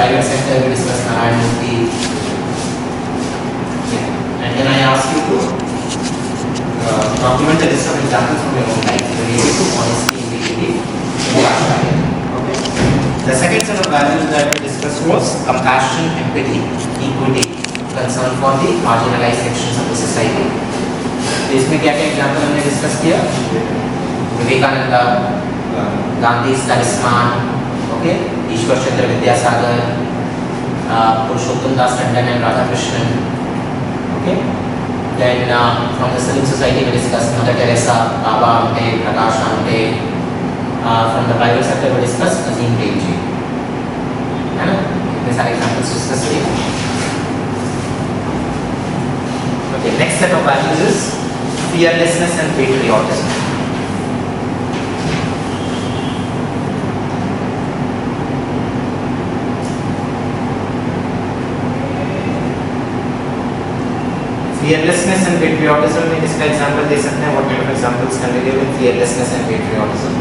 private sector, we discussed Narayan Murthy. Okay. And then I ask you to document the list of examples from your own life related to honesty, integrity, and okay. The second set of values that we discussed was compassion, empathy, equity, concern for the marginalized sections of the society. तो इसमें क्या क्या example हमने discuss किया? Vivekananda, Gandhi talisman, okay, Ishwar Chandra Vidyasagar, Purushottam Das Tandon and Radhakrishnan, okay. Then from the civil society we discussed Mother Teresa, Baba Amte, Prakash Amte. From the private sector we discussed Azim Premji. है ना? इतने सारे examples discuss किए. Okay, next set of values is fearlessness and patriotism. Fearlessness and patriotism में इसका example दे सकते हैं. What kind of examples can we give in fearlessness and patriotism?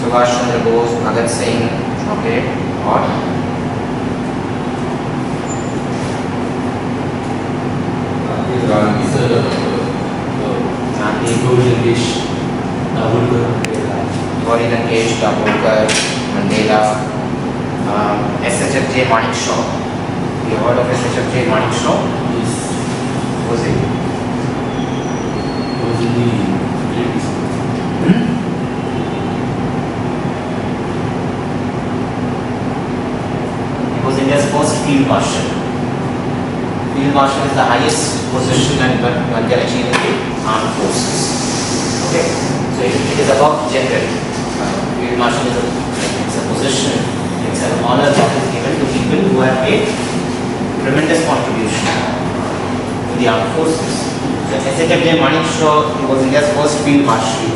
Subhash Chandra Bose, Bhagat Singh, okay, or Gauri Lankesh, Dabholkar, Mandela, SHFJ Manekshaw. You heard of SHFJ Manekshaw? Yes. Was it? Was in the ladies. He was India's first field marshal. Field marshal is the highest position and one can achieve in the armed forces. Okay, so it is above general. Field marshal is it's a position, it's an honor that is given to people who have made tremendous contribution to the armed forces. So SHFJ Manekshaw, he was India's first field marshal.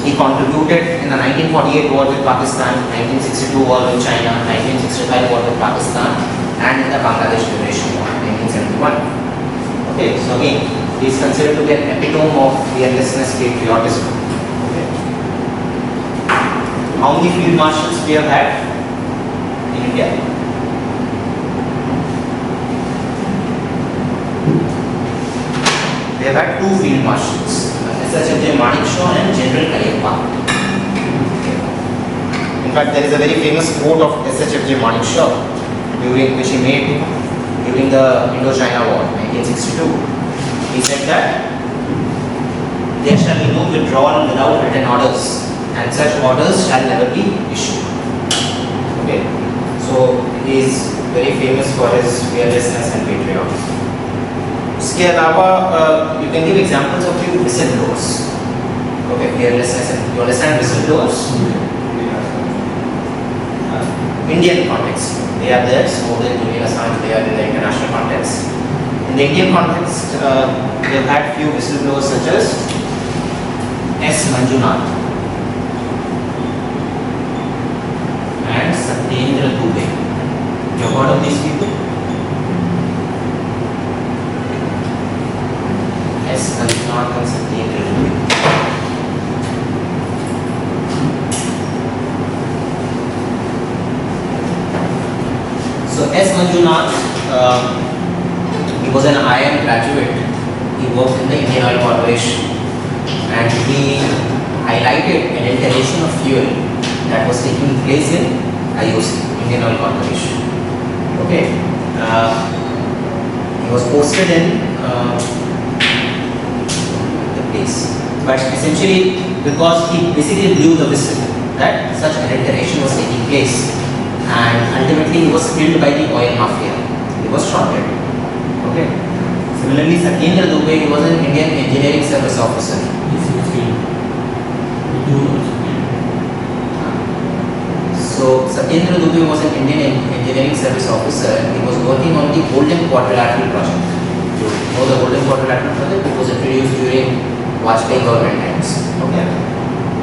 He contributed in the 1948 war with Pakistan, 1962 war with China, 1965 war with Pakistan, and in the Bangladesh Liberation War, 1971. Okay, so again, he is considered to be an epitome of fearlessness, patriotism. Okay. How many field marshals we have had in India? We have had two field marshals, SHFJ Manekshaw and General Cariappa. In fact, there is a very famous quote of SHFJ Manekshaw which he made during the Indo-China War, 1962. He said that there shall be no withdrawal without written orders, and such orders shall never be issued. Okay, so he is very famous for his fearlessness and patriotism. इसके अलावा you can give examples of few whistleblowers. Okay, fearlessness and you understand whistleblowers? Indian context. They are there, so they are in the international context. In the Indian context, we have had few whistleblowers such as S. Manjunath and Satyendra Dubey. You have heard of these people? S. Manjunath and Satyendra Dubey. So S. Manjunath, he was an IIM graduate. He worked in the Indian Oil Corporation, and he highlighted adulteration of fuel that was taking place in IOC, Indian Oil Corporation. Okay, he was posted in the place, but essentially because he basically blew the whistle that such adulteration was taking place. And ultimately he was killed by the oil mafia. He was shot dead. Okay. Similarly, Satyendra Dubey, he was an Indian engineering service officer. So Satyendra Dubey was an Indian engineering service officer. He was working on the Golden Quadrilateral project. You know the Golden Quadrilateral project? It was introduced during Vajpayee government times. Okay.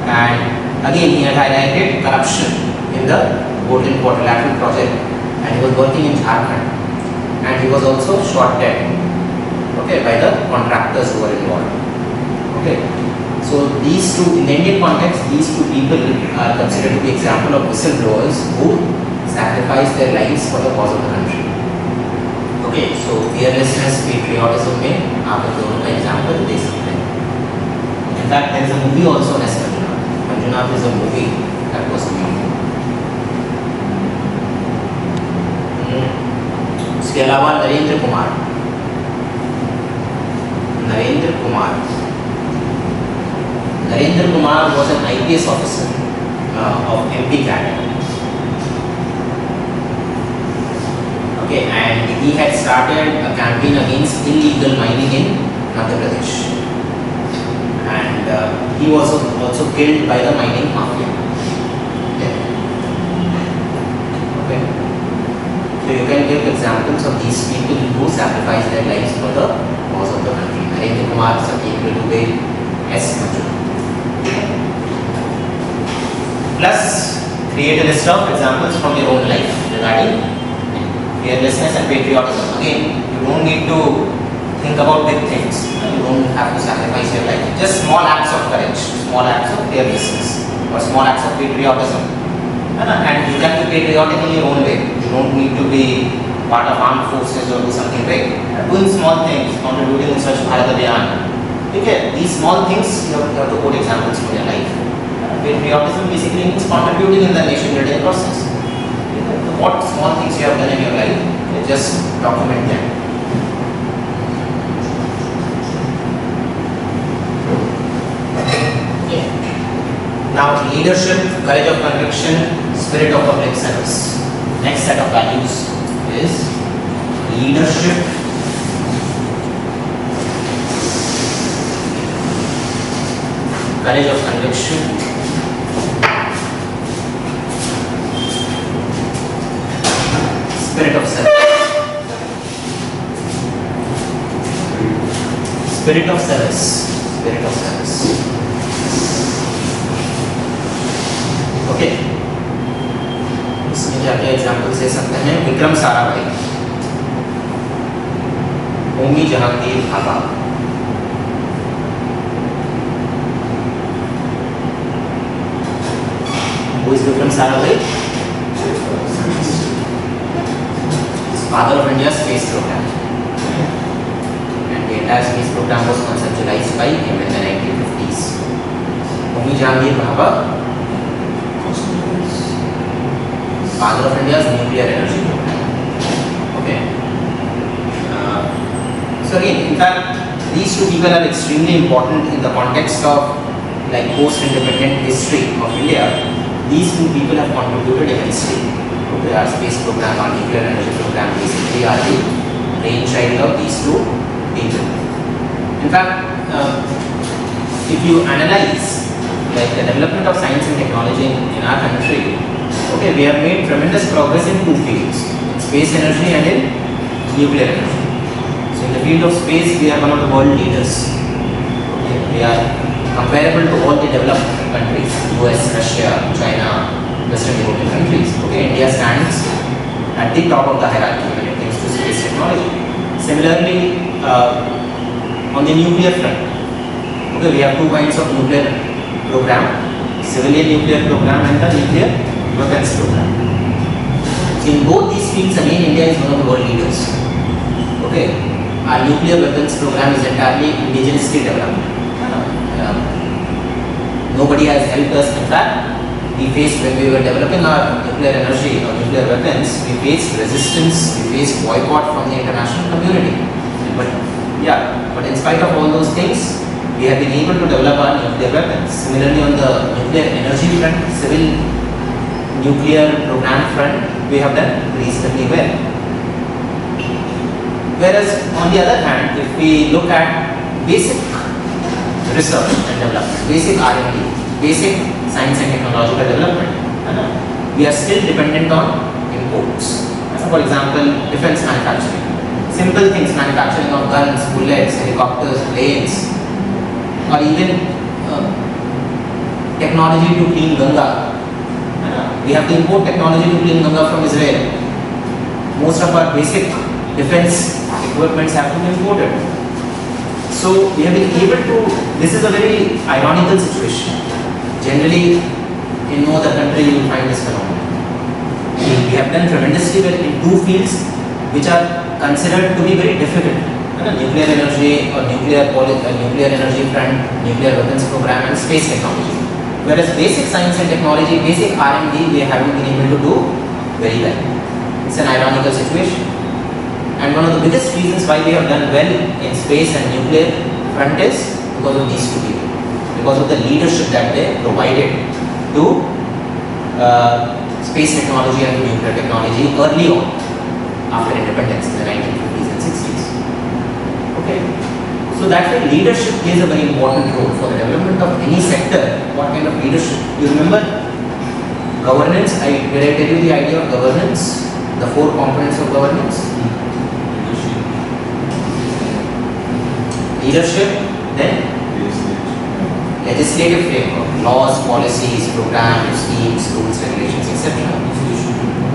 And again, he had highlighted corruption in the Golden Quadrilateral project, and he was working in Jharkhand, and he was also shot dead, okay, by the contractors who were involved. Okay, So these two, in the Indian context, these two people are considered to be example of whistleblowers who sacrifice their lives for the cause of the country. Okay, so fearlessness, patriotism में आप इन दोनों का example दे सकते हैं. In fact, there is a movie also on Manjunath. Manjunath is a movie that was made. उसके अलावा Narendra Kumar was an IPS officer of MP cadet. Okay, and he had started a campaign against illegal mining in Madhya Pradesh, and he was also killed by the mining mafia. Okay, so you can give examples of these people who sacrificed their lives for the cause of the country. Narendra Kumar, Satyendra Dubey, S. Manjunath. Plus, create a list of examples from your own life regarding fearlessness and patriotism. Again, you don't need to think about big things. You don't have to sacrifice your life. Just small acts of courage, small acts of fearlessness, or small acts of patriotism. And you can be patriotic in your own way. You don't need to be part of armed forces or do something big. Doing small things, contributing in such Bharat Abhiyan. Okay, these small things you have to quote examples from your life. Patriotism basically means contributing in the nation building process. What small things you have done in your life, you just document them. Okay. Now, leadership, courage of conviction, spirit of public service. Next set of values is leadership, courage of conviction, spirit of service. Spirit of service. Spirit of service. Okay. इसमें क्या क्या examples दे सकते हैं? Vikram Sarabhai, Homi Jahangir Bhabha, who is Vikram Sarabhai? Father of India's space program, and the entire space program was conceptualized by him in the 1950s. Homi Jahangir Bhabha, father of India's nuclear energy program. Okay. So again, in fact, these two people are extremely important in the context of like post-independent history of India. These two people have contributed immensely. Our space program, our nuclear energy program basically are the brainchild of these two people. In fact, if you analyze like the development of science and technology in our country, okay, we have made tremendous progress in two fields, in space energy and in nuclear energy. So in the field of space, we are one of the world leaders. Okay, we are comparable to all the developed countries, US, Russia, China, Western European countries. Okay, India stands at the top of the hierarchy when it comes to space technology. Similarly, on the nuclear front, okay, we have two kinds of nuclear program: civilian nuclear program and the nuclear weapons program. So in both these fields, again, India is one of the world leaders. Okay, our nuclear weapons program is entirely indigenously developed. Nobody has helped us. In fact, we faced, when we were developing our nuclear energy or nuclear weapons, we faced resistance, we faced boycott from the international community. But yeah, but in spite of all those things, we have been able to develop our nuclear weapons. Similarly, on the nuclear energy front, civil nuclear program front, we have done reasonably well. Whereas on the other hand, if we look at basic research and development, basic R&D, basic science and technological development, we are still dependent on imports. For example, defense manufacturing, simple things, manufacturing of guns, bullets, helicopters, planes, or even technology to clean Ganga. We have to import technology to clean Ganga from Israel. Most of our basic defense equipments have to be imported. So we have been able to, this is a very ironical situation. Generally, in no other country you will find this phenomenon. We have done tremendously well in two fields which are considered to be very difficult. Nuclear energy or nuclear energy front, nuclear weapons program and space technology. Whereas basic science and technology, basic R&D, we haven't been able to do very well. It's an ironical situation. And one of the biggest reasons why we have done well in space and nuclear front is because of these two people. Because of the leadership that they provided to space technology and nuclear technology early on after independence in the 1950s and 60s. Okay. So that way leadership plays a very important role for the development of any sector. What kind of leadership? You remember governance? Did I tell you the idea of governance? The four components of governance? Leadership, then legislative framework, laws, policies, programs, schemes, rules, regulations, etc.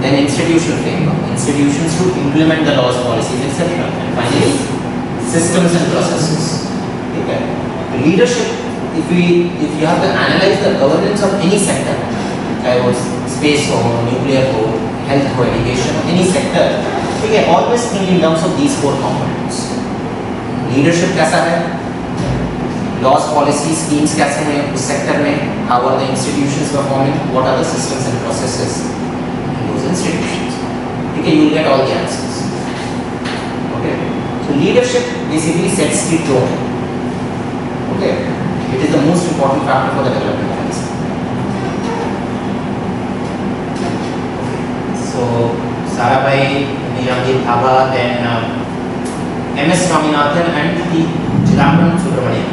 Then institutional framework, institutions to implement the laws, policies, etc. And finally, systems and processes. Okay. Leadership, if you have to analyze the governance of any sector, I was space or nuclear or health or education or any sector, okay, always think in terms of these four components. Leadership कैसा है, loss policy schemes कैसे हैं उस sector में, how are the institutions performing, what are the systems and processes in those institutions. ठीक है, you will get all the answers. Okay, so leadership basically sets the tone. Okay, it is the most important factor for the development of this. So Sarabhai, Neeraj Bhabha, then M.S. Swaminathan and P. Chidambaram Subramaniam.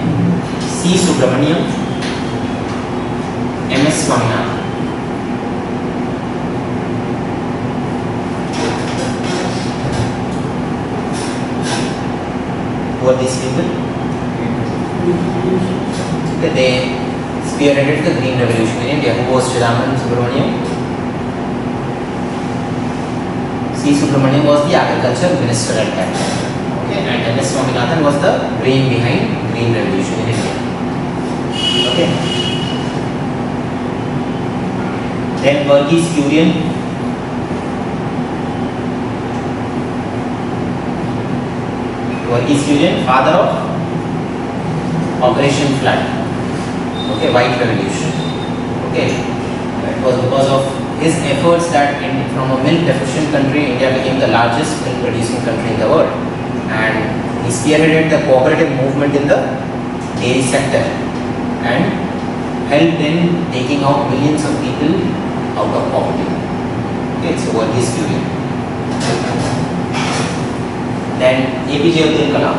C. Subramaniam, M.S. Swaminathan. Who are these people? They spearheaded the Green Revolution in India. Who was Chidambaram Subramaniam? C. Subramaniam was the agriculture minister at that time. And M.S. Swaminathan was the brain behind Green Revolution in India. Okay. Then Verghese Kurian. Verghese Kurian, father of Operation Flood. Okay, White Revolution. Okay. It was because of his efforts that from a milk deficient country, India became the largest milk producing country in the world. And he spearheaded the cooperative movement in the dairy sector and helped in taking out millions of people out of poverty. Okay, so what is Kurian. Then APJ Abdul Kalam.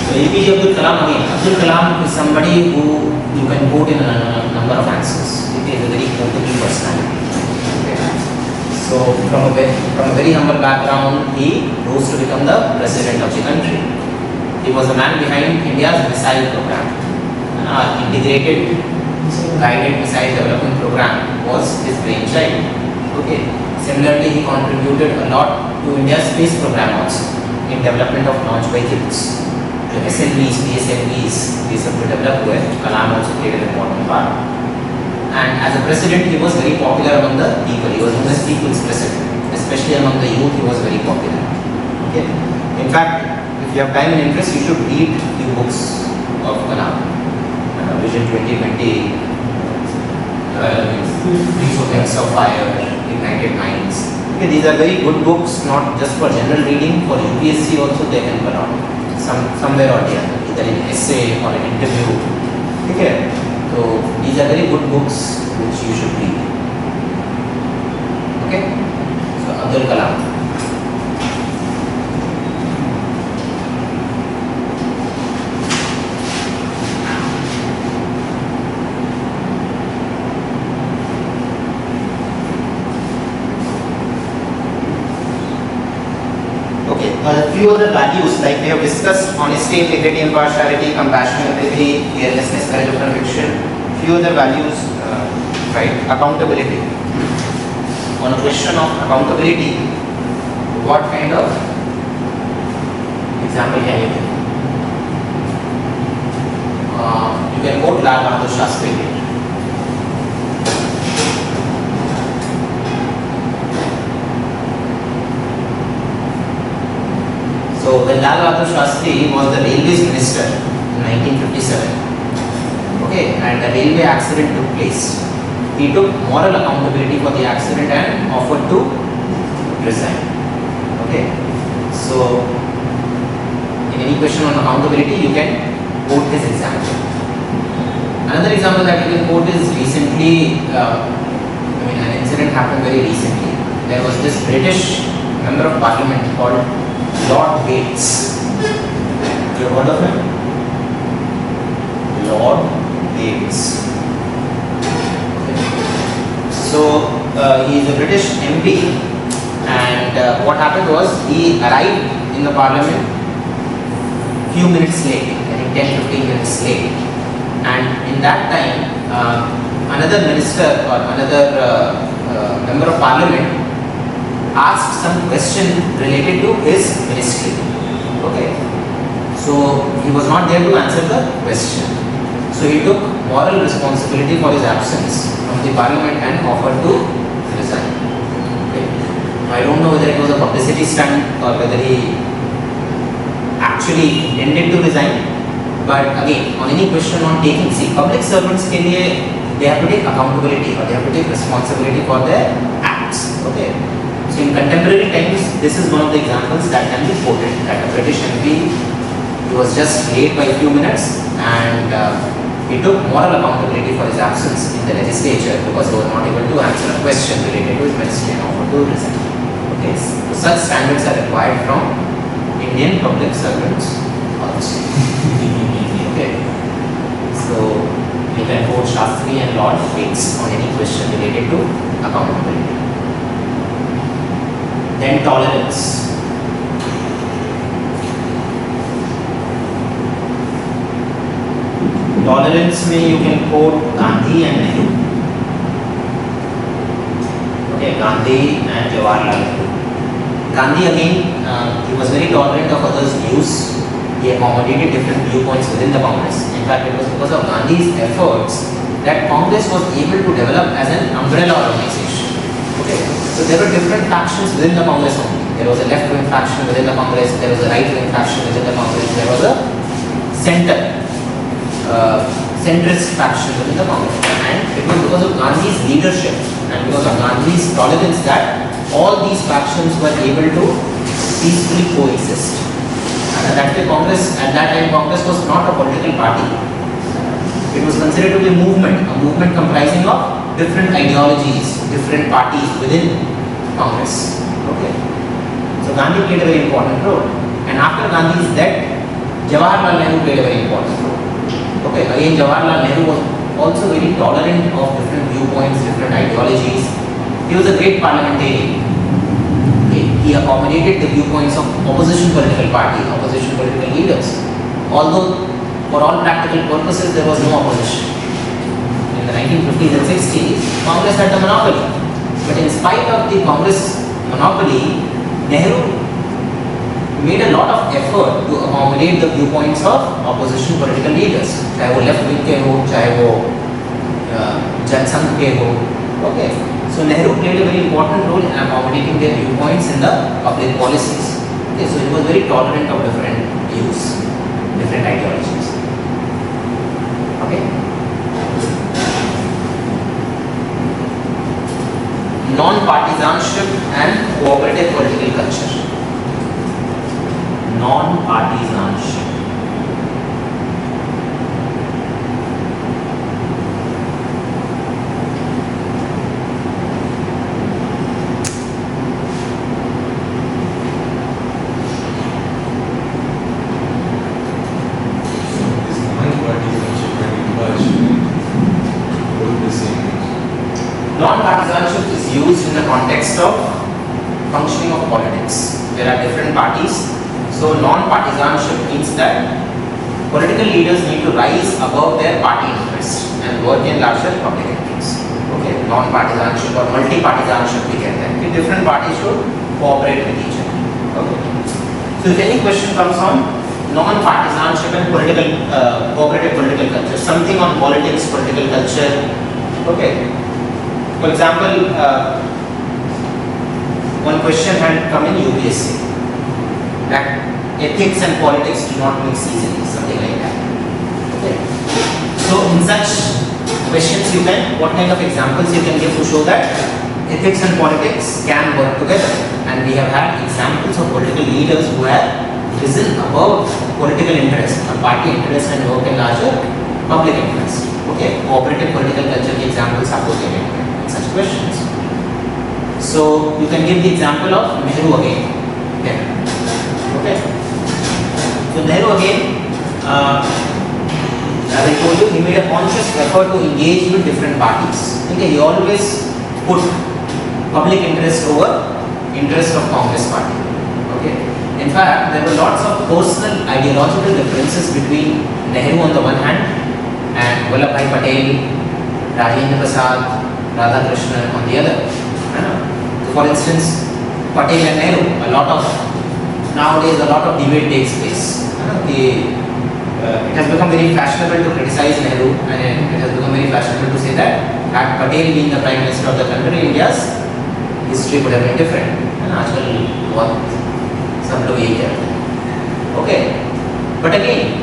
So APJ Abdul Kalam again. Abdul Kalam is somebody who you can quote in a number of answers. He is a very quotable personality. Okay. So from a very humble background, he rose to become the president of the country. He was the man behind India's missile program. Our integrated guided missile development program was his brainchild. Okay. Similarly, he contributed a lot to India's space program also in development of launch vehicles. The SLVs, PSLVs, these have been developed where Kalam also played an important part. And as a president, he was very popular among the people. He was known as people's president. Especially among the youth, he was very popular. Okay. In fact, if you have time and interest, you should read the books of Kalam. Vision 2020, Wings of Fire, Ignited Minds. Okay, these are very good books, not just for general reading, for UPSC also they help a lot. Somewhere or the other, either in essay or an interview. Okay. So these are very good books which you should read. Okay. So Abdul Kalam. A few other values like we have discussed: honesty, integrity, impartiality, compassion, empathy, fearlessness, courage of conviction. Few other values, right? Accountability. on a question of accountability, what kind of example can you give? You can quote Lal Bahadur Shastri here. So when Lal Bahadur Shastri was the railways minister in 1957, okay, and the railway accident took place, he took moral accountability for the accident and offered to resign. Okay, so in any question on accountability, you can quote his example. Another example that you can quote is recently, an incident happened very recently. There was this British member of parliament called Lord Bates. You have heard of him? Lord Bates. So he is a British MP, and what happened was he arrived in the parliament few minutes late, I think 10-15 minutes late, and in that time another minister or another member of parliament asked some question related to his ministry. Okay, so he was not there to answer the question, so he took moral responsibility for his absence from the parliament and offered to resign. Okay. I don't know whether it was a publicity stunt or whether he actually intended to resign, but again, on any question on taking, see, public servants ke liye, they have to take accountability or they have to take responsibility for their acts. Okay, so in contemporary times, this is one of the examples that can be quoted, that a British MP, he was just late by a few minutes, and he took moral accountability for his absence in the legislature because he was not able to answer a question related to his ministry and offered to resign. Okay, so such standards are required from Indian public servants also. Okay, so you can quote Shastri and Lord Bates on any question related to accountability. Then tolerance. Tolerance में you can quote Gandhi and Nehru. Okay, Gandhi and Jawaharlal Nehru. Gandhi again, he was very tolerant of others' views. He accommodated different viewpoints within the Congress. In fact, it was because of Gandhi's efforts that Congress was able to develop as an umbrella organization. Okay, so there were different factions within the Congress only. There was a left-wing faction within the Congress. There was a right-wing faction within the Congress. There was a centrist faction within the Congress. And it was because of Gandhi's leadership and because of Gandhi's tolerance that all these factions were able to peacefully coexist. And at that time Congress was not a political party. It was considered to be a movement comprising of different ideologies, different parties within Congress. Okay. So Gandhi played a very important role. And after Gandhi's death, Jawaharlal Nehru played a very important role. Okay, again Jawaharlal Nehru was also very tolerant of different viewpoints, different ideologies. He was a great parliamentarian. Okay. He accommodated the viewpoints of opposition political party, opposition political leaders. Although for all practical purposes there was no opposition. In the 1950s and 60s, Congress had the monopoly. But in spite of the Congress monopoly, Nehru made a lot of effort to accommodate the viewpoints of opposition political leaders. चाहे वो left wing के हो, चाहे वो जनसंघ के हो. Okay. So Nehru played a very important role in accommodating their viewpoints in the public policies. Okay, so he was very tolerant of different views, different ideologies. Okay. Non-partisanship and cooperative political culture. Non-partisanship. Non-partisanship is used in the context of functioning of politics. There are different parties. So non-partisanship means that political leaders need to rise above their party interests and work in larger public interests. Okay. non-partisanship or multi-partisanship we get that. Different parties should cooperate with each other. Okay. So if any question comes on non-partisanship and political, cooperative political culture, something on politics, political culture, okay. For example, one question had come in UPSC that ethics and politics do not mix easily, something like that. Okay. So in such questions you can, what kind of examples you can give to show that ethics and politics can work together? And we have had examples of political leaders who have risen above political interest or party interest and work in larger public interest. Okay, cooperative political culture examples are given in such questions. So you can give the example of Nehru again. Okay. So Nehru again, as I told you, he made a conscious effort to engage with different parties. Okay, he always put public interest over interest of Congress party. Okay. In fact, there were lots of personal ideological differences between Nehru on the one hand and Vallabhbhai Patel, Rajendra Prasad, Radhakrishnan on the other. For instance, Patel and Nehru, nowadays a lot of debate takes place. It has become very fashionable to criticize Nehru, and it has become very fashionable to say that had Patel been the Prime Minister of the country, India's history would have been different. Okay, but again,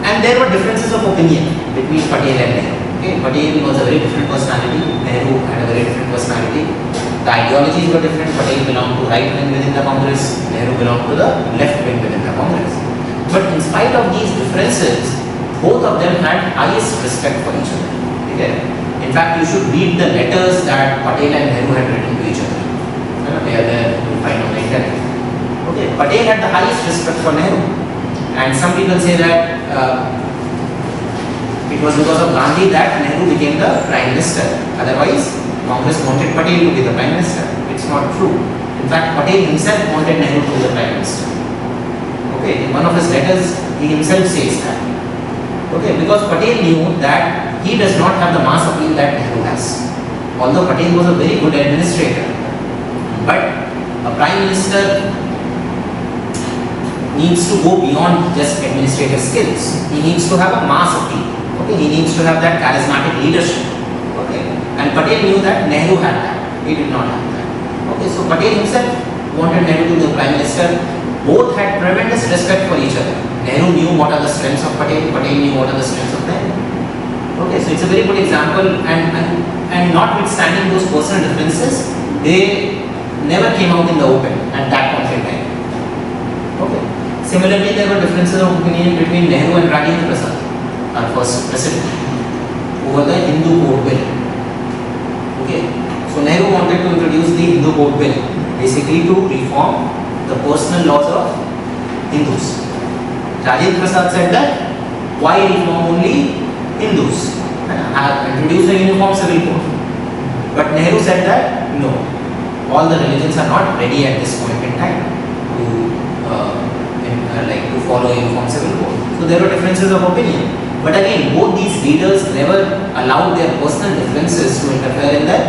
and there were differences of opinion between Patel and Nehru. Okay, Patel was a very different personality, Nehru had a very different personality. The ideologies were different. Patel belonged to right wing within the Congress, Nehru belonged to the left wing within the Congress. But in spite of these differences, both of them had highest respect for each other. Okay? In fact, you should read the letters that Patel and Nehru had written to each other. They are there, you will find on the internet. Okay, Patel had the highest respect for Nehru, and some people say that it was because of Gandhi that Nehru became the Prime Minister. Otherwise, Congress wanted Patel to be the Prime Minister. It's not true. In fact, Patel himself wanted Nehru to be the Prime Minister. Okay, in one of his letters, he himself says that. Okay, because Patel knew that he does not have the mass appeal that Nehru has. Although Patel was a very good administrator, but a Prime Minister needs to go beyond just administrative skills. He needs to have a mass appeal. Okay, he needs to have that charismatic leadership. Okay, and Patel knew that Nehru had that. He did not have that. Okay, so Patel himself wanted Nehru to be the Prime Minister. Both had tremendous respect for each other. Nehru knew what are the strengths of Patel. Patel knew what are the strengths of Nehru. Okay, so it's a very good example, and notwithstanding those personal differences, they never came out in the open at that point in time. Okay. Similarly, there were differences of opinion between Nehru and Rajendra Prasad, our first president, over the Hindu Code Bill. Okay. So Nehru wanted to introduce the Hindu Code Bill, basically to reform the personal laws of Hindus. Rajendra Prasad said that why reform only Hindus? Introduce a uniform civil code. But Nehru said that no, all the religions are not ready at this point in time to follow a uniform civil code. So there were differences of opinion. But again, both these leaders never allowed their personal differences to interfere in their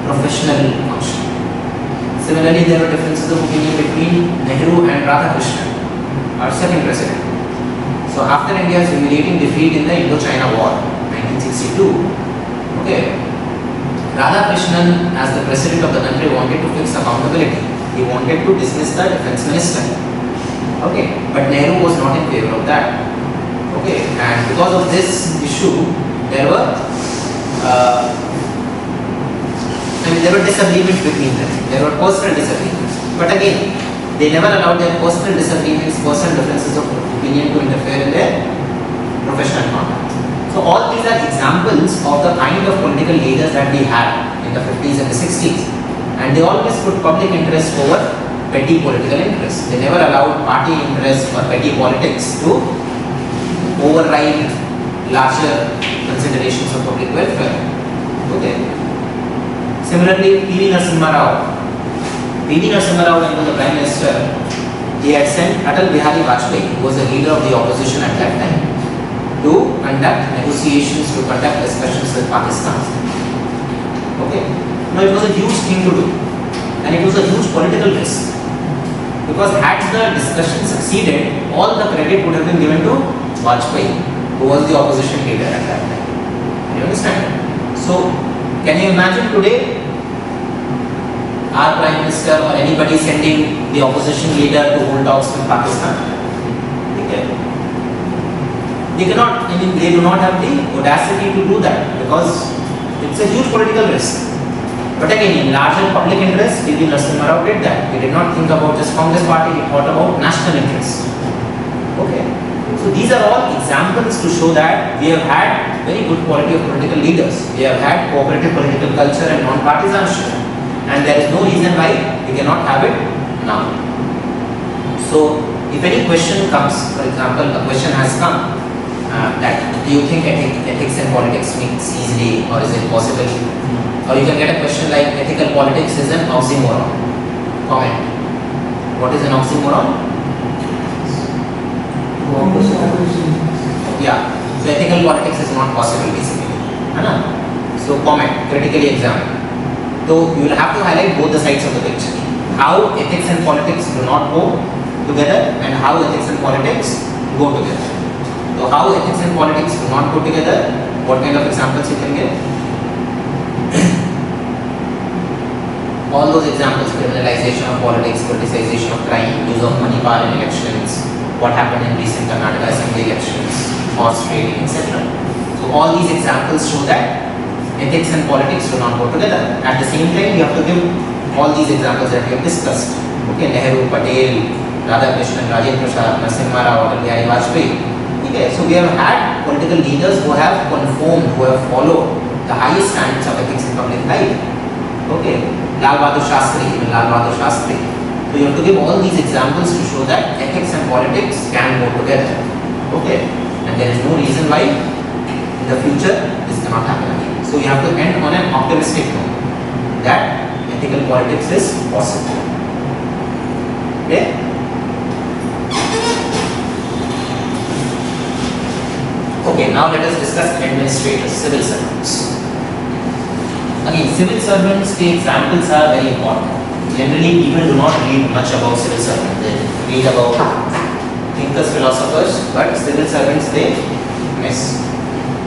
professional function. Similarly, there were differences of opinion between Nehru and Radhakrishnan, our second president. So after India's humiliating defeat in the Indo-China War, 1962, okay, Radhakrishnan, as the president of the country, wanted to fix accountability. He wanted to dismiss the defense minister. Okay, but Nehru was not in favor of that. Okay, and because of this issue, there were disagreements between them. There were personal disagreements. But again, they never allowed their personal disagreements, personal differences of opinion to interfere in their professional conduct. So all these are examples of the kind of political leaders that we had in the 50s and the 60s. And they always put public interest over petty political interests. They never allowed party interests or petty politics to override larger considerations of public welfare. Okay. Similarly, P.V. Narasimha Rao, when he was the Prime Minister, he had sent Atal Bihari Vajpayee, who was the leader of the opposition at that time, to conduct negotiations, to conduct discussions with Pakistan. Okay. Now it was a huge thing to do, and it was a huge political risk, because had the discussion succeeded, all the credit would have been given to Vajpayee, who was the opposition leader at that time. You understand? So, can you imagine today our Prime Minister or anybody sending the opposition leader to hold talks with Pakistan? Okay. They cannot, I mean, they do not have the audacity to do that, because it's a huge political risk. But again, in larger public interest, P.V. Narasimha Rao did that. He did not think about just Congress party, he thought about national interest. Okay. So these are all examples to show that we have had very good quality of political leaders. We have had cooperative political culture and non-partisanship. And there is no reason why we cannot have it now. So if any question comes, for example, a question has come that do you think ethics and politics mix easily, or is it possible? Or you can get a question like ethical politics is an oxymoron. Comment. What is an oxymoron? Yeah. So ethical politics is not possible basically. So comment, critically examine. So you will have to highlight both the sides of the picture. How ethics and politics do not go together, and how ethics and politics go together. So how ethics and politics do not go together, what kind of examples you can give? All those examples: criminalization of politics, politicization of crime, use of money power in elections, what happened in recent Karnataka Assembly elections, horse trading, etc. So all these examples show that ethics and politics do not go together. At the same time, you have to give all these examples that we have discussed. Okay, Nehru, Patel, Radhakrishnan, Rajendra Prasad, Narasimha Rao, Atal Bihari Vajpayee. Okay, so we have had political leaders who have conformed, who have followed the highest standards of ethics in public life. Okay, Lal Bahadur Shastri, even Lal Bahadur Shastri. So you have to give all these examples to show that ethics and politics can go together. Okay, and there is no reason why in the future this cannot happen again. So you have to end on an optimistic note that ethical politics is possible. Okay. Okay, now let us discuss administrators, civil servants. Again, civil servants, the examples are very important. Generally, people do not read much about civil servants. They read about thinkers, philosophers, but civil servants they miss.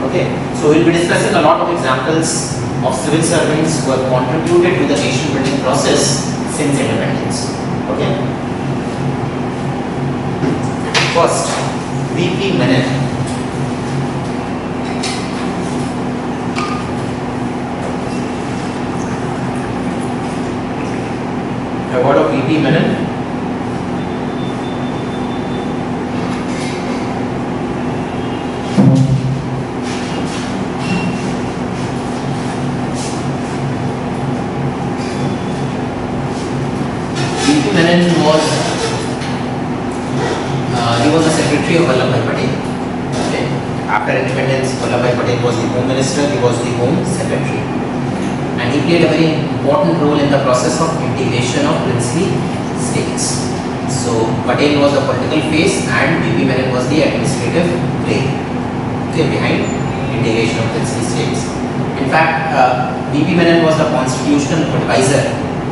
Okay, so we'll be discussing a lot of examples of civil servants who have contributed to the nation building process since independence. Okay. First, V.P. Menon. Award of V.P. Menon. V.P. Menon was the secretary of Vallabhbhai Patel. Okay. After independence, Vallabhbhai Patel was the Home Minister, he was the Home Secretary. And he played a very important role in the process of integration of princely states. So Patel was the political face and V.P. Menon was the administrative brain behind integration of princely states. In fact, V.P. Menon was the constitutional advisor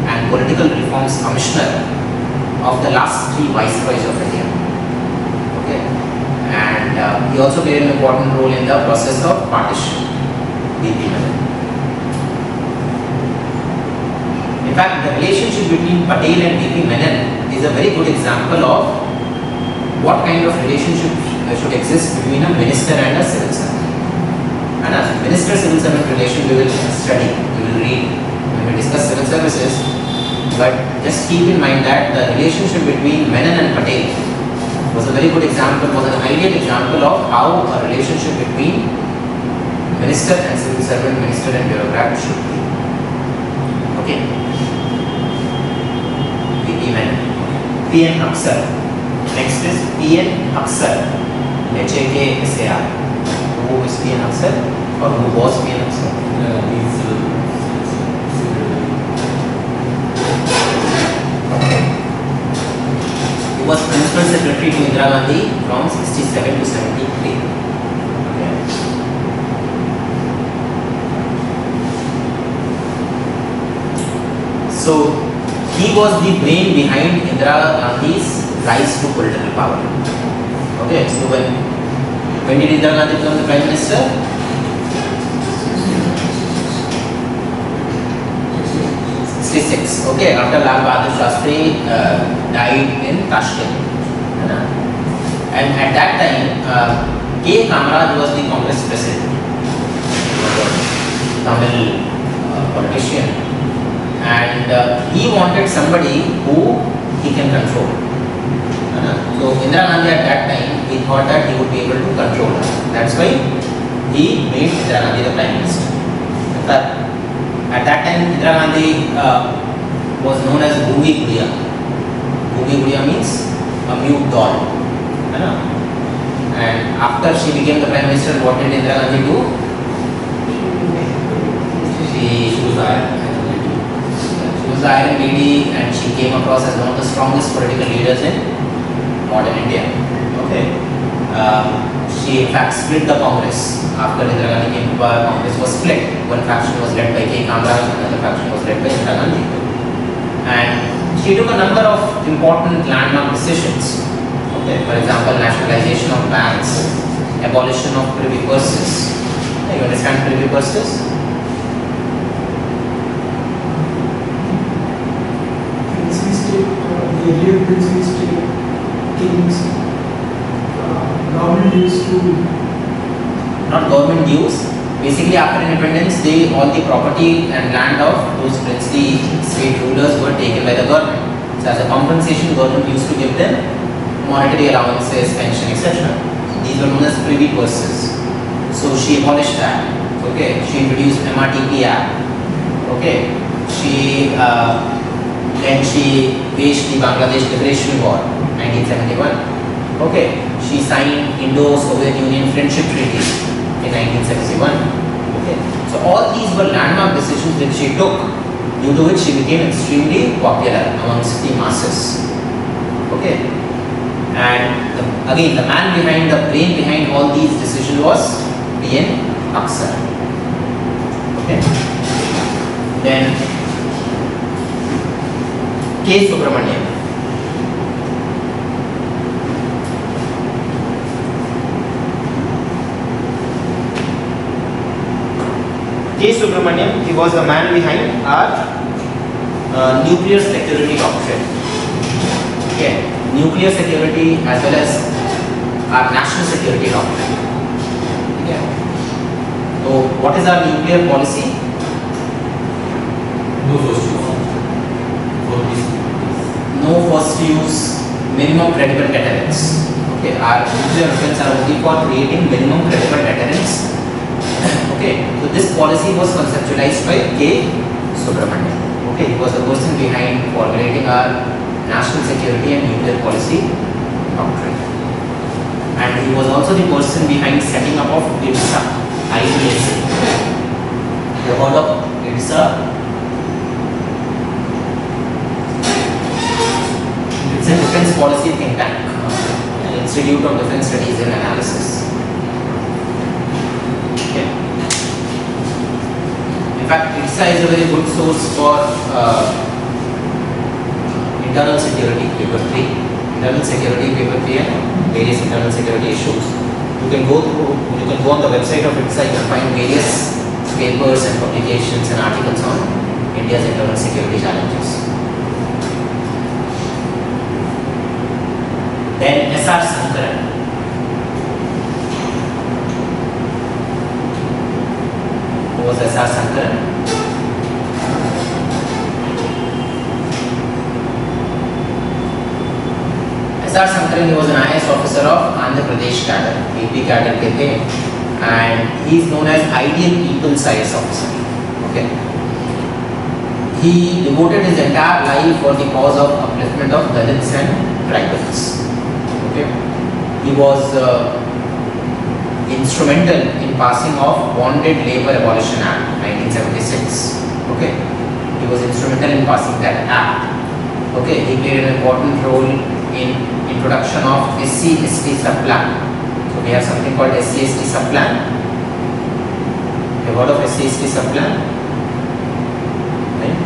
and political reforms commissioner of the last 3 viceroys of India. Okay, and he also played an important role in the process of partition. V.P. Menon. In fact, the relationship between Patel and V.P. Menon is a very good example of what kind of relationship should exist between a minister and a civil servant. And a minister-civil servant relation we will study, we will read when we discuss civil services. But just keep in mind that the relationship between Menon and Patel was a very good example, was an ideal example of how a relationship between minister and civil servant, minister and bureaucrat should be. Okay. V.P. Menon. P.N. Upsc. Next is P.N. Upsc. H-A-K-S-A-R. Who is P.N. Upsc or who was P.N. Upsc? He was principal secretary to Indira Gandhi from 67 to 73. Okay. 1967 So he was the brain behind Indira Gandhi's rise to political power. Okay, so when did Indira Gandhi become the Prime Minister? 66. Okay, after Lal Bahadur Shastri died in Tashkent. And at that time, K. Kamaraj was the Congress president, Tamil politician, and he wanted somebody who he can control. So Indira Gandhi at that time, he thought that he would be able to control her. That's why he made Indira Gandhi the Prime Minister. At that time, Indira Gandhi was known as Boogie Gudiya. Boogie Gudiya means a mute doll. And after she became the Prime Minister, what did Indira Gandhi do? She was the Iron Lady, and she came across as one of the strongest political leaders in modern India. Okay. She in fact split the Congress. After Indira Gandhi came to power, Congress was split. One faction was led by K. Kamaraj, another faction was led by Indira Gandhi. And she took a number of important landmark decisions. Okay. For example, nationalization of banks, abolition of privy purses. You understand privy purses? The earlier Prince State kings, government used to. Not government dues. Basically, after independence, all the property and land of those princely state rulers were taken by the government. So, as a compensation, government used to give them monetary allowances, pension, etc. These were known as privy purses. So she abolished that. Okay, she introduced MRTP Act. Okay, then she waged the Bangladesh Liberation War, 1971. Okay, she signed Indo-Soviet Union Friendship Treaty in 1971. Okay, so all these were landmark decisions that she took, due to which she became extremely popular amongst the masses. Okay, and again, the man behind, the brain behind all these decisions was P.N. Upsc. Okay, then K. Subramaniam. K. Subramaniam, he was the man behind our nuclear security doctrine. Okay, nuclear security as well as our national security doctrine. Okay. So, what is our nuclear policy? No first use. For peace. No first use, minimum credible deterrence. Okay, our nuclear weapons are only for creating minimum credible deterrence. Okay, so this policy was conceptualized by K. Subramaniam. Okay, he was the person behind formulating our national security and nuclear policy doctrine. And he was also the person behind setting up of IDSA, IDSA. You heard of IDSA? It's a defense policy think tank, an Institute of Defense Studies and Analysis. Okay. In fact, IDSA is a very good source for internal security, paper 3. Internal security, paper 3 and various internal security issues. You can go on the website of IDSA, you can find various papers and publications and articles on India's internal security challenges. Then S.R. Sankaran. Who was S.R. Sankaran? S.R. Sankaran, he was an IAS officer of Andhra Pradesh cadre, AP cadre के थे, and he is known as ideal people's IAS officer. Okay. He devoted his entire life for the cause of upliftment of Dalits and tribals. Okay. He was instrumental in passing of Bonded Labour Abolition Act 1976. Okay. He was instrumental in passing that act. Okay. He played an important role in introduction of SC/ST sub-plan. So we have something called SC/ST sub-plan. You heard of SC/ST sub-plan? Right?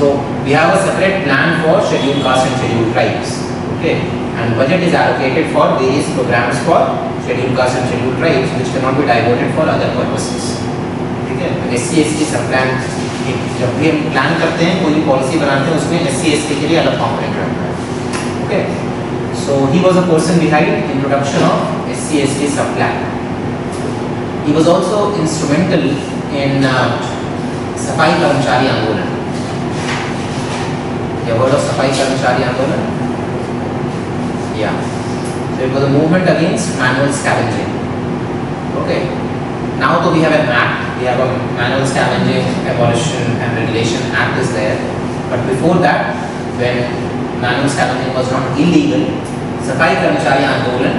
So we have a separate plan for scheduled caste and scheduled tribes. Okay, and budget is allocated for various programs for scheduled caste and scheduled tribes, which cannot be diverted for other purposes. ठीक है, SC ST सब plan जब भी हम plan करते हैं कोई भी पॉलिसी बनाते हैं उसमें SC ST के लिए अलग कॉम्पोनेंट रहता है. Okay, so he was a person behind introduction of SC ST sub plan. He was also instrumental in सफाई कर्मचारी आंदोलन. You heard of सफाई कर्मचारी आंदोलन? Yeah. So it was a movement against manual scavenging. Okay. Now though we have an act, we have a manual scavenging abolition and regulation act is there. But before that, when manual scavenging was not illegal, सफाई कर्मचारी आंदोलन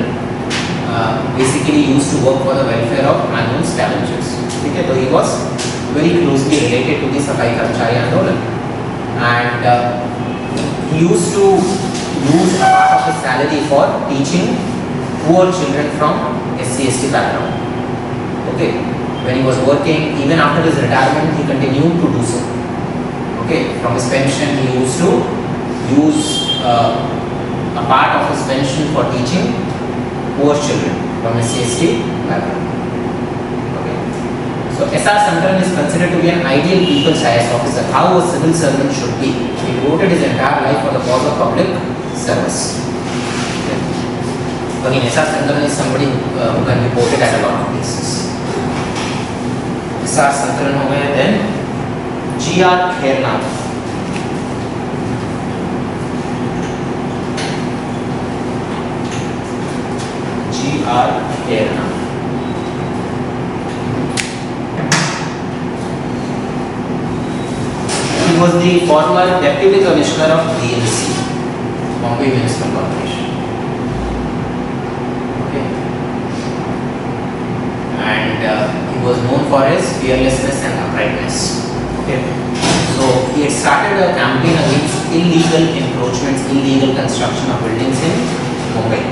basically used to work for the welfare of manual scavengers. ठीक है, तो he was very closely related to the सफाई कर्मचारी आंदोलन, and he used to use a part of his salary for teaching poor children from SC ST background. Okay, when he was working, even after his retirement, he continued to do so. Okay, from his pension, he used to use a part of his pension for teaching poor children from SC ST background. Okay, so SR Sankaran is considered to be an ideal people's highest officer, how a civil servant should be. He devoted his entire life for the cause of public service. Okay. Again, SR Sankaran is somebody who can be quoted at a lot of places. SR Sankaran हो गए, then GR Khairnath. GR Khairnath. He was the former Deputy Commissioner of BMC, Bombay Municipal Corporation. Okay. And he was known for his fearlessness and uprightness. Okay. So he had started a campaign against illegal encroachments, illegal construction of buildings in Mumbai,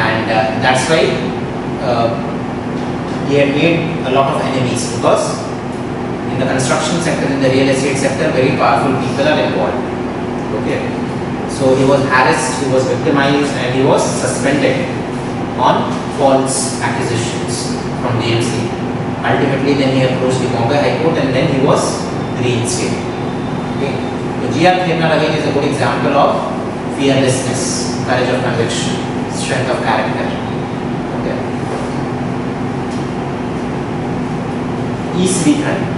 and that's why he had made a lot of enemies, because in the construction sector, in the real estate sector, very powerful people are involved. Okay, so he was harassed, he was victimized, and he was suspended on false accusations from DMC. Ultimately, then he approached the Bombay High Court, and then he was reinstated. Okay, so GR Khairnath again is a good example of fearlessness, courage of conviction, strength of character. Okay, Sridharan.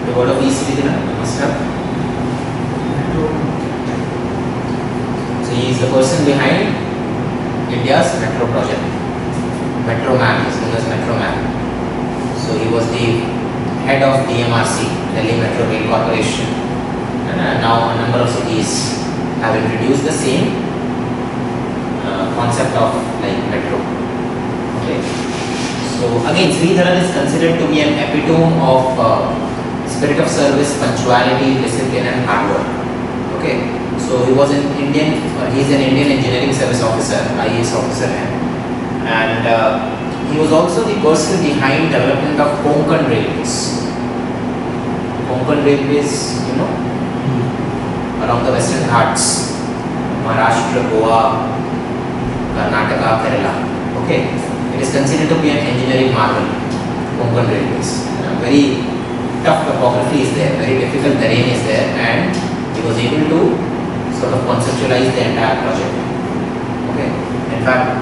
The word of Sridharan, you must have. So he is the person behind India's metro project. Metro Man is known as Metro Man. So he was the head of DMRC, Delhi Metro Rail Corporation, and now a number of cities have introduced the same concept of like metro. Okay. So again, Sridharan is considered to be an epitome of spirit of service, punctuality, discipline, and hard work. Okay. So he was an Indian. He is an Indian Engineering Service Officer, IAS officer, and he was also the person behind development of Konkan Railways. Konkan Railways, you know, along the Western Ghats, Maharashtra, Goa, Karnataka, Kerala. Okay, it is considered to be an engineering marvel. Konkan Railways. Very tough topography is there, very difficult terrain is there, and he was able to sort of conceptualize the entire project. Okay, in fact,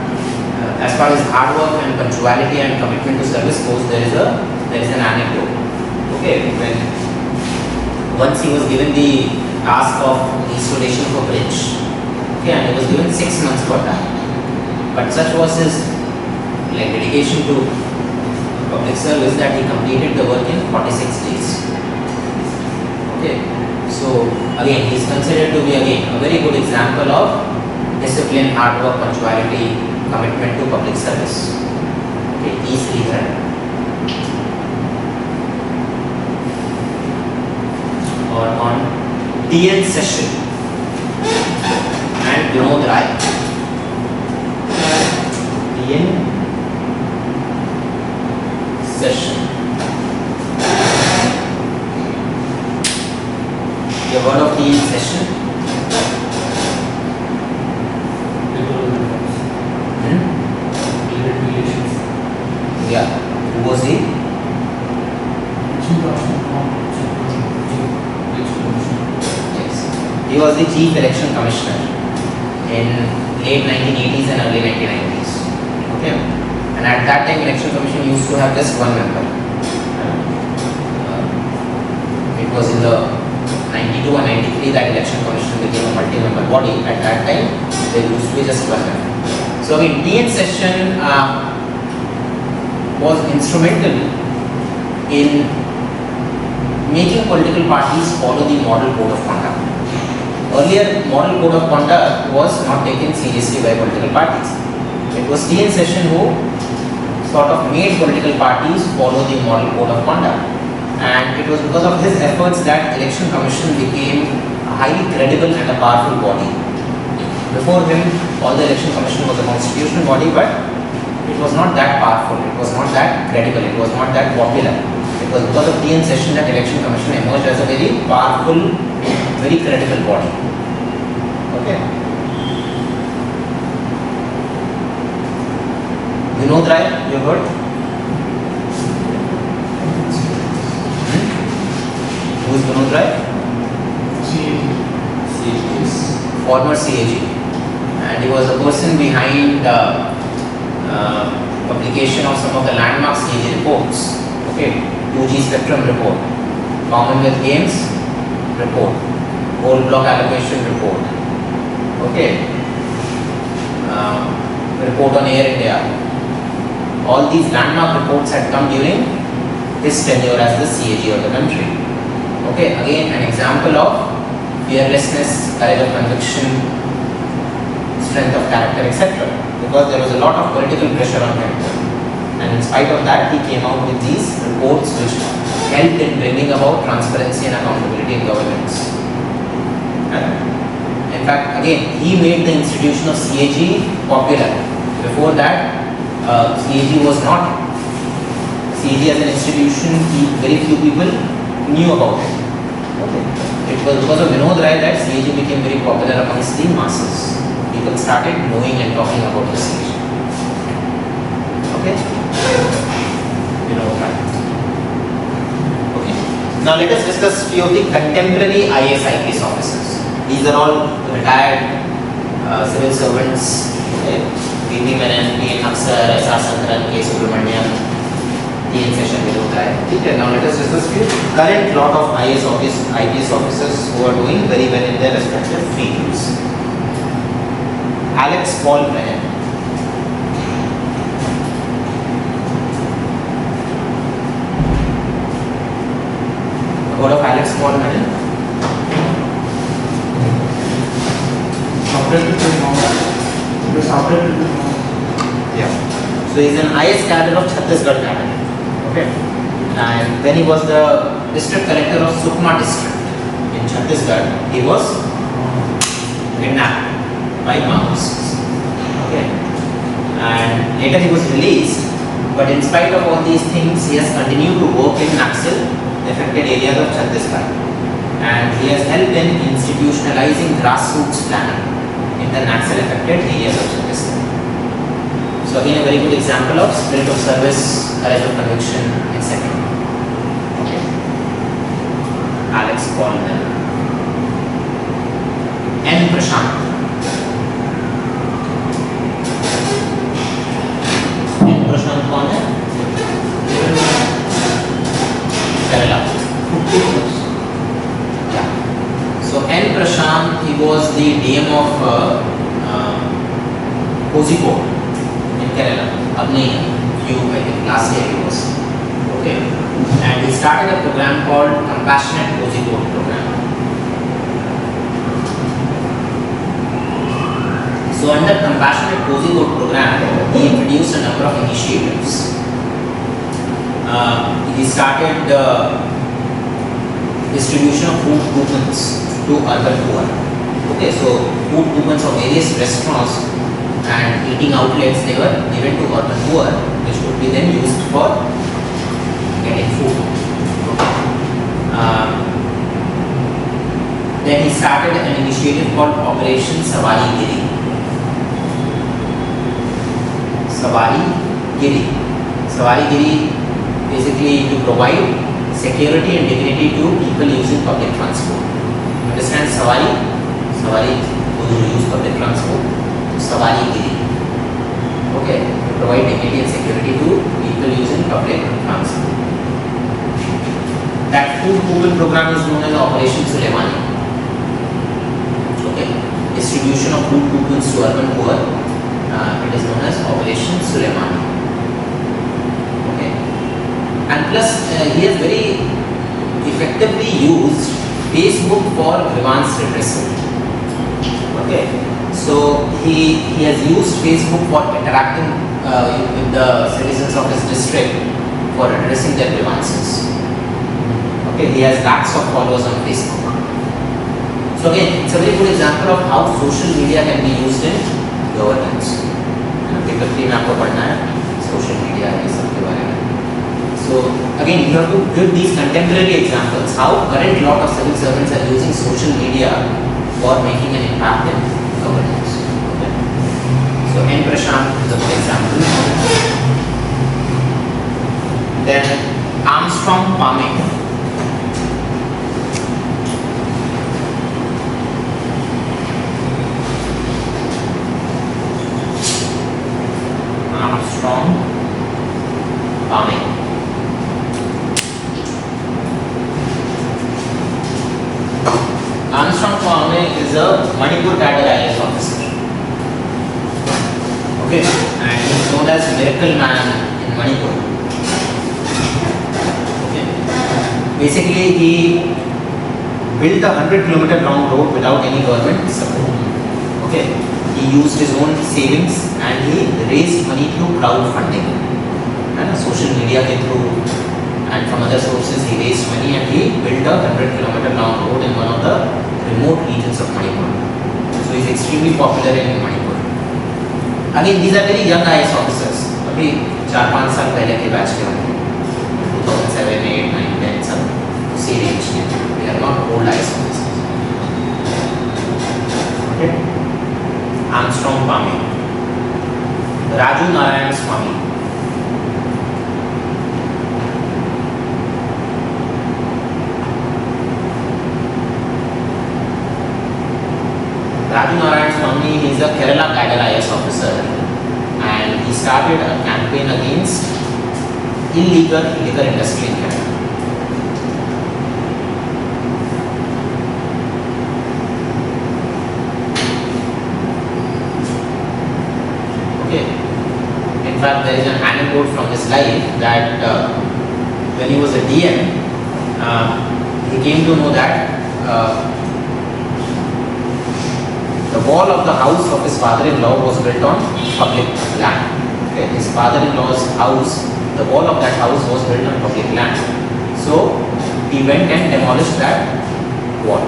as far as hard work and punctuality and commitment to service goes, there is an anecdote. Okay, when once he was given the task of installation of a bridge, okay, and he was given 6 months for that. But such was his like dedication to public service that he completed the work in 46 days. Okay, so again, he is considered to be again a very good example of discipline, hard work, punctuality, commitment to public service. Okay, Sridharan. Or on DN Session and Vinod Rai. DN session. You have heard of tea in session? Yeah. Who was he? Yes. He was the Chief Election Commissioner in late 1980s and early 1990s. Okay. And at that time, Election Commission used to have just one member. It was in the 92 and 93 that Election Commission became a multi-member body. At that time, there used to be just one member. So, in TN session was instrumental in making political parties follow the model code of conduct. Earlier, model code of conduct was not taken seriously by political parties. It was TN session who sort of made political parties follow the model code of conduct. And it was because of his efforts that Election Commission became a highly credible and a powerful body. Before him, all the Election Commission was a constitutional body, but it was not that powerful, it was not that credible, it was not that popular. It was because of TN session that Election Commission emerged as a very powerful, very credible body. Okay. Vinod Rai, you heard? Who is Vinod Rai? CAG. Former CAG. And he was the person behind publication of some of the landmark CAG reports. Okay, 2G spectrum report, Commonwealth Games report, whole block allocation report. Okay, report on Air India. All these landmark reports had come during his tenure as the CAG of the country. Okay, again an example of fearlessness, courage of conviction, strength of character, etc. Because there was a lot of political pressure on him, and in spite of that, he came out with these reports which helped in bringing about transparency and accountability in governance. In fact, again, he made the institution of CAG popular. Before that, CAG was not. CAG as an institution, very few people knew about it. Okay. It was because of Vinod Rai that CAG became very popular amongst the masses. People started knowing and talking about the CAG. Okay? Vinod Rai. Okay. Now let us discuss few of the contemporary IAS IPS officers. These are all retired civil servants. Okay? VP Menon, P. Upsc, S.R. Sankaran, K. Subramanian, TN session Vinod Rai. Okay, now let us discuss few current lot of IAS IPS officers who are doing very well in their respective fields. Alex Paul Menon. Heard of Alex Paul Menon? Yeah. So he is an IAS cadre of Chhattisgarh cabinet. Okay. And when he was the district collector of Sukma district in Chhattisgarh, he was kidnapped by Maoists. Okay. And later he was released, but in spite of all these things, he has continued to work in Naxal affected areas of Chhattisgarh. And he has helped in institutionalizing grassroots planning in the Naxal affected areas of Chhattisgarh. So again, a very good example of spirit of service, courage of conviction, etc. Okay. Alex Paul Menon. N. Prashant. N. Prashant कौन है? Kerala. Yeah. So N. Prashant, he was the DM of Kozhikode in Kerala. अब नहीं है. I think last year he was. Okay. And he started a program called Compassionate Kozhikode program. So under Compassionate Kozhikode program, he introduced a number of initiatives. He started the distribution of food coupons to urban poor. Okay, so food coupons of various restaurants and eating outlets, they were given to urban poor, which could be then used for Then he started an initiative called Operation Sawari Giri. Sawari Giri. Sawari Giri basically to provide security and dignity to people using public transport. Understand Sawari? Sawari, those who use public transport. Sawari Giri. Okay, to provide dignity and security to people using public transport. That food coupon program is known as Operation Sulaimani. Okay, distribution of food coupons to urban poor. It is known as Operation Sulaimani. Okay, and plus he has very effectively used Facebook for grievance redressal. Okay, so he has used Facebook for interacting with the citizens of his district for addressing their grievances. Okay, he has lakhs of followers on Facebook. So again, it's a very good example of how social media can be used in governance. Typically, मैं आपको पढ़ना है social media ये सब के बारे में. So again, you have to give these contemporary examples how current lot of civil servants are using social media for making an impact in governance. Okay. So N. Prashant is a good example. Then Armstrong Palming. Armstrong Palming. Armstrong Palming is a Manipur cadre IAS officer. Okay, and he is known as Miracle Man in Manipur. Okay, basically he built a 100-kilometer long road without any government support. Okay, he used his own savings and he raised money through crowdfunding and social media ke through and from other sources he raised money and he built a 100-kilometer long road in one of the remote regions of Manipur. So he is extremely popular in Manipur. Again, these are very young IAS officers. अभी 4-5 साल पहले के batch के होंगे. 2007, 8, 9, 10 सब उसी range के. They are not old IAS officers. Okay. Armstrong Palming. Raju Narayan Swamy. Raju Narayan Swamy is a Kerala cadre IAS officer and he started a campaign against illegal liquor industry in Kerala. Okay. In fact, there is an anecdote from his life that when he was a DM, he came to know that the wall of the house of his father-in-law was built on public land. Okay. His father-in-law's house, the wall of that house was built on public land. So he went and demolished that wall.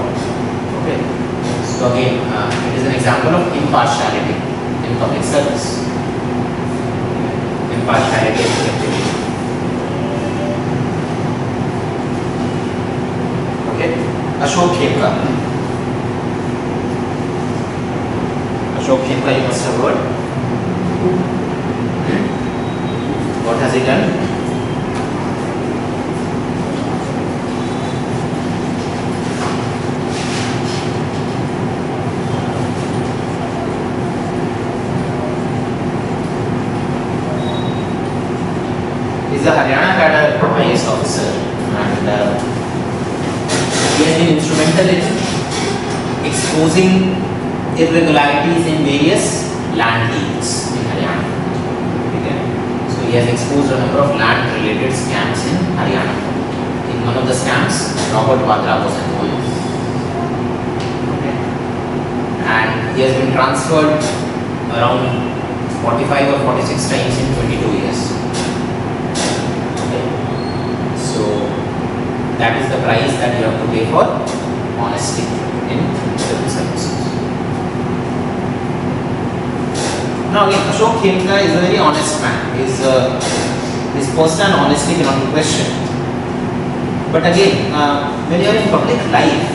Okay. So again, it is an example of impartiality in public service. Impartiality and objectivity. Okay. Ashok Khemka. Ashok Khemka, you must have heard. What has he done? He is a Haryana cadre IAS officer and he has been instrumental in exposing irregularities in various land deals in Haryana. Okay. So he has exposed a number of land related scams in Haryana. In one of the scams, Robert Vadra was involved. Okay. And he has been transferred around 45 or 46 times in 22 years. Okay. So that is the price that you have to pay for honesty in civil services. Now again, Ashok Khemka is a very honest man. His personal honesty cannot be questioned. But again, when you are in public life,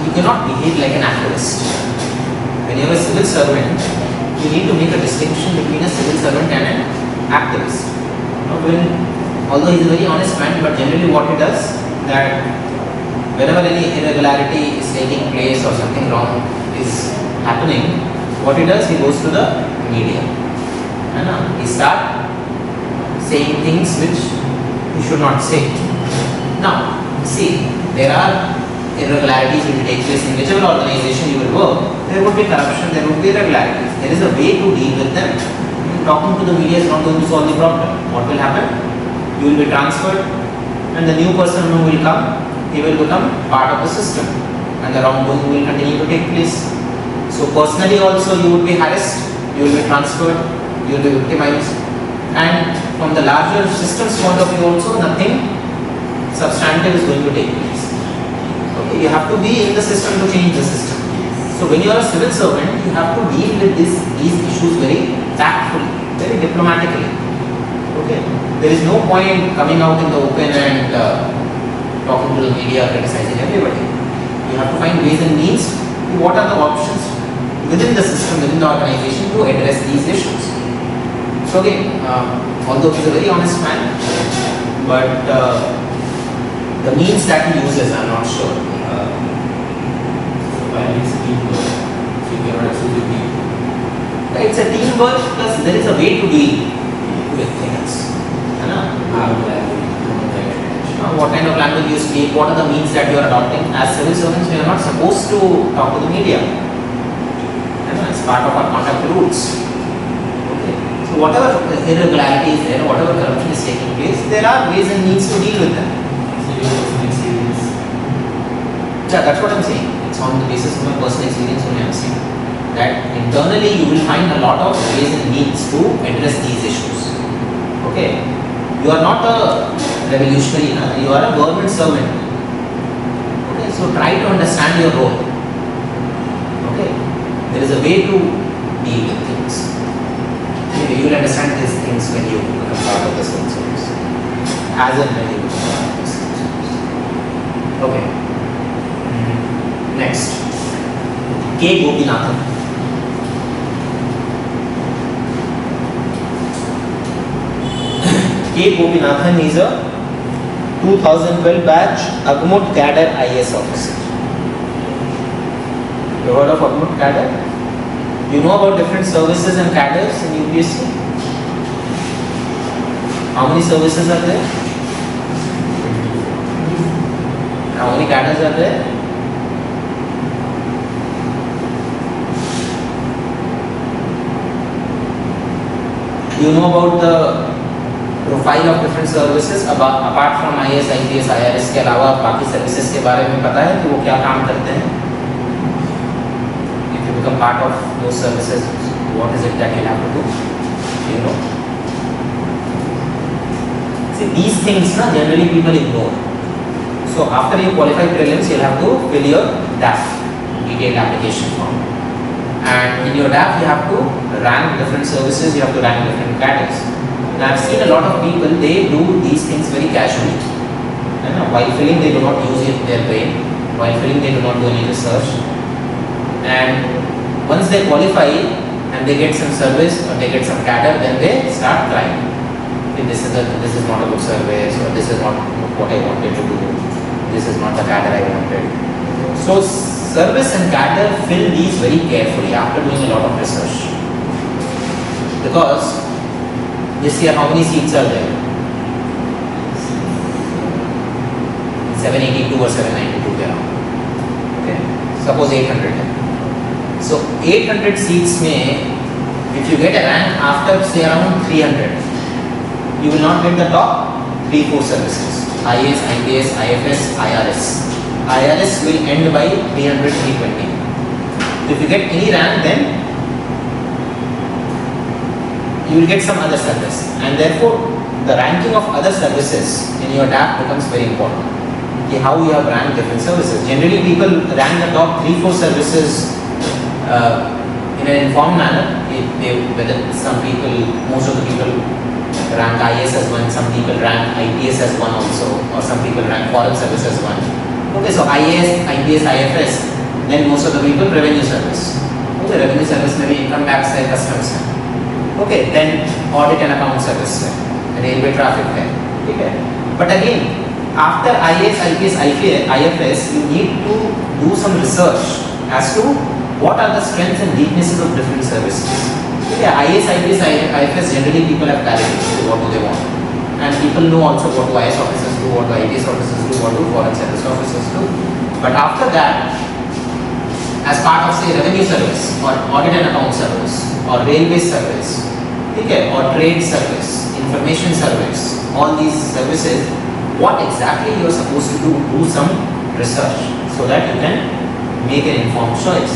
you cannot behave like an activist. When you are a civil servant, you need to make a distinction between a civil servant and an activist. Although he is a very honest man, but generally what he does, that whenever any irregularity is taking place or something wrong is happening, what he does, he goes to the media. He starts saying things which he should not say. Now, see, there are irregularities which will take place in whichever organization you will work. There would be corruption, there would be irregularities. There is a way to deal with them. Talking to the media is not going to solve the problem. What will happen? You will be transferred, and the new person who will come, he will become part of the system, and the wrongdoing will continue to take place. So personally also you would be harassed, you will be transferred, you will be victimized, and from the larger system's point of view also, nothing substantive is going to take place. Okay, you have to be in the system to change the system. So when you are a civil servant, you have to deal with these issues very tactfully, very diplomatically. Okay, there is no point coming out in the open and talking to the media, criticizing everybody. You have to find ways and means. What are the options within the system, within the organization to address these issues? So again, although he is a very honest man, but the means that he uses, I am not sure. It's a teamwork plus there is a way to deal with things. What kind of language you speak, what are the means that you are adopting. As civil servants, we are not supposed to talk to the media. It's part of our conduct rules. Okay. So whatever irregularity is there, whatever corruption is taking place, there are ways and means to deal with them. Yeah, that's what I'm saying. It's on the basis of my personal experience only I'm saying. That internally you will find a lot of ways and means to address these issues. Okay. You are not a revolutionary, you are a government servant. Okay, so try to understand your role. Okay, there is a way to deal with things. You will understand these things when you become part of the civil service. As and when you become part of the civil service. Okay. Next, K. Gopinathan. K. Gopinathan is a 2012 batch Agmut Cadre IAS officer. You heard of Agmut Cadre? You know about different services and cadres in UPSC? How many services are there? How many cadres are there? You know about the profile of different services apart from IAS, IPS, IRS के अलावा बाकी services के बारे में पता है कि वो क्या काम करते हैं? If you become part of those services, what is it that you have to do? You know. See, these things generally people ignore. So after you qualify prelims, you'll have to fill your DAF, detailed application form. And in your DAF, you have to rank different services, you have to rank different cadres. Now, I've seen a lot of people, they do these things very casually. While filling, they do not use their brain. While filling, they do not do any research. And once they qualify and they get some service or they get some cadre, then they start crying. This is not a good service, or this is not what I wanted to do. This is not the cadre I wanted. So, service and cadre fill these very carefully after doing a lot of research. Because this year, how many seats are there? 782 or 792 there. Okay. Suppose 800. So 800 seats में, if you get a rank after say around 300, you will not get the top 3-4 services. IAS, IPS, IFS, IRS. IRS will end by 300, 320. If you get any rank, then you will get some other service, and therefore the ranking of other services in your DAP becomes very important. Okay, how you have ranked different services. Generally people rank the top 3-4 services in an informed manner. Whether some people, most of the people rank IAS as one, some people rank IPS as one also, or some people rank foreign service as one. Okay, so IAS, IPS, IFS, then most of the people revenue service. Okay, revenue service maybe income tax है, customs है. Okay, then audit and account service है, railway traffic है. Okay, but again, after IAS, IPS, IFS, you need to do some research as to what are the strengths and weaknesses of different services. Okay, IAS, IPS, IFS, generally people have clarity to what do they want. And people know also what do IAS officers do, what do IPS officers do, what do foreign service officers do. But after that, as part of say revenue service or audit and account service or railway service, okay, or trade service, information service, all these services, what exactly you are supposed to do some research so that you can make an informed choice.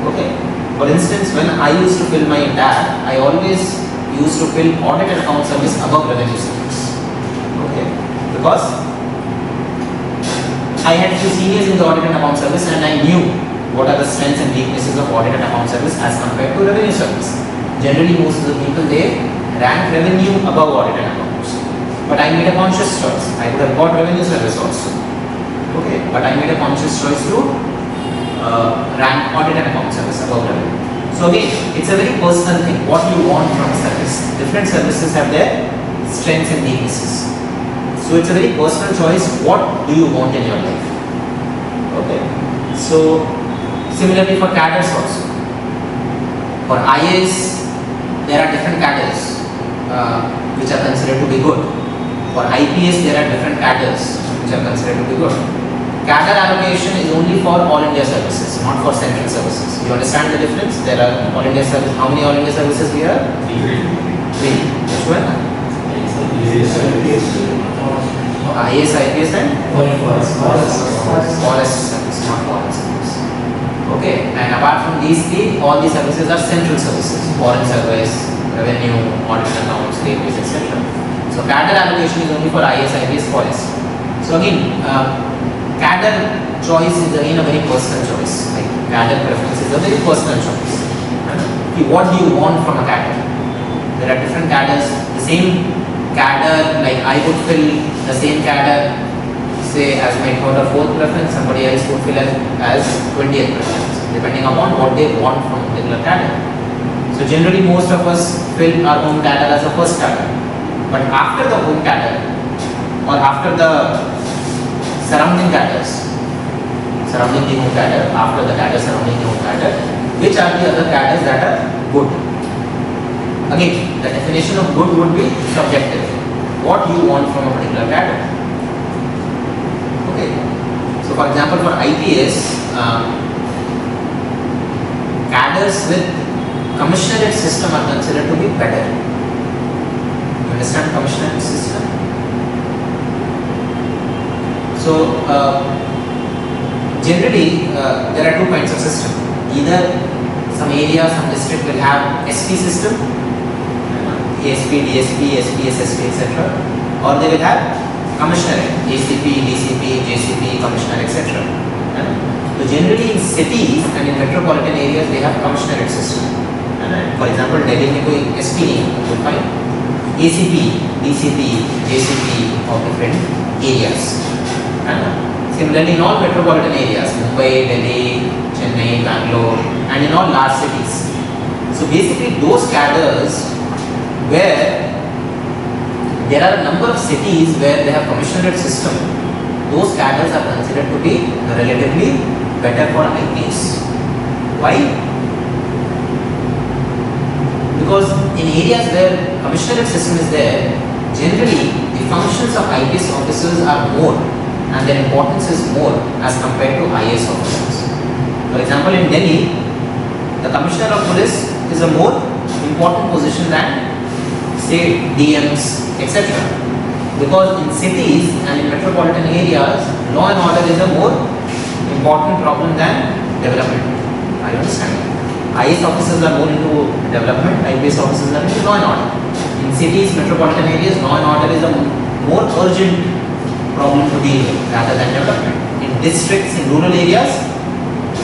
Okay. For instance, when I used to fill my tab, I always used to fill audit and account service above revenue service. Okay. Because I had few seniors in the audit and account service and I knew what are the strengths and weaknesses of audit and account service as compared to revenue service. Generally, most of the people they rank revenue above audit and accounts. But I made a conscious choice. I could have got revenue service also. Okay, but I made a conscious choice to rank audit and account service above revenue. So again, it's a very personal thing. What you want from a service. Different services have their strengths and weaknesses. So it's a very personal choice. What do you want in your life? Okay. So similarly for cadres also. For IAS, there are different cadres which are considered to be good. For IPS, there are different cadres which are considered to be good. Cadre allocation is only for all India services, not for central services. You understand the difference? There are all India services. How many all India services we have? Three. Which one? IAS, IPS and forest service, not foreign service. Okay, and apart from these three, all these services are central services, foreign service, revenue, audit accounts, railways, etc. So cadre allocation is only for IAS, IPS, forest. So again, cadre choice is again a very personal choice. Like cadre preference is a very personal choice. What do you want from a cadre? There are different cadres. The same cadre, like I would fill the same cadre, say as my third or fourth preference, somebody else would fill as 20th preference, depending upon what they want from a particular cadre. So generally most of us fill our own cadre as a first cadre. But after the home cadre or after the surrounding cadres, surrounding the home cadre, after the cadre surrounding the home cadre, which are the other cadres that are good? Again, the definition of good would be subjective. What you want from a particular cadre. Okay. So for example, for IPS, cadres with commissionerate system are considered to be better. You understand commissionerate system? So generally there are two kinds of system. Either some area, some district will have SP system, ASP, DSP, SP, SSP, etc. Or they will have commissionerate, ACP, DCP, JCP, commissioner, etc. So generally in cities and in metropolitan areas they have commissionerate system. For example, Delhi में कोई SP नहीं है, तो fine. ACP, DCP, JCP of different areas. Similarly, in all metropolitan areas, Mumbai, Delhi, Chennai, Bangalore, and in all large cities. So basically, those cadres where there are a number of cities where they have commissionerate system, those cadres are considered to be relatively better for IPS. Why? Because in areas where commissionerate system is there, generally the functions of IPS officers are more and their importance is more as compared to IAS officers. For example, in Delhi, the Commissioner of Police is a more important position than say DMs, etc. Because in cities and in metropolitan areas, law and order is a more important problem than development. I understand. IAS officers are more into development, IPS officers are into law and order. In cities, metropolitan areas, law and order is a more urgent problem to deal with rather than development. In districts, in rural areas,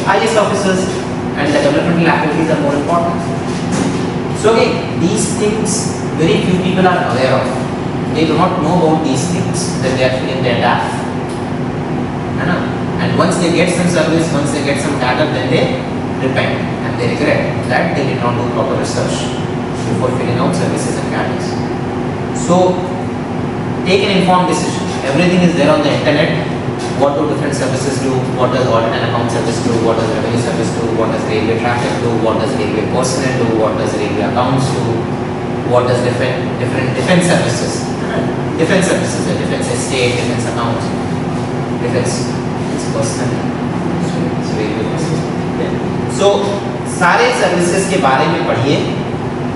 IAS officers and the developmental activities are more important. So again, these things very few people are aware of. They do not know about these things that they are filling their tab. And once they get some service, once they get some data, then they repent and they regret that they did not do proper research before filling out services and cadres. So take an informed decision. Everything is there on the internet. What do different services do? What does audit and account service do? What does revenue service do? What does railway traffic do? What does railway personnel do? What does railway accounts do? What does different defense services? Defense services, the defense estate, defense accounts, defense personnel, railway personnel. So सारे services के बारे में पढ़िए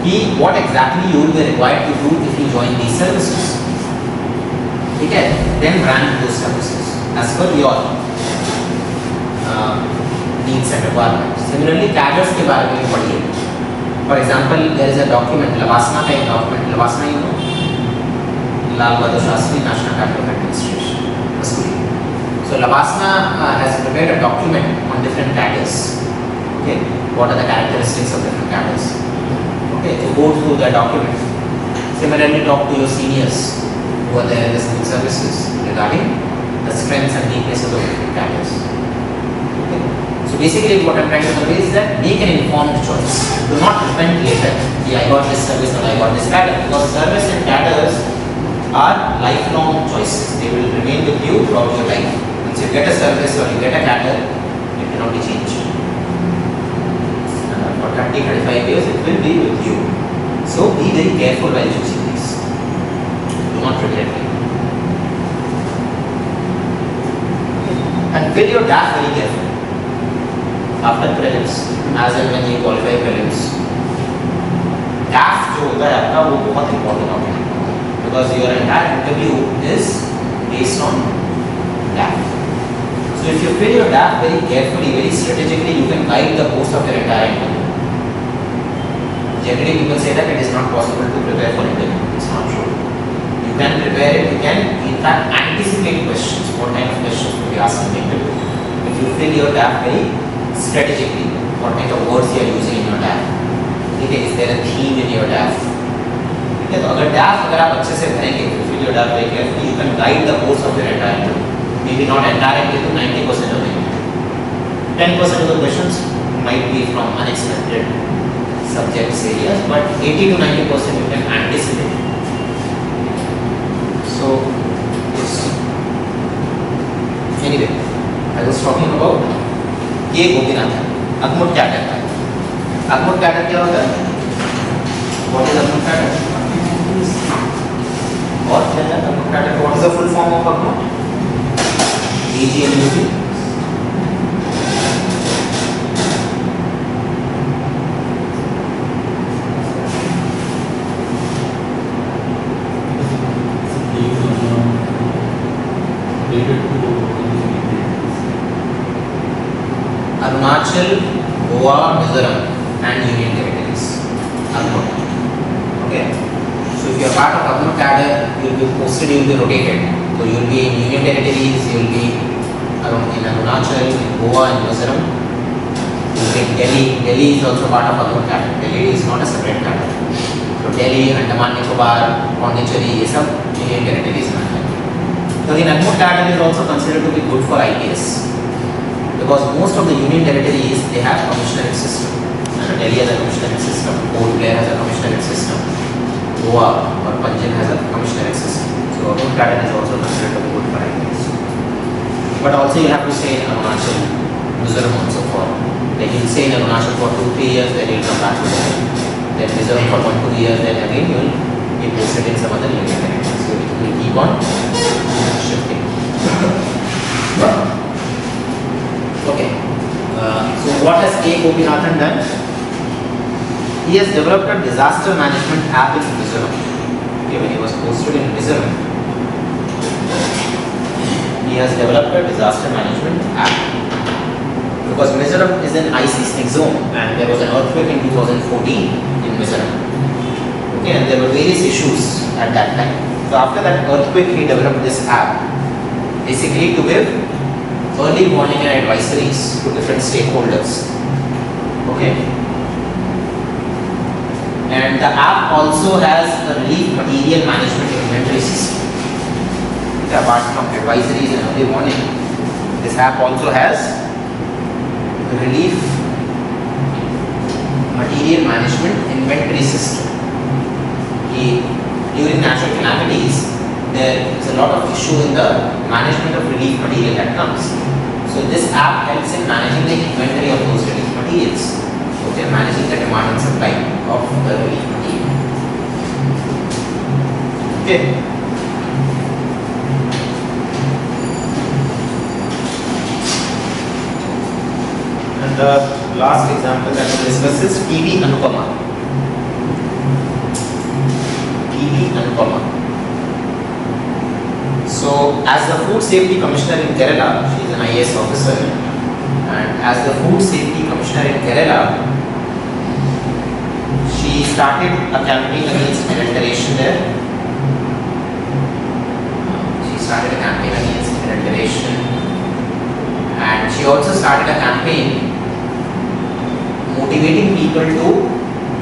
कि what exactly you will be required to do if you join these services. ठीक है? Then rank those services as per your needs and requirements. Similarly, cadres के बारे में पढ़िए. For example, there is a document, Lavasana का एक document, Lavasana you know, Lal Bahadur Shastri National Cadre of Administration, Missouri. So Lavasana has prepared a document on different cadres. Okay, what are the characteristics of different cadres? Okay, to go through the document. Similarly, talk to your seniors who are there in the civil services regarding the strengths and weaknesses of different cadres. Okay. So basically, what I'm trying to convey is that make an informed choice. Do not repent later. I got this service or I got this cadre, because service and cadres are lifelong choices. They will remain with you throughout your life. Once you get a service or you get a cadre, it cannot be changed. For 30-35 years, it will be with you. So be very careful while choosing these. Do not regret it. And fill your DAF very carefully. After prelims, as and when you qualify prelims, DAF जो होता है आपका वो बहुत important होता है, because your entire interview is based on DAF. So if you fill your DAF very carefully, very strategically, you can guide the course of your entire interview. Generally, people say that it is not possible to prepare for interview. It's not true. You can prepare it. You can, in fact, anticipate questions. What kind of questions will be asked in the interview? If you fill your DAF very strategically, what kind of words you are using in your DAF? Okay, is there a theme in your DAF? Okay, so अगर DAF अगर आप अच्छे से भरेंगे, if you fill your DAF very carefully, you can guide the course of your entire interview. Maybe not entire interview, 90% of the interview. 10% of the questions might be from unexpected subjects areas, but 80 to 90% you can anticipate. So, yes. Anyway, I was talking about ये Gopinath अगमुट cadre का. अगमुट cadre क्या होता है? What is AGMUT cadre? और क्या है AGMUT cadre? What is the full form of AGMUT? AGMUT. Arunachal, Goa, Mizoram and Union Territories. AGMUT. Okay. So if you are part of AGMUT cadre, you will be posted, you will be rotated. So you will be in Union Territories, you will be in Arunachal, in Goa and Mizoram. You will be in Delhi. Delhi is also part of AGMUT cadre. Delhi is not a separate cadre. So Delhi, Andaman Nicobar, Pondicherry, ये सब Union Territories में है. So in AGMUT cadre is also considered to be good for IPS. Because most of the union territories, they have commissionerate system. Delhi has a commissionerate system, Port Blair has a commissionerate system, Goa or Punjab has a commissionerate system. So AGMUT cadre is also considered to be good for IPS. But also you have to stay in Arunachal, Mizoram also for, like you will stay in Arunachal for 2-3 years, then you will come back to Delhi. Then Mizoram for 1-2 years, then again you will be posted in some other union territories. So it will keep on shifting. Okay. So what has K. Gopinathan done? He has developed a disaster management app in Mizoram. Okay, when he was posted in Mizoram, he has developed a disaster management app. Because Mizoram is an ice seismic zone and there was an earthquake in 2014 in Mizoram. Okay, and there were various issues at that time. So after that earthquake, he developed this app, basically to give early warning and advisories to different stakeholders. Okay. And the app also has a relief material management inventory system. Apart from advisories and early warning, This app also has relief material management inventory system. During natural calamities, there is a lot of issue in the management of relief material that comes. So this app helps in managing the inventory of those relief materials. Okay, managing the demand and supply of the relief material. Okay. And the last example that we discuss is PV Anupama. PV Anupama. So, as the Food Safety Commissioner in Kerala, she is an IAS officer, and as the Food Safety Commissioner in Kerala, she started a campaign against adulteration there. She started a campaign against adulteration, and she also started a campaign motivating people to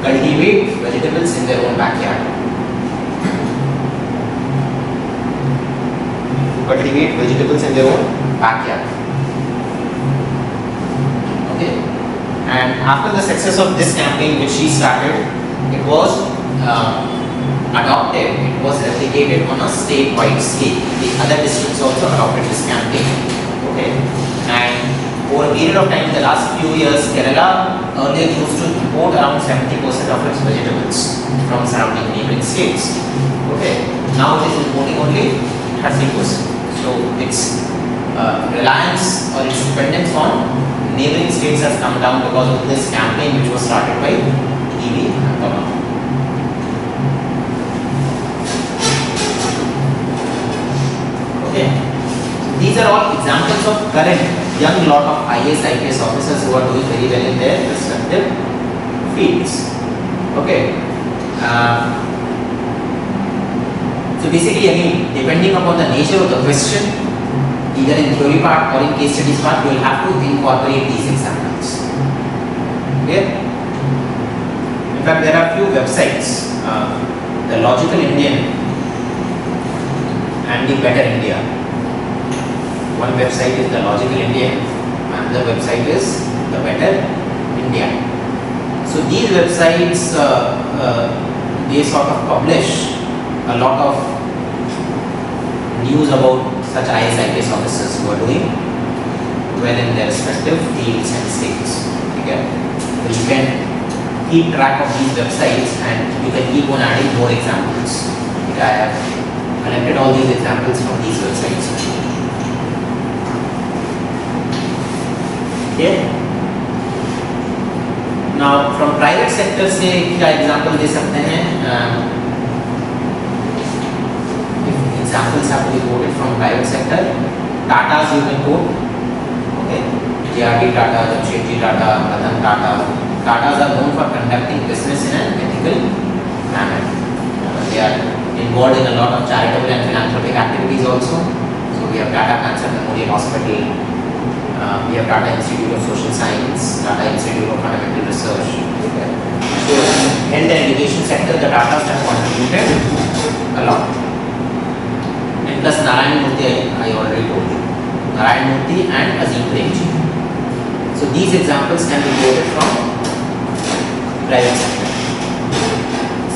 cultivate vegetables in their own backyard. Cultivate vegetables in their own backyard. Okay, and after the success of this campaign which she started, it was adopted, it was replicated on a statewide scale. The other districts also adopted this campaign. Okay, and over a period of time, in the last few years, Kerala earlier used to import around 70% of its vegetables from surrounding neighboring states. Okay, now it is importing only 30%. So its reliance or its dependence on neighboring states has come down because of this campaign which was started by PV Anupama. Okay, these are all examples of current young lot of IAS, IPS officers who are doing very well in their respective fields. Okay. So basically, again, depending upon the nature of the question, either in theory part or in case studies part, you will have to incorporate these examples. Okay? In fact, there are few websites, the Logical Indian and the Better India. One website is the Logical Indian, another website is the Better India. So these websites, they sort of publish a lot of news about such IAS, IPS officers who are doing well in their respective fields and states. Okay? So you can keep track of these websites and you can keep on adding more examples. Okay? I have collected all these examples from these websites. Okay? Now from private sector से क्या example दे सकते हैं? Examples have to be quoted from private sector. Tatas you can quote. Okay, JRD Tata, Jamshedji Tata, Ratan Tata. Tatas are known for conducting business in an ethical manner. They are involved in a lot of charitable and philanthropic activities also. So we have Tata Cancer Memorial Hospital. We have Tata Institute of Social Science, Tata Institute of Fundamental Research. Okay. So in the education sector, the Tatas have contributed a lot. And plus Narayan Murthy, I already told you. Narayan Murthy and Azim Premji. So these examples can be quoted from private sector.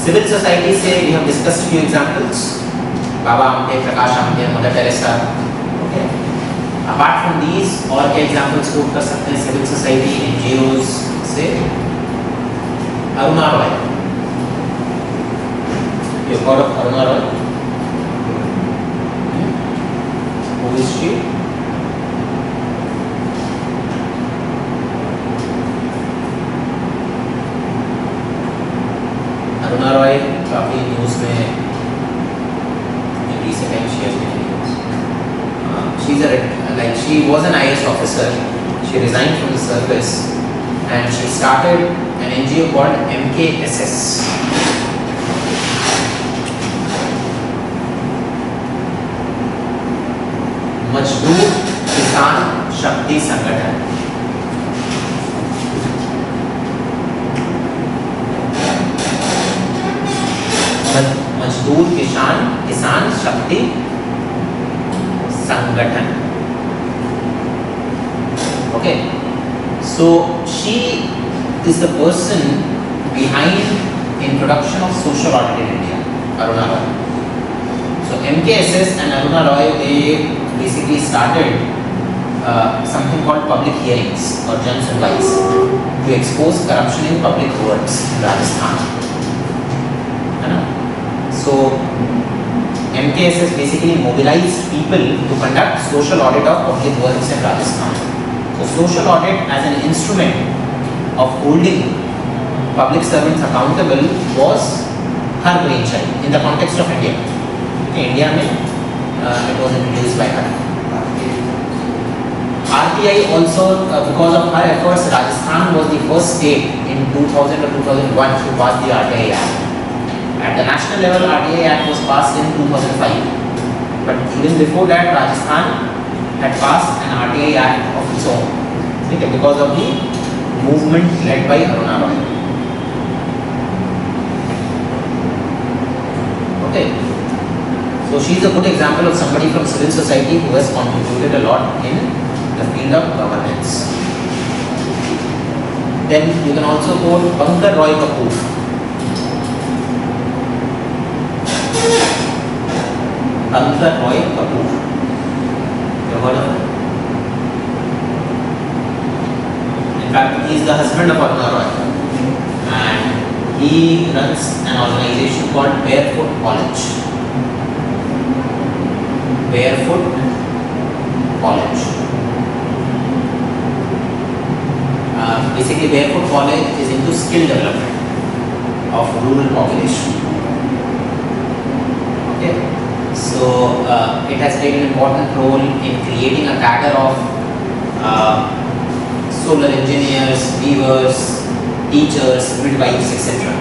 Civil society say we have discussed few examples. Baba Amte, Prakash Amte, Mother Teresa. Okay. Apart from these, और क्या examples quote कर सकते हैं civil society, NGOs से? Aruna Roy. You've heard of Aruna Roy? Who is she? Aruna Roy काफी news में in recent times she has been in news. She was an IAS officer. She resigned from the service and she started an NGO called MKSS. मजदूर किसान शक्ति संगठन. मजदूर किसान शक्ति संगठन. Okay, so she is the person behind introduction of social audit in India, Aruna Roy. So MKSS and Aruna Roy, they basically started something called public hearings or Jan Sunwais to expose corruption in public works in Rajasthan. So MKSS basically mobilized people to conduct social audit of public works in Rajasthan. So social audit as an instrument of holding public servants accountable was her brainchild in the context of India. Okay, India it was introduced by her. RTI also, because of her efforts, Rajasthan was the first state in 2000 or 2001 to pass the RTI Act. At the national level, RTI Act was passed in 2005. But even before that, Rajasthan had passed an RTI Act of its own, okay, because of the movement led by Aruna Roy. Okay, so she is a good example of somebody from civil society who has contributed a lot in the field of governance. Then you can also quote Pankaj Roy Kapoor. Pankaj Roy Kapoor. You heard of him? In fact, he is the husband of Aruna Roy, and he runs an organization called Barefoot College. Barefoot College. Basically, Barefoot College is into skill development of rural population. Okay, so it has played an important role in creating a cadre of solar engineers, weavers, teachers, midwives, etc.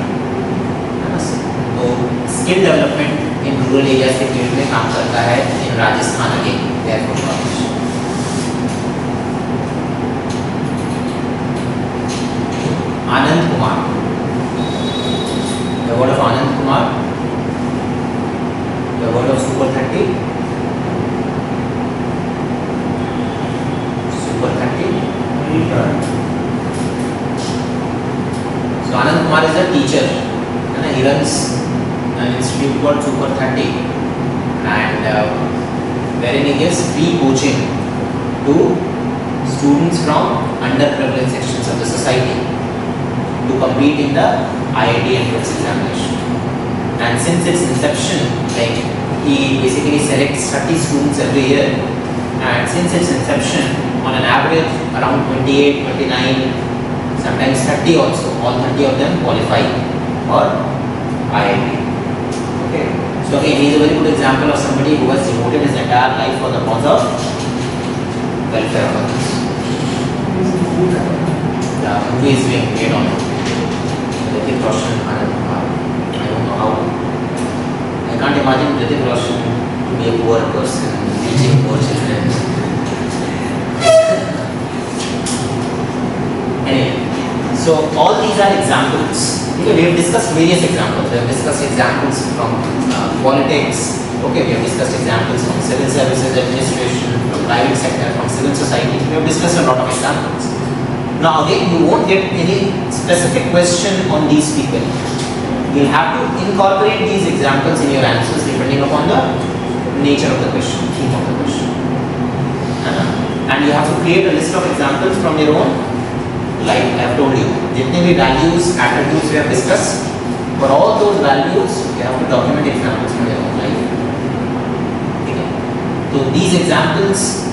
So skill development in rural areas के field में काम करता है in Rajasthan again, Barefoot College. Anand Kumar. The word of Anand Kumar. The word of Super 30. Super 30. So Anand Kumar is a teacher, and he runs an institute called Super 30, and wherein he gives free coaching to students from underprivileged sections of the society to compete in the IIT entrance examination. And since its inception, like he basically selects 30 students every year, and since its inception, on an average around 28, 29, sometimes 30 also, all 30 of them qualify for IIT. Okay, so again he is a very good example of somebody who has devoted his entire life for the cause of welfare of others. The movie is being made on Hrithik Roshan, Anand Kumar. I don't know how. I can't imagine Hrithik Roshan to be a poor person teaching poor children. Anyway, so all these are examples. Okay, we have discussed various examples. We have discussed examples from politics. Okay, we have discussed examples from civil services administration, from private sector, from civil society. We have discussed a lot of examples. Now again, you won't get any specific question on these people. You'll have to incorporate these examples in your answers depending upon the nature of the question, theme of the question. And you have to create a list of examples from your own life. I have told you, जितने भी values, attributes we have discussed, for all those values, you have to document examples from your own life. Okay. So these examples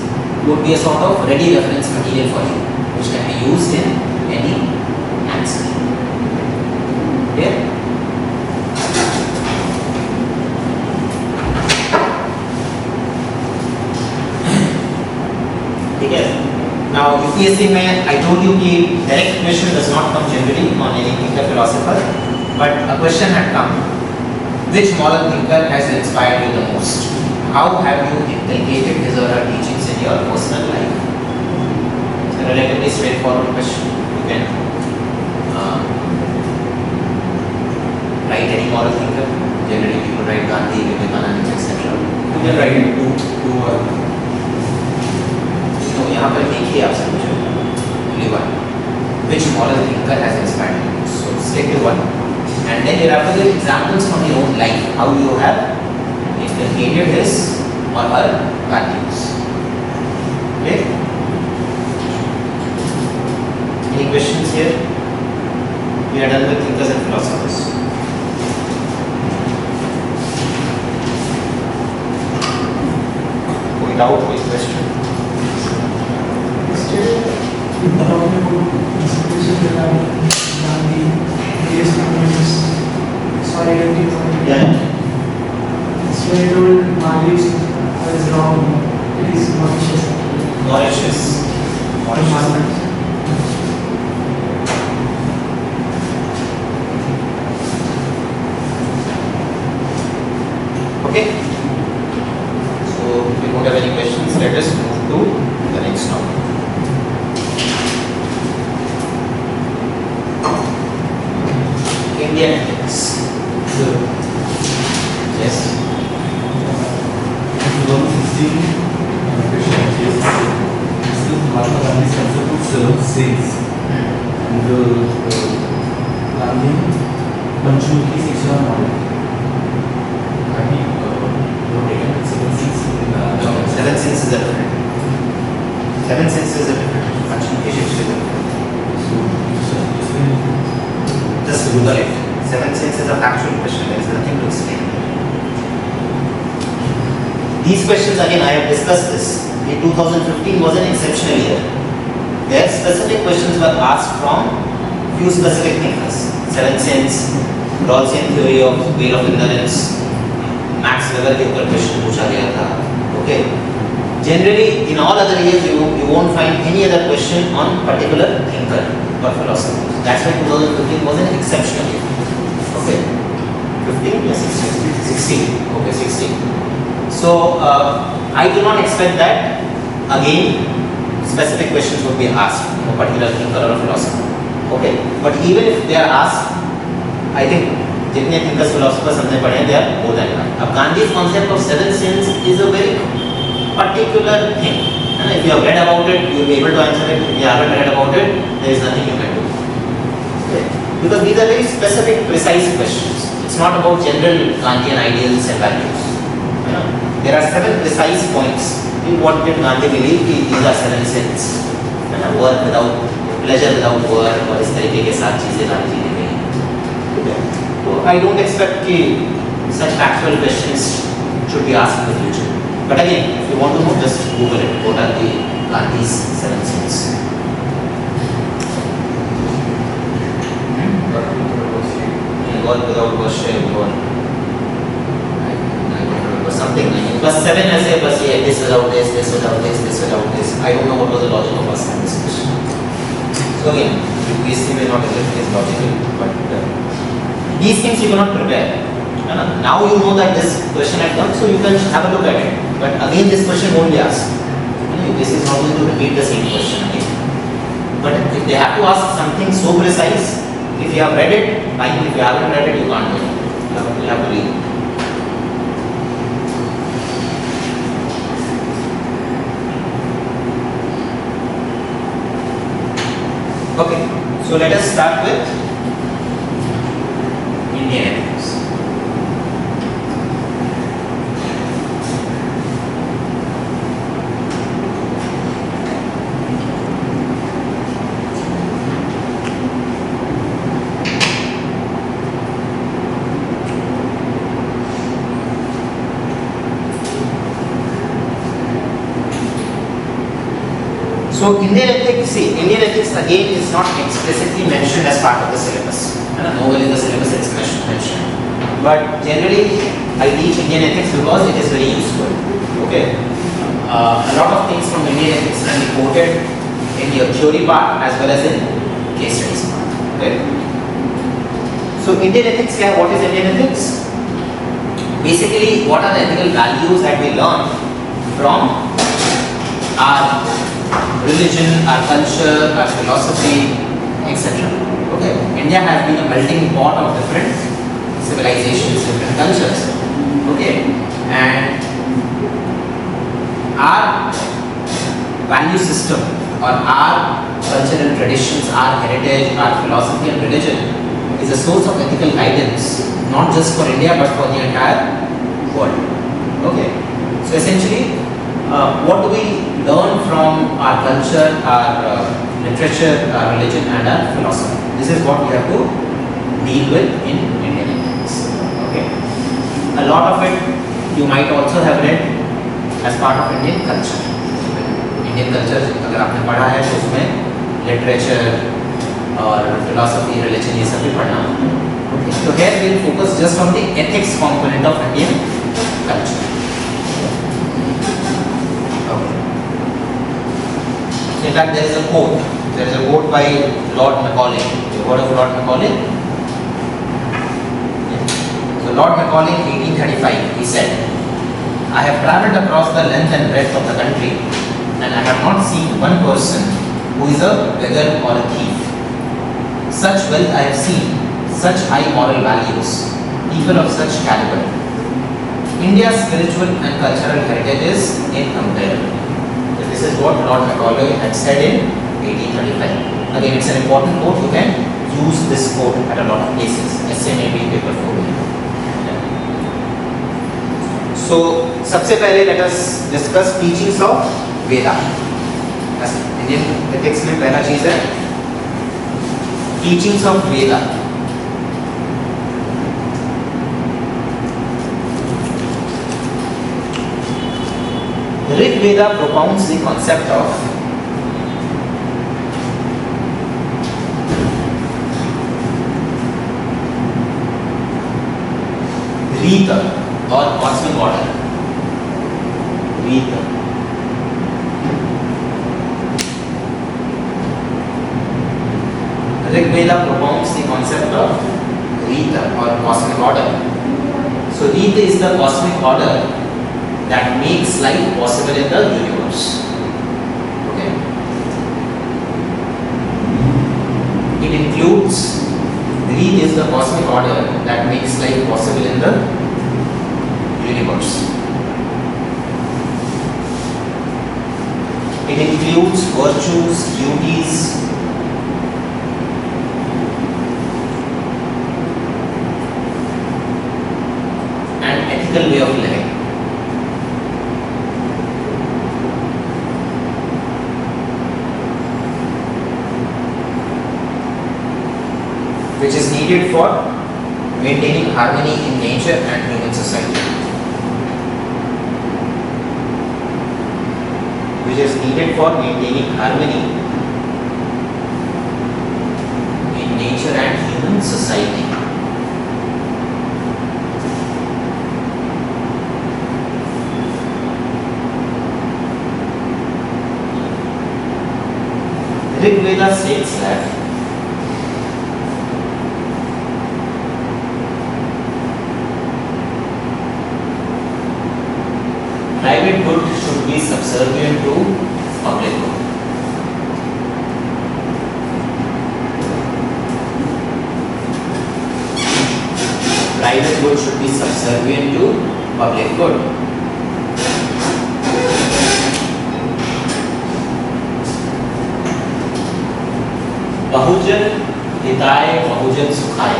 would be a sort of ready reference material for you, which can be used in any answer. Clear? Okay. Now UPSC में I told you कि direct question does not come generally on any thinker philosopher, but a question had come: which moral thinker has inspired you the most? How have you inculcated his or her teachings in your personal life? It's a relatively straightforward question. You can write any moral thinker. Generally, people write Gandhi, Vivekananda, etc. You can write two तो यहाँ पर देखिए आप समझो which moral thinker has inspired you. So stick to one. And then you have to give examples from your own life, how you have inculcated his or her values. Okay? Any questions here? We are done with thinkers and philosophers. Point out a question. Still, we talking about institutions that are Gandhi, various movements, solidarity movement. Yeah. It's very told values is wrong. It is malicious. Mauritius. Mauritius. Okay. So if you don't have any questions, let us move to the next topic. Indian ethics. So, Yes. 2016, question is this is Mahatma Gandhi's concept of 7 sins. And Gandhi Panchmukhi Shiksha model. I mean, taken 7 sins in No, seven sins is a different. Seven sins is a different. Panchmukhi Shiksha is a different. Just Google it. Seven sins is a factual question. There is nothing to explain. These questions again, I have discussed this. In 2015 was an exceptional year. There specific questions were asked from few specific thinkers. Seven sins, Rawlsian theory of veil of ignorance, Max Weber के ऊपर question पूछा गया था. Okay. Generally, in all other years, you won't find any other question on particular thinker or philosopher. That's why 2015 was an exceptional year. Okay. 15 or 16? 16. Okay, 16. So, I do not expect that again specific questions would be asked for particular thinker or philosopher. Okay. But even if they are asked, I think जितने thinkers philosophers हमने पढ़े they are more than enough. अब Gandhi's concept of seven sins is a very particular thing. And if you have read about it, you will be able to answer it. If you haven't read about it, there is nothing you can do. Okay. Because these are very specific, precise questions. It's not about general Gandhian ideals and values. You know, there are seven precise points. In what did Gandhi believe? These are seven sins. You know, work without pleasure without work, और इस तरीके के साथ चीजें गांधी जी ने कही. Okay. So I don't expect that such factual questions should be asked in the future. But again, if you want to know, just Google it. What are the Gandhi's seven sins? Work without worship or I don't remember something like it. Plus seven ऐसे बस ये this without this, this without this, this without this. I don't know what was the logic of us in this question. So again, UPSC may not everything is logical, but these things you cannot prepare. Now you know that this question had come, so you can have a look at it. But again, this question won't be asked. UPSC is not going to repeat the same question again. But if they have to ask something so precise, if you have read it, fine. If you haven't read it, you can't do it. You have to read it. Okay, so let us start with Indian ethics. So Indian ethics again is not explicitly mentioned as part of the syllabus. Nowhere in the syllabus it's mentioned. But generally, I teach Indian ethics because it is very useful. Okay. A lot of things from Indian ethics can be quoted in your theory part as well as in case studies part. Okay. So Indian ethics, what is Indian ethics? Basically, what are the ethical values that we learn from our religion, our culture, our philosophy, etc. Okay. India has been a melting pot of different civilizations, different cultures. Okay. And our value system or our culture and traditions, our heritage, our philosophy and religion is a source of ethical guidance, not just for India but for the entire world. Okay, so essentially, what do we learn from our culture, our literature, our religion, and our philosophy? This is what we have to deal with in Indian ethics. Okay, a lot of it you might also have read as part of Indian culture. Indian culture, अगर आपने पढ़ा है तो उसमें literature और philosophy, religion ये सब भी पढ़ना है. Okay, so here we will focus just on the ethics component of Indian culture. Okay. In fact, there is a quote. There is a quote by Lord Macaulay. You heard of Lord Macaulay? So Lord Macaulay in 1835, he said, "I have travelled across the length and breadth of the country, and I have not seen one person who is a beggar or a thief. Such wealth I have seen, such high moral values, people of such caliber. India's spiritual and cultural heritage is incomparable." So this is what Lord Macaulay had said in 1835. Again, it's an important quote. You can use this quote at a lot of places. Essay maybe paper 4. So, सबसे पहले let us discuss teachings of Veda. Indian ethics में पहला चीज है teachings of Veda. Rig Veda propounds the concept of Rita or cosmic order. Rita. Rig Veda propounds the concept of Rita or cosmic order. So Rita is the cosmic order that makes life possible in the universe. Okay. It includes Rita is the cosmic order that makes life possible in the universe. It includes virtues, duties, and ethical way of living. Which is needed for maintaining harmony in nature and human society. Which is needed for maintaining harmony in nature and human society. Rig Veda states that private good should be subservient to public good. Private good should be subservient to public good. बहुजन हिताय बहुजन सुखाय.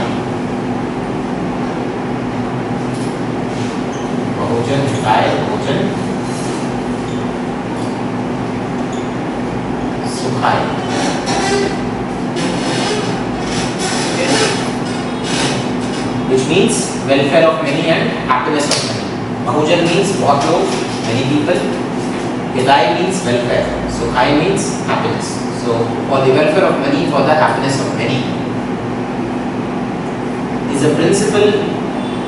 बहुजन हिताय बहुजन सुखाय. Which means welfare of many and happiness of many. Bahujan means बहुत लोग, many people. हिताय means welfare. सुखाय means happiness. So, for the welfare of many, for the happiness of many, is a principle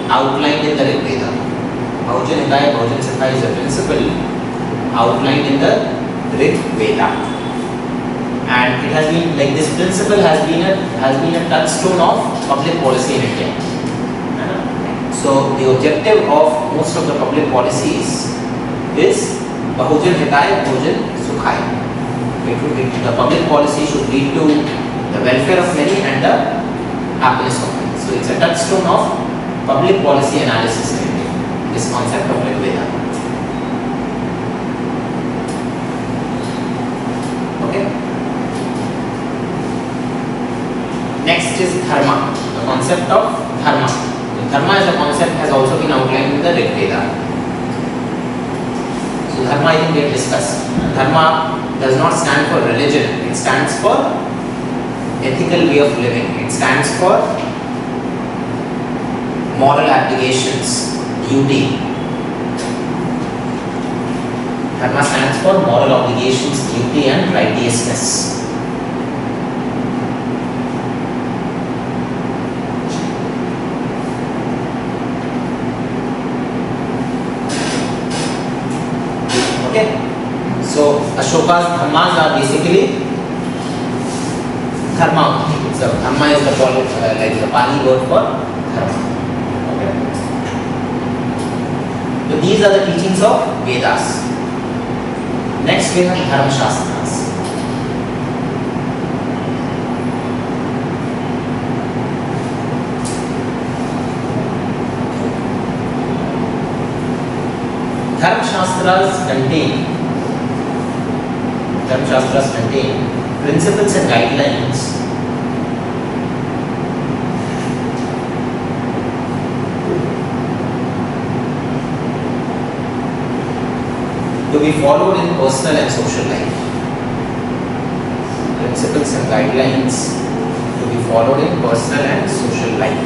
outlined in the Rig Veda. Bahujan Hitaya, Bahujan Sukhaya is a principle outlined in the Rig Veda, and it has been like this principle has been a touchstone of public policy in India. So, the objective of most of the public policies is Bahujan Hitaya, Bahujan Sukhaya. The public policy should lead to the welfare of many and the happiness of many. So it's a touchstone of public policy analysis in India, this concept of Rig Veda. Okay. Next is dharma, the concept of dharma. So dharma as a concept has also been outlined in the Rig Veda. So dharma I think we have discussed. Dharma does not stand for religion, it stands for ethical way of living. It stands for moral obligations, duty. Dharma stands for moral obligations, duty and righteousness. Okay, so Ashoka's dhammas are basically dharma. So dhamma is the like the Pali word for dharma. Okay. So these are the teachings of Vedas. Next we have Dharma Shastras. Dharma Shastras contain principles and guidelines to be followed in personal and social life. Principles and guidelines to be followed in personal and social life.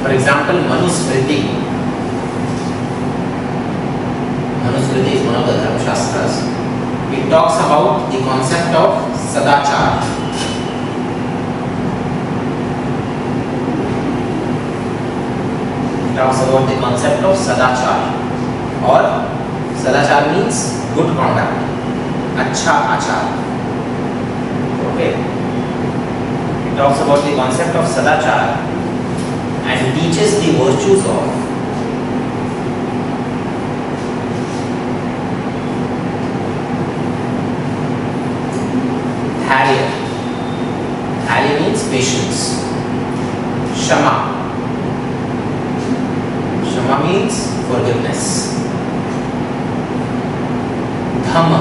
For example, Manusmriti. Manusmriti is one of the Dharma Shastras. It talks about the concept of Sadachar. Talks about the concept of Sadachar, or Sadachar means good conduct, Achha Achar. Okay. It talks about the concept of Sadachar and teaches the virtues of Dharya. Dharya means patience. Shama. Shama means forgiveness. Dhamma.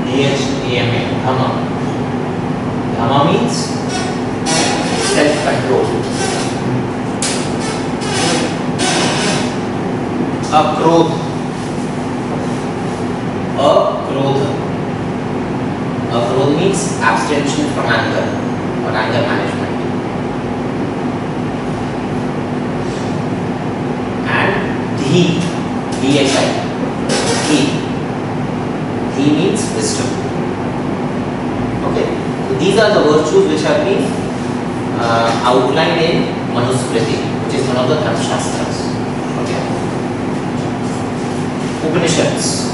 D-H-A-M-A. Dhamma. Dhamma means self-control. Akrodh. Akrodh means abstention from anger or anger management. And Dhi, D-H-I, Dhi means wisdom. Okay, so these are the virtues which have been outlined in Manusmriti, which is one of the Dharma Shastras. Okay. Upanishads.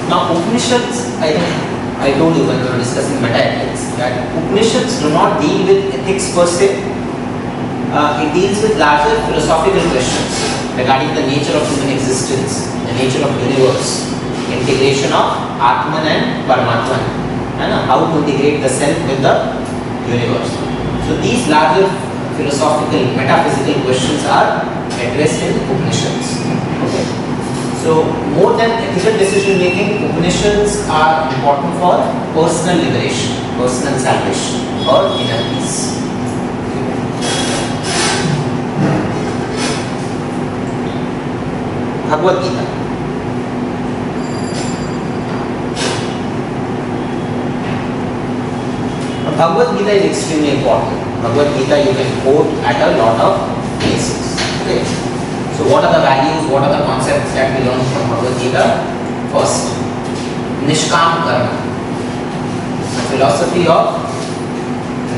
Now Upanishads, I told you when we were discussing meta-ethics that Upanishads do not deal with ethics per se. It deals with larger philosophical questions regarding the nature of human existence, the nature of universe, integration of Atman and Paramatman, and how to integrate the self with the universe. So these larger philosophical, metaphysical questions are addressed in Upanishads. Okay. So more than ethical decision making, Upanishads are important for personal liberation, personal salvation, or inner peace. Bhagavad Gita. Bhagavad Gita is extremely important. Bhagavad Gita you can quote at a lot of places. Okay. So what are the values, what are the concepts that we learn from Bhagavad Gita? First, Nishkam Karma. The philosophy of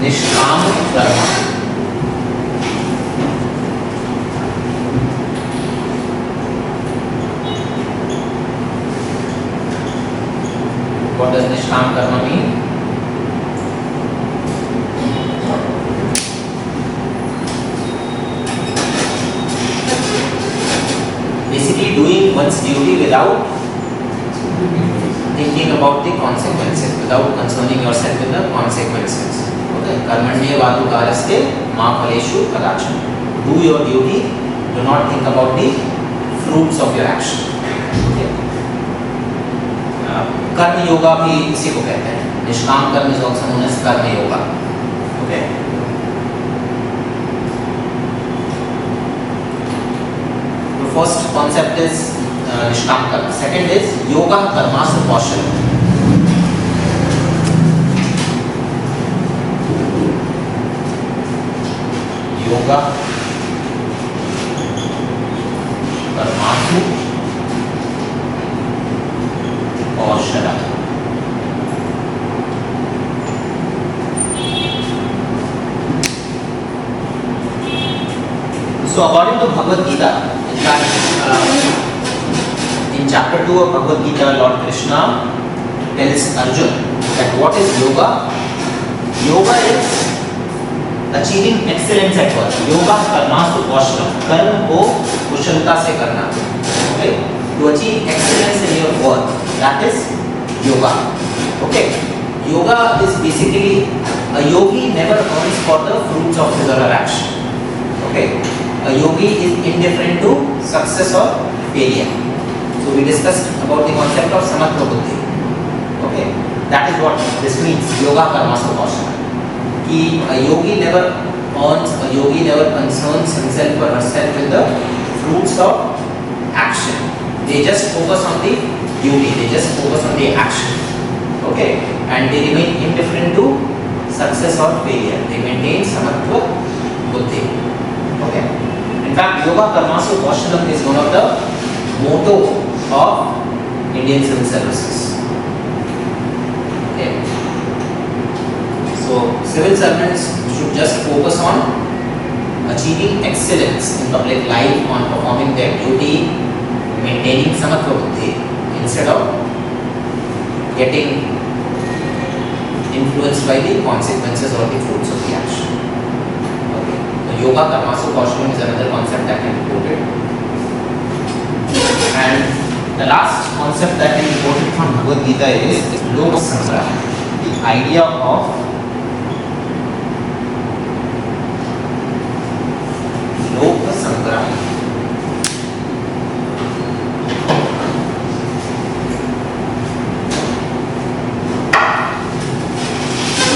Nishkam Karma. What does Nishkam Karma mean? Basically doing one's duty without thinking about the consequences, without concerning yourself with the consequences. Okay, karmanyevadhukarasте ma phaleshu kadachana. Do your duty, do not think about the fruits of your action. Okay. कर्म योगा भी इसी को कहते हैं. निष्काम कर्म is also known as कर्म yoga. Okay. The first concept is निष्काम कर्म. Second is yoga karmasu kaushalam. Yoga कर्मासु कौशलम. So according to Bhagavad Gita, in fact, in chapter 2 of Bhagavad Gita, Lord Krishna tells Arjuna that what is yoga? Yoga is achieving excellence at work. Yoga karmasu kaushalam. कर्म को कुशलता से करना. Okay? To achieve excellence in your work, that is yoga. Okay? Yoga is basically, a yogi never earns for the fruits of his or her action. Okay? A yogi is indifferent to success or failure. So we discussed about the concept of samatva buddhi. Okay? That is what this means. Yoga karmasu kaushalam. A yogi never earns, a yogi never concerns himself or herself with the fruits of action. They just focus on the duty, they just focus on the action. Okay? And they remain indifferent to success or failure. They maintain samatva buddhi. Okay? In fact, yoga karmasu kaushalam is one of the motto of Indian civil services. Okay? So, civil servants should just focus on achieving excellence in public life, on performing their duty, maintaining samatva buddhi, instead of getting influenced by the consequences or the fruits of the action. Okay. So, yoga karmasu kaushalam is another concept that can be quoted. And the last concept that can be quoted from Bhagavad Gita is lok sangraha, the idea of लोक संग्रह.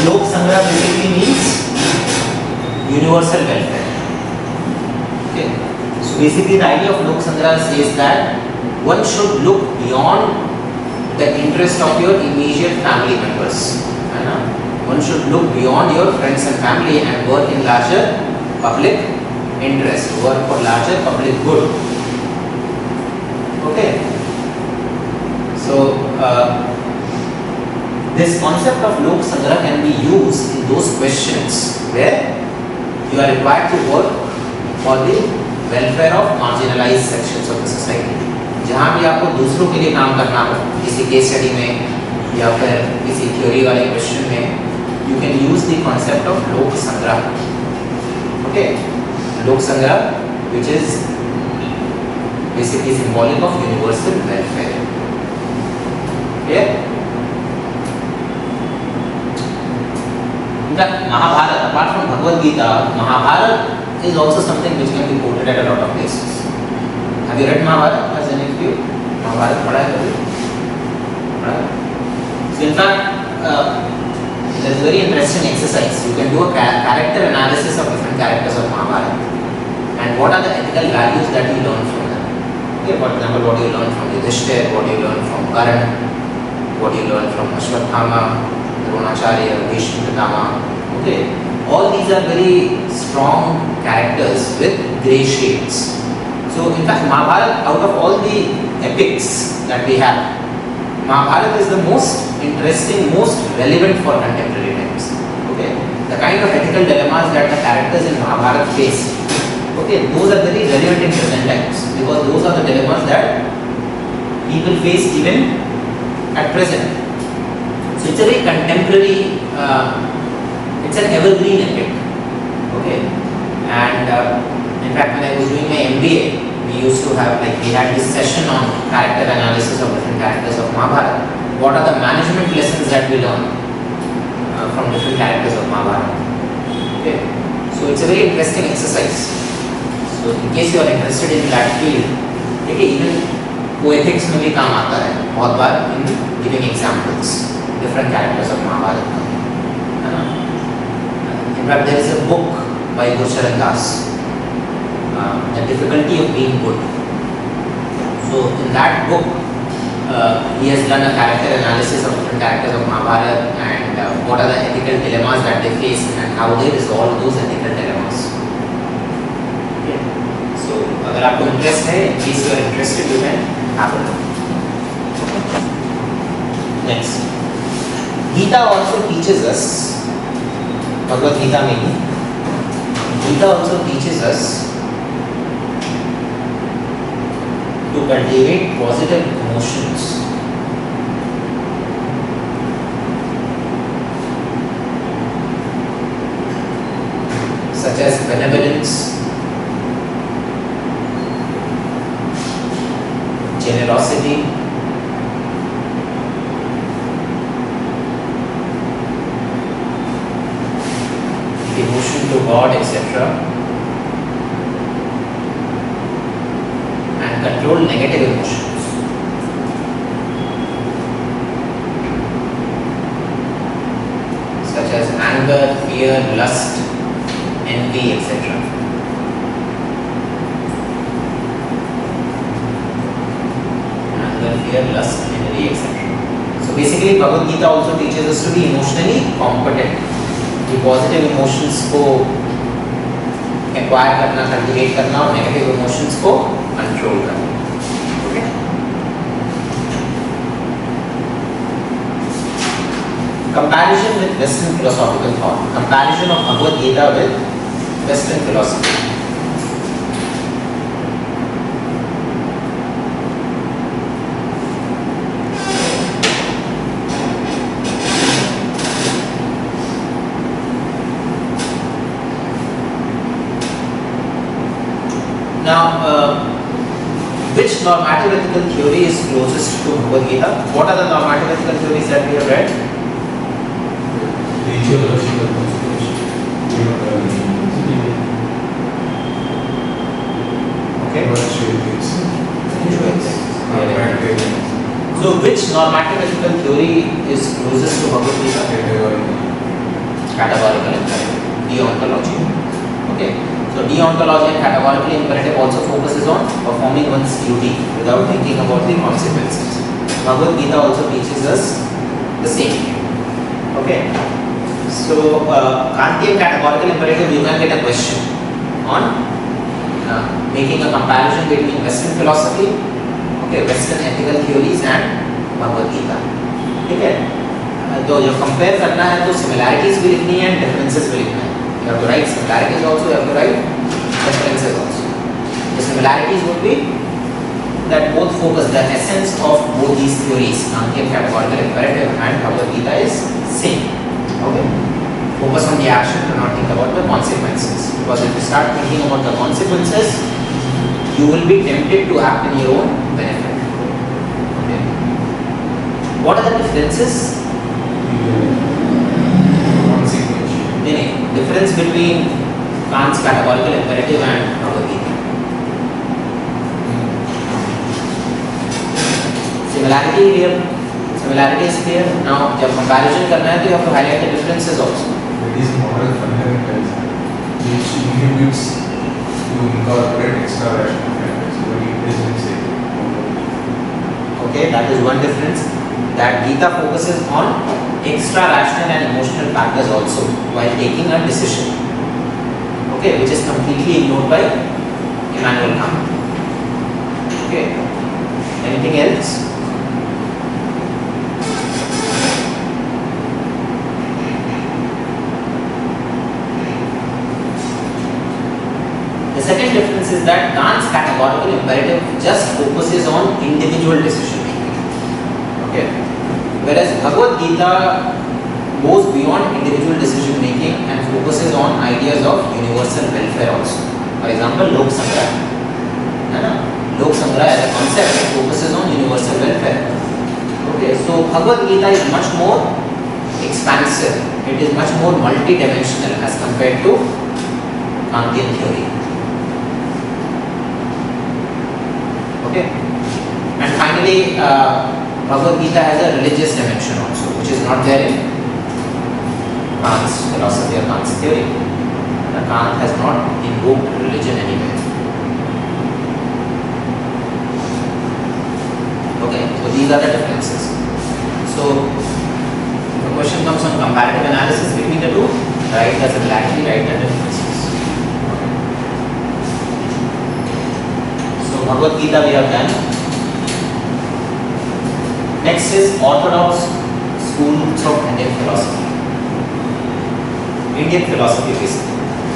लोक संग्रह basically means universal welfare. Okay. So basically the idea of lok sangrah says that one should look beyond the interest of your immediate family members. One should look beyond your friends and family and work in larger public interest, work for larger public good. Okay. So this concept of lok sangrah can be used in those questions where you are required to work for the welfare of marginalized sections of the society. जहाँ भी आपको दूसरों के लिए काम करना हो, किसी केस स्टडी में या फिर किसी थ्योरी वाले क्वेश्चन में, you can use the concept of lok sangrah. Okay. Lok sangrah, which is basically symbolic of universal welfare. Okay? In fact, Mahabharata, apart from Bhagavad Gita, Mahabharata is also something which can be quoted at a lot of places. Have you read Mahabharata? Has any of you Mahabharata पढ़ा है कभी? So in fact, there is a very interesting exercise. You can do a character analysis of different characters of Mahabharata. And what are the ethical values that you learn from them? Okay, for example, what do you learn from Yudhishthir, what do you learn from Karan, what do you learn from Ashwatthama, Dronacharya, Bhishma Pitama. Okay, all these are very strong characters with grey shades. So in fact, Mahabharata, out of all the epics that we have, Mahabharata is the most interesting, most relevant for contemporary times. Okay, the kind of ethical dilemmas that the characters in Mahabharata face, okay, those are very relevant in present times, because those are the dilemmas that people face even at present. So it's a very contemporary, it's an evergreen epic. Okay, and in fact, when I was doing my MBA, we used to have, we had this session on character analysis of different characters of Mahabharata. What are the management lessons that we learn from different characters of Mahabharata. Okay, so it's a very interesting exercise. So in case you are interested in that field, okay, even poetics में भी काम आता है बहुत बार in giving examples different characters of Mahabharata. In fact, there is a book by Gurcharan Das, The Difficulty of Being Good. So in that book, he has done a character analysis of different characters of Mahabharata and what are the ethical dilemmas that they face and how they resolve those ethical dilemmas. Okay. So, अगर आपको interest है, in case you are interested, you can have a look. Next, Gita also teaches us, Bhagavad Gita meaning, Gita also teaches us to cultivate positive emotions. Such as benevolence, generosity, devotion to God, etc., and control negative emotions. Such as anger, fear, lust, envy, etc. Anger, fear, lust, envy, etc. So basically, Bhagavad Gita also teaches us to be emotionally competent. The positive emotions को acquire करना, cultivate करना और negative emotions को control करना. Okay? Comparison with Western philosophical thought. Comparison of Bhagavad Gita with Western philosophy. Now, which normative ethical theory is closest to Bhagavad Gita? What are the normative ethical theories that we have read? Theological consideration. Okay. Okay. So, which normative ethical theory is closest to Bhagavad Gita? Categorical imperative, deontology. Okay. So, deontology and categorical imperative also focuses on performing one's duty without thinking about the consequences. Bhagavad Gita also teaches us the same. Okay. So, Kantian categorical imperative, you can get a question on making a comparison between Western philosophy, okay, Western ethical theories and Bhagavad Gita. Okay. तो जब compare करना है तो similarities भी लिखनी है and differences भी लिखना है. You have to write similarities also, you have to write differences also. The similarities would be that both focus, the essence of both these theories, Kantian categorical imperative and Bhagavad Gita is same. Okay? Focus on the action, do not think about the consequences. Because if you start thinking about the consequences, you will be tempted to act in your own benefit. Okay? What are the differences? Difference between Kant's categorical imperative and Bhagavad Gita. Similarity is clear. Now, जब comparison करना है तो you have to highlight the differences also. It is moral fundamentals which inhibits to incorporate extra rational factors. What it doesn't say. Okay, that is one difference. That Gita focuses on extra rational and emotional factors also while taking a decision. Okay, which is completely ignored by Immanuel Kant. Okay, anything else? The second difference is that Kant's categorical imperative just focuses on individual decision making. Okay. Whereas Bhagavad Gita goes beyond individual decision making and focuses on ideas of universal welfare also. For example, Lok Sangrah. Lok Sangrah as a concept focuses on universal welfare. Okay, so Bhagavad Gita is much more expansive. it is much more multi-dimensional as compared to Kantian theory. Okay, and finally, Bhagavad Gita has a religious dimension also, which is not there in Kant's philosophy or Kant's theory. Kant has not invoked religion anywhere. Okay, so these are the differences. So the question comes on comparative analysis between the two. Write as a blackly, write the differences. So Bhagavad Gita we have done. Next is orthodox schools of Indian philosophy. Indian philosophy basically.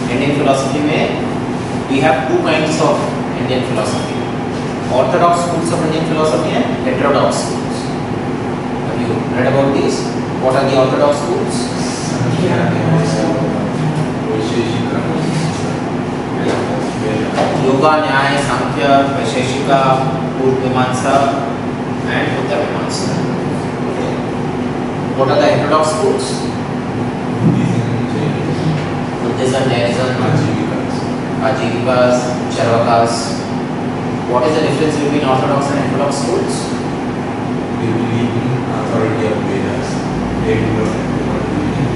Indian philosophy में we have two kinds of Indian philosophy. Orthodox schools of Indian philosophy and heterodox schools. Have you read about these? What are the orthodox schools? Yoga, Nyaya, Samkhya, Vaisheshika, Purva Mimamsa and Uttara Mimamsa. What are the heterodox schools? Buddhism, Jainism, Ajivikas, Charvakas. What is the difference between orthodox and heterodox schools? They believe in authority of Vedas. They do not believe in religion.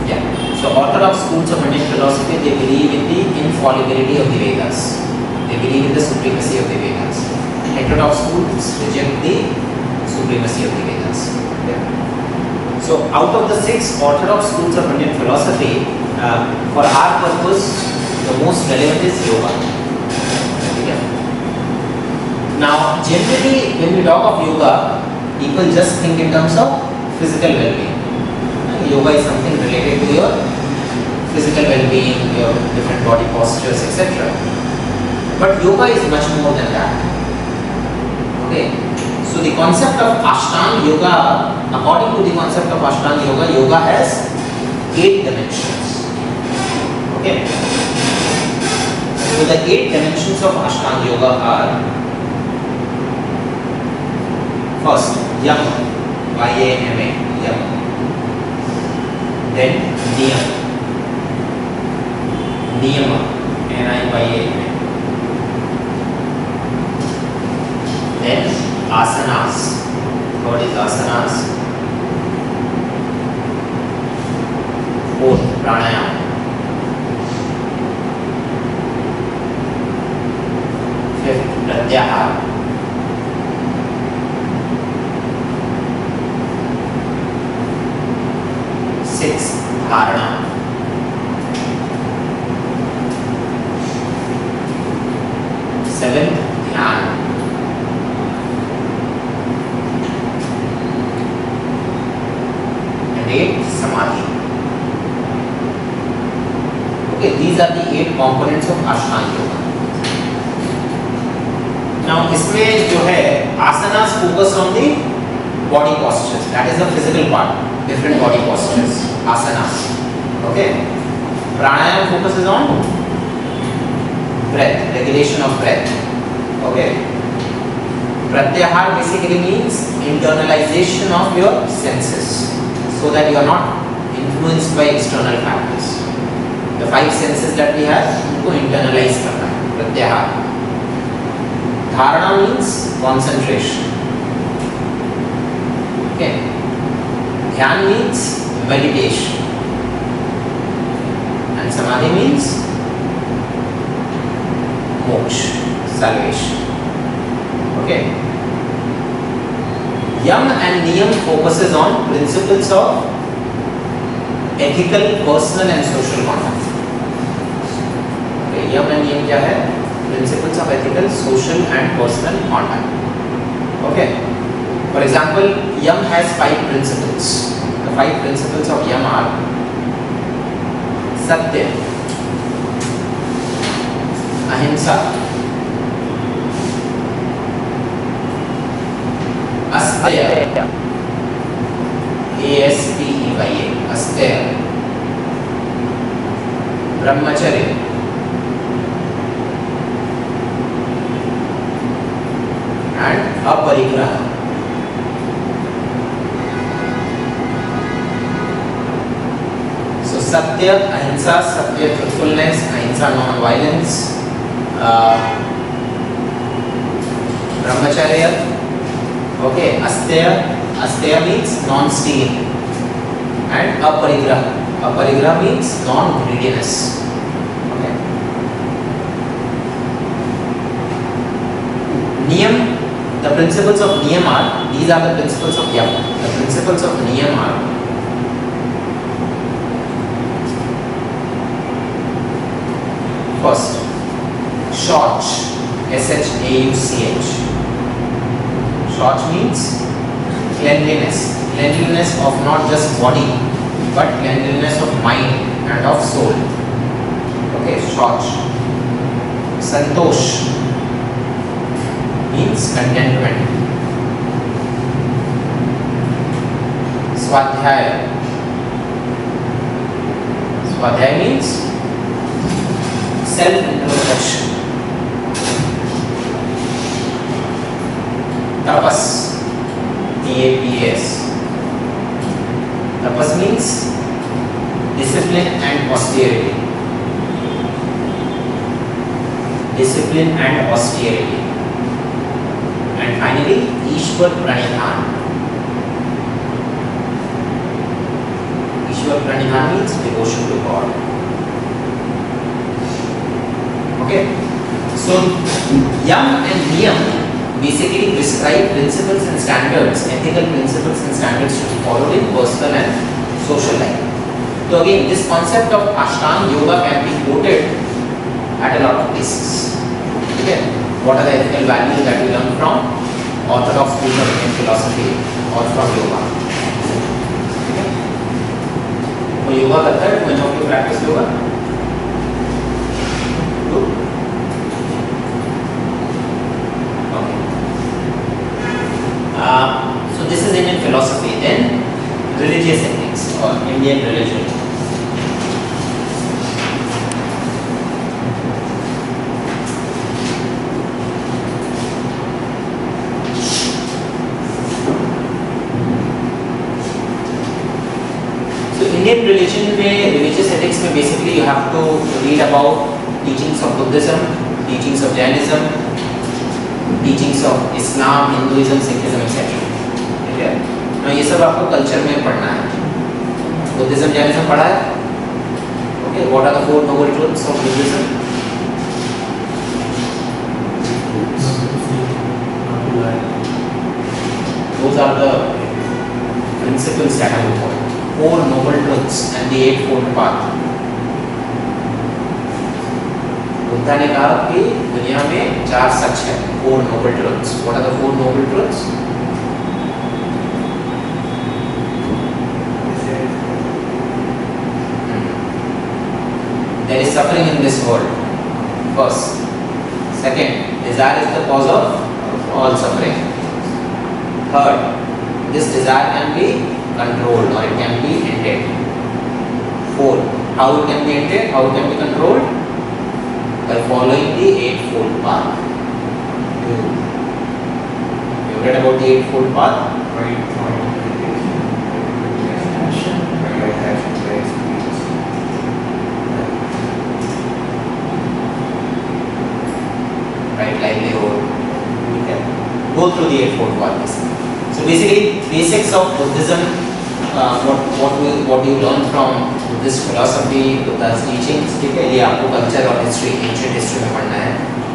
Yeah. So orthodox schools of Indian philosophy, they believe in the infallibility of the Vedas. They believe in the supremacy of the Vedas. Heterodox schools reject the supremacy of the Vedas. Yeah. So out of the 6 orthodox schools of Indian philosophy, for our purpose, the most relevant is yoga. Okay. Now, generally, when we talk of yoga, people just think in terms of physical well-being. Yoga is something related to your physical well-being, your different body postures, etc. But yoga is much more than that. Okay. So the concept of Ashtanga yoga, according to the concept of Ashtanga yoga, yoga has 8 dimensions. Okay. So the 8 dimensions of Ashtanga yoga are: first, Yama, Y-A-M-A, Yama. Then Niyama, Niyama, N-I-Y-A-M-A. Then asanas. What is asanas? 4th, pranayama. 5th, pratyahara. 6th, dharana. 7th, dhyana. And 8th, samadhi. Okay, these are the 8 components of Ashtanga yoga. Now, इसमें जो है asanas focus on the body postures. That is the physical part. Different body postures. Asanas. Okay. Pranayama focuses on breath, regulation of breath. Okay. Pratyahara basically means internalization of your senses, so that you are not influenced by external factors. The 5 senses that we have, उनको internalize करना है. Pratyahara. Dharana means concentration. Okay. Dhyan means meditation. And samadhi means moksha, salvation. Okay. Yam and Niyam focuses on principles of ethical, personal and social conduct. Okay. Yam and Niyam क्या है? Principles of ethical, social and personal conduct. Okay. For example, Yam has 5 principles. The 5 principles of Yam are Satya, Ahimsa, Asteya, A-S-T-E-Y-A, Asteya, Brahmacharya, and Aparigraha. Satya, Ahimsa, Satya truthfulness, Ahimsa non-violence, Brahmacharya. Okay, Asteya means non-stealing, and Aparigraha means non-greediness. Okay. Niyam, the principles of Niyam are, these are the principles of Yam. The principles of Niyam are first, Shauch, Shauch. Shauch means cleanliness of not just body, but cleanliness of mind and of soul. Okay, Shauch. Santosh means contentment. Swadhyaya means self-introspection. Tapas, T-A-P-A-S. Tapas means discipline and austerity. And finally, Ishwar Pranidhan. Ishwar Pranidhan means devotion to God. Okay, so Yam and Niyam basically prescribe principles and standards, ethical principles and standards to be followed in personal and social life. So again, this concept of Ashtanga Yoga can be quoted at a lot of places. Okay, what are the ethical values that we learn from orthodox schools of Indian philosophy or from yoga? Okay. So yoga करता है, many of you practice yoga? Good. Okay. So this is Indian philosophy. Then religious ethics or Indian religion. Indian religion में religious ethics में basically you have to read about teachings of Buddhism, teachings of Jainism, teachings of Islam, Hinduism, Sikhism, etc. ठीक है? तो ये सब आपको culture में पढ़ना है. Buddhism, Jainism पढ़ा है? Okay, what are the four noble truths of Buddhism? Those are the principles that are important. Four noble truths and the eightfold path. Buddha ने कहा कि दुनिया में चार सच है. Four noble truths. What are the four noble truths? There is suffering in this world. First. Second, desire is the cause of all suffering. Third, this desire can be controlled or it can be ended. Fourth, how it can be ended, how it can be controlled? By following the eightfold path. You read about the eightfold path? Right livelihood. Okay. Go through the eightfold path. So basically, basics of Buddhism, what you learn from Buddhist philosophy, Buddha's teachings, ठीक है, ये आपको culture और history, ancient history में पढ़ना है,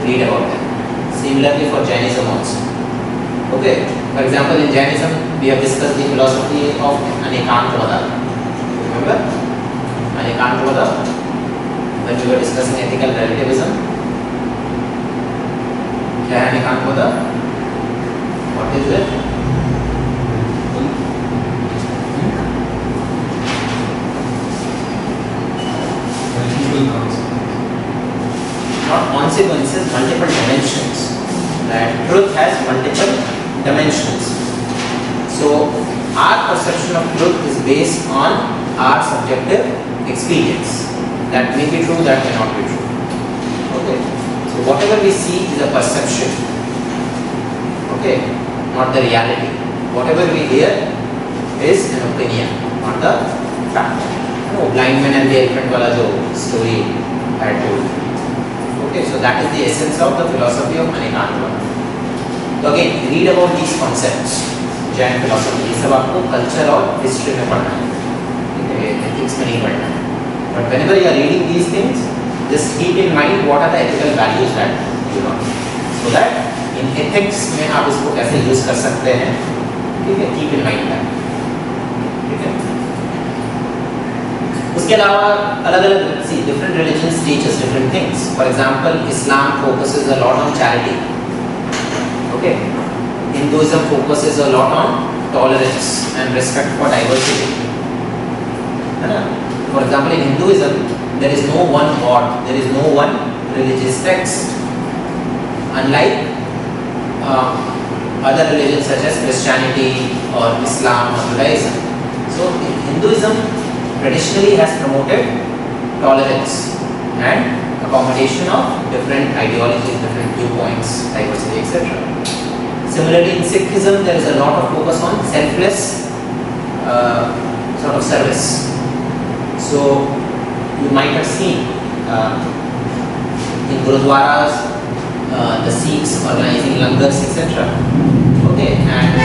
read about them. Similarly for Jainism also. Okay, for example in Jainism we have discussed the philosophy of Anekantavada. Remember Anekantavada when we were discussing ethical relativism. क्या है Anekantavada? What is it? Not consequences, multiple dimensions. That truth has multiple dimensions. So our perception of truth is based on our subjective experience. That may be true, that may not be true. Okay. So whatever we see is a perception. Okay, not the reality. Whatever we hear is an opinion, not the fact. No, blind man and the elephant wala jo story I told. Okay, so that is the essence of the philosophy of Anikantva. So again, read about these concepts, Jain philosophy. ये सब आपको culture और history में पढ़ना है, ठीक है, ethics में नहीं पढ़ना है. But whenever you are reading these things, just keep in mind what are the ethical values that you learn, so that in ethics में आप इसको कैसे use कर सकते हैं, ठीक है, keep in mind that. ठीक है. उसके अलावा अलग-अलग see different religions teach us different things. For example, Islam focuses a lot on charity. Okay. Hinduism focuses a lot on tolerance and respect for diversity. For example, in Hinduism, there is no one God, there is no one religious text. Unlike other religions such as Christianity or Islam or Judaism. So, Hinduism traditionally has promoted tolerance and accommodation of different ideologies, different viewpoints, diversity, etc. Similarly, in Sikhism, there is a lot of focus on selfless sort of service. So, you might have seen in Gurudwaras, the Sikhs organizing langars, etc. Okay, and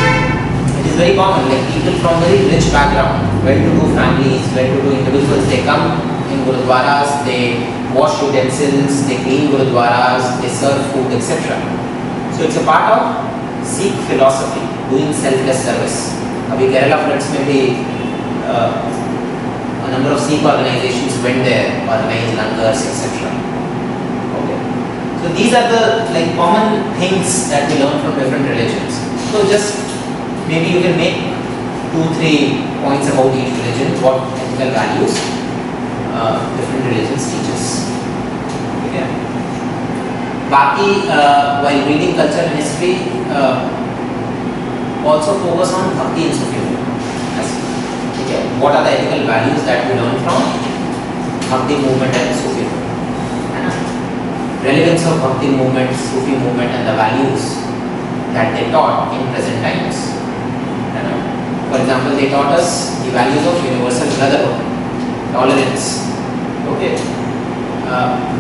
it is very common, like people from very rich background, well-to-do families, well-to-do individuals, they come in Gurudwaras, they wash utensils, they clean Gurudwaras, they serve food, etc. So, it's a part of Sikh philosophy, doing selfless service. अभी Kerala floods में भी a number of Sikh organizations went there, organized langars, etc. Okay. So these are the like common things that we learn from different religions. So just maybe you can make 2-3 points about each religion, what ethical values different religions teach us. Okay. बाकी while reading culture and history, also focus on Bhakti and Sufi movement. Okay. What are the ethical values that we learn from Bhakti movement and Sufi movement? Relevance of Bhakti movement, Sufi movement, and the values that they taught in present times. For example, they taught us the values of universal brotherhood, tolerance. Okay.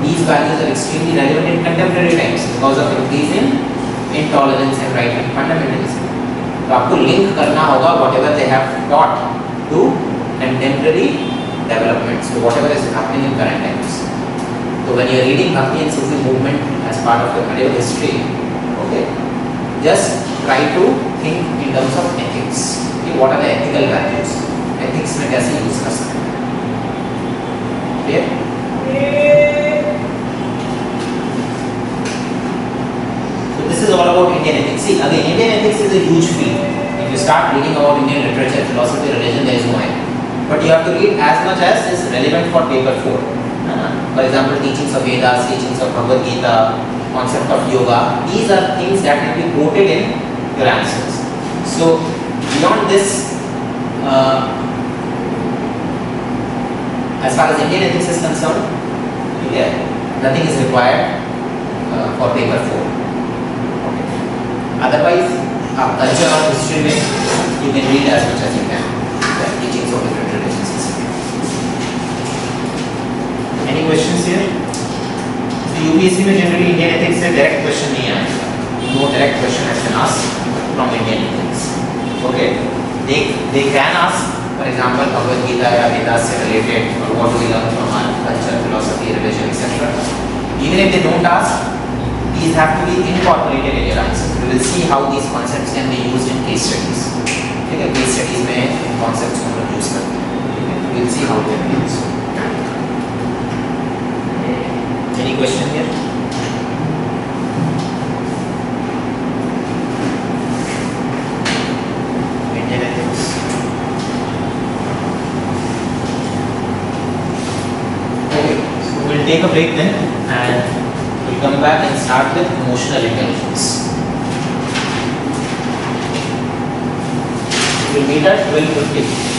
These values are extremely relevant in contemporary times because of increasing intolerance and right-wing fundamentalism. तो आपको link करना होगा whatever they have taught to contemporary developments, so whatever is happening in current times. So when you are reading Bhakti and Sufi movement as part of your medieval history, okay, just try to think in terms of ethics. Okay, what are the ethical values? Ethics में कैसे use कर सकते हैं? Clear? So this is all about Indian ethics. See, again, Indian ethics is a huge field. If you start reading about Indian literature, philosophy, religion, there is no end. But you have to read as much as is relevant for paper 4. For example, teachings of Vedas, teachings of Bhagavad Gita, concept of yoga. These are things that will be quoted in your answers. So beyond this, as far as Indian ethics is concerned, yeah, nothing is required for paper 4. Okay. Otherwise, culture or history में you can read as much as you can. The teachings of different religions. Any questions here? So UPSC में generally Indian ethics से direct question नहीं आएगा. No direct question has been asked from Indian ethics. Okay. They can ask, for example, Bhagavad Gita or Vedas से related, or what do we learn from our culture, philosophy, religion, etc. Even if they don't ask, these have to be incorporated in your answer. We will see how these concepts can be used in case studies. Okay, case studies में इन concepts को use करते हैं. We will see how they are used. Any question here? Indian ethics. Okay, so we'll take a break then, and we'll come back and start with emotional intelligence. We'll meet at 12:50.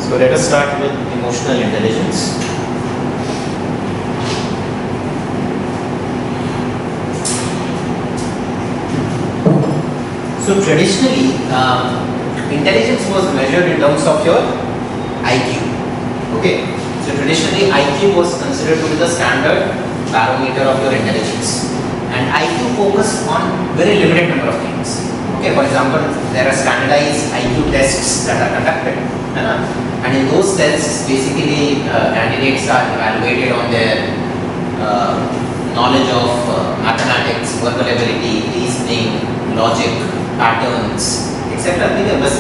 So let us start with emotional intelligence. So traditionally, intelligence was measured in terms of your IQ. Okay. So traditionally, IQ was considered to be the standard barometer of your intelligence, and IQ focused on very limited number of things. Okay. For example, there are standardized IQ tests that are conducted, and in those tests, basically candidates are evaluated on their knowledge of mathematics, verbal ability, reasoning, logic, patterns, etc. ठीक है, बस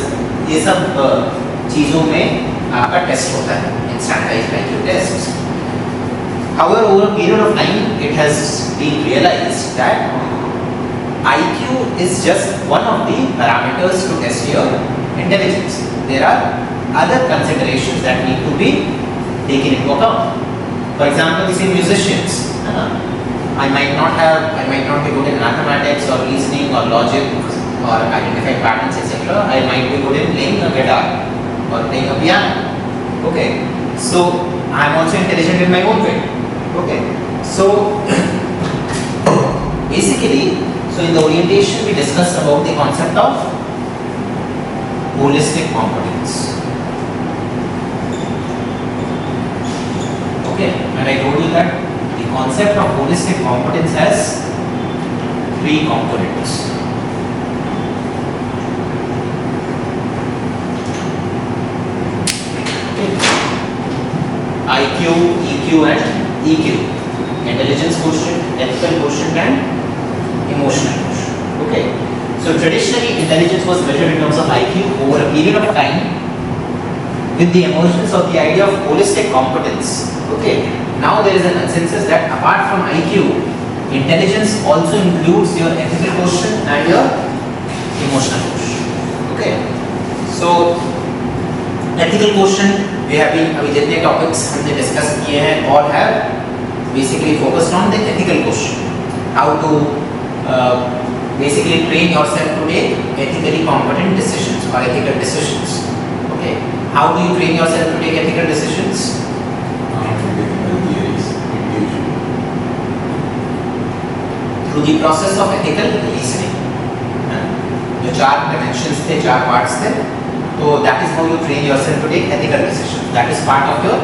ये सब चीज़ों में आपका test होता है in standardized IQ tests. However, over a period of time, it has been realized that IQ is just one of the parameters to test your intelligence. There are other considerations that need to be taken into account. For example, you say musicians. I might not be good in mathematics or reasoning or logic or identifying patterns, etc. I might be good in playing a guitar or playing a piano. Okay, so I am also intelligent in my own way. Okay, so basically, so in the orientation we discussed about the concept of holistic competence. Okay, and I told you that the concept of holistic competence has 3 components. IQ, EQ and EQ. Intelligence quotient, ethical quotient and emotional quotient. Okay. So traditionally intelligence was measured in terms of IQ. Over a period of time, with the emergence of the idea of holistic competence, okay, now there is a consensus that apart from IQ, intelligence also includes your ethical quotient and your emotional quotient. Okay. So ethical quotient, we have been अभी जितने topics हमने discuss किए हैं all have basically focused on the ethical quotient, how to basically train yourself to make ethically competent decisions or ethical decisions. Okay, how do you train yourself to take ethical decisions? Through the process of ethical reasoning. जो 4 dimensions थे, 4 parts थे, so that is how you train yourself to take ethical decisions. That is part of your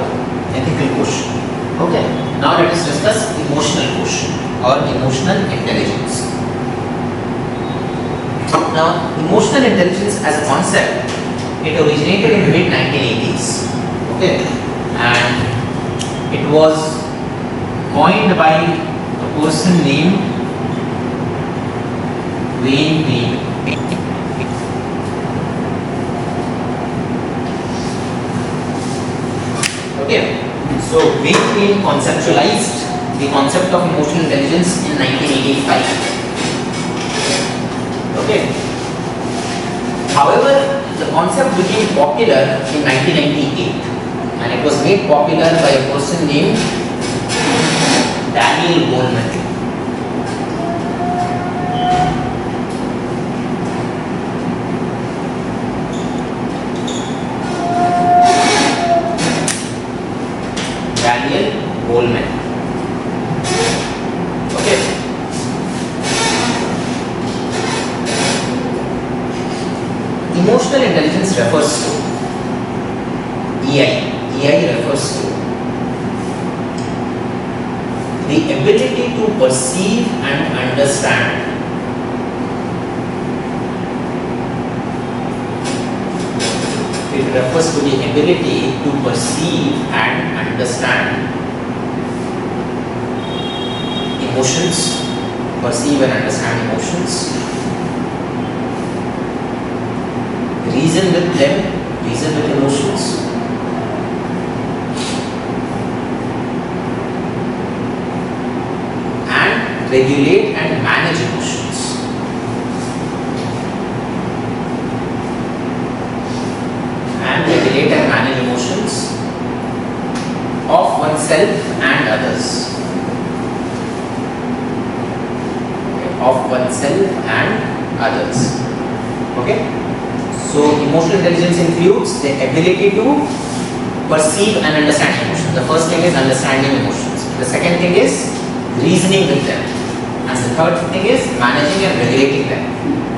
ethical quotient. Okay. Now let us discuss emotional quotient or emotional intelligence. Now, emotional intelligence as a concept, it originated in mid 1980s. Okay, and it was coined by a person named Wayne Green. Okay, so Wayne Green conceptualized the concept of emotional intelligence in 1985. Okay. However, the concept became popular in 1998, and it was made popular by a person named Daniel Goleman. Daniel Goleman. Okay. Emotional intelligence refers to EI. EI refers to the ability to perceive and understand refers to the ability to perceive and understand emotions, perceive and understand emotions, reason with them, reason with emotions, and regulate and manage emotions. Regulate and manage emotions of oneself and others. Okay. Of oneself and others. Okay. So emotional intelligence includes the ability to perceive and understand emotions. The first thing is understanding emotions. The second thing is reasoning with them. And the third thing is managing and regulating them.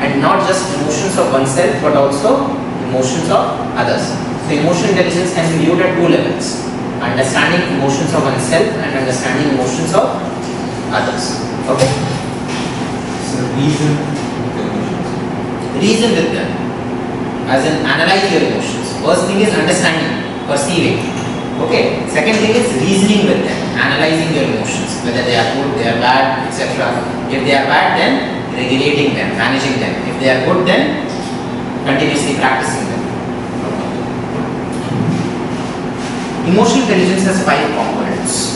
And not just emotions of oneself but also emotions of others. So emotional intelligence can be viewed at 2 levels: understanding emotions of oneself and understanding emotions of others. Okay. So reason with emotions. Reason with them, as in analyze your emotions. First thing is understanding, perceiving. Okay. Second thing is reasoning with them, analyzing your emotions, whether they are good, they are bad, etc. If they are bad, then regulating them, managing them. If they are good, then continuously practicing them. Emotional intelligence has 5 components.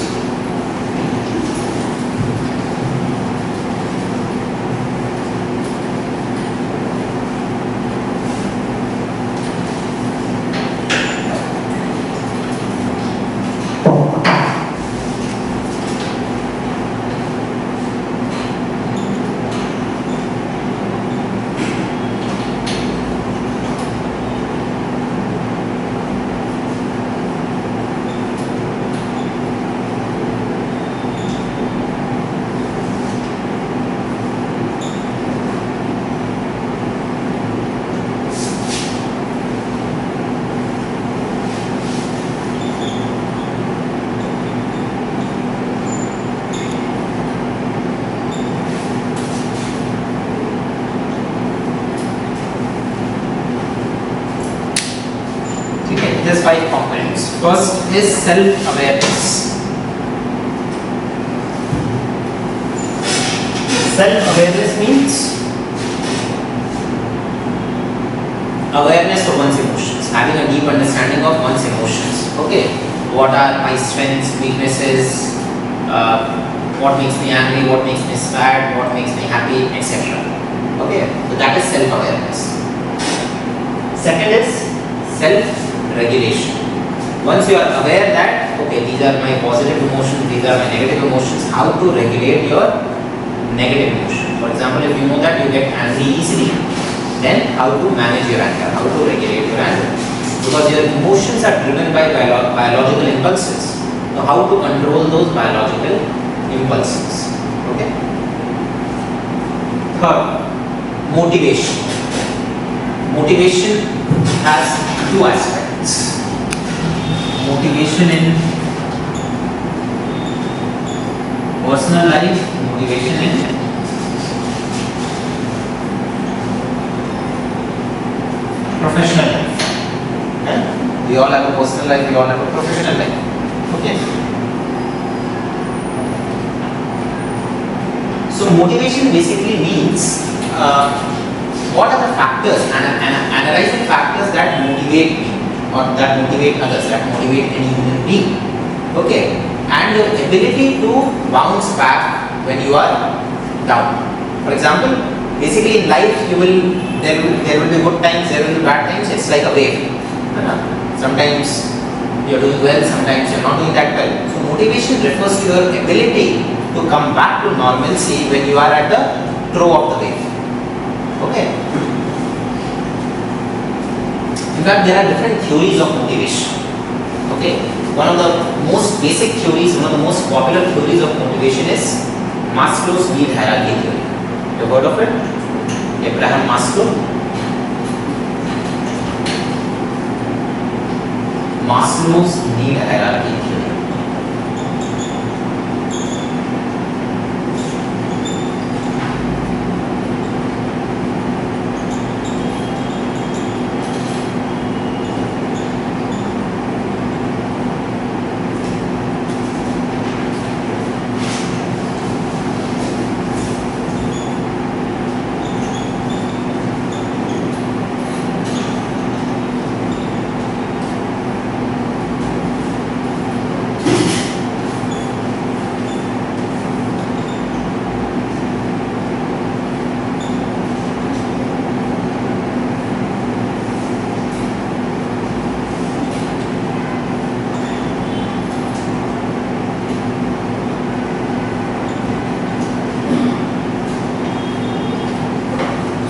There's 5 components. First is self-awareness. Self-awareness means awareness of one's emotions, having a deep understanding of one's emotions. Okay, what are my strengths, weaknesses, what makes me angry, what makes me sad, what makes me happy, etc. Okay, so that is self-awareness. Second is self-regulation. Once you are aware that, okay, these are my positive emotions, these are my negative emotions, how to regulate your negative emotions. For example, if you know that you get angry easily, then how to manage your anger, how to regulate your anger. Because your emotions are driven by biological impulses. So how to control those biological impulses. Okay. Third, motivation. Motivation has 2 aspects. Motivation in personal life, motivation in professional life. We all have a personal life, we all have a professional life. Okay. So motivation basically means what are the factors and analyzing factors that motivate me or that motivate others, that motivate any human being. Okay, and your ability to bounce back when you are down. For example, basically in life there will be good times, there will be bad times. It's like a wave. Sometimes you're doing well, sometimes you're not doing that well. So motivation refers to your ability to come back to normalcy when you are at the throw of the wave. Okay. In fact, there are different theories of motivation. Okay. One of the most basic theories, one of the most popular theories of motivation is Maslow's need hierarchy theory. You heard of it? Abraham Maslow. Maslow's need hierarchy theory.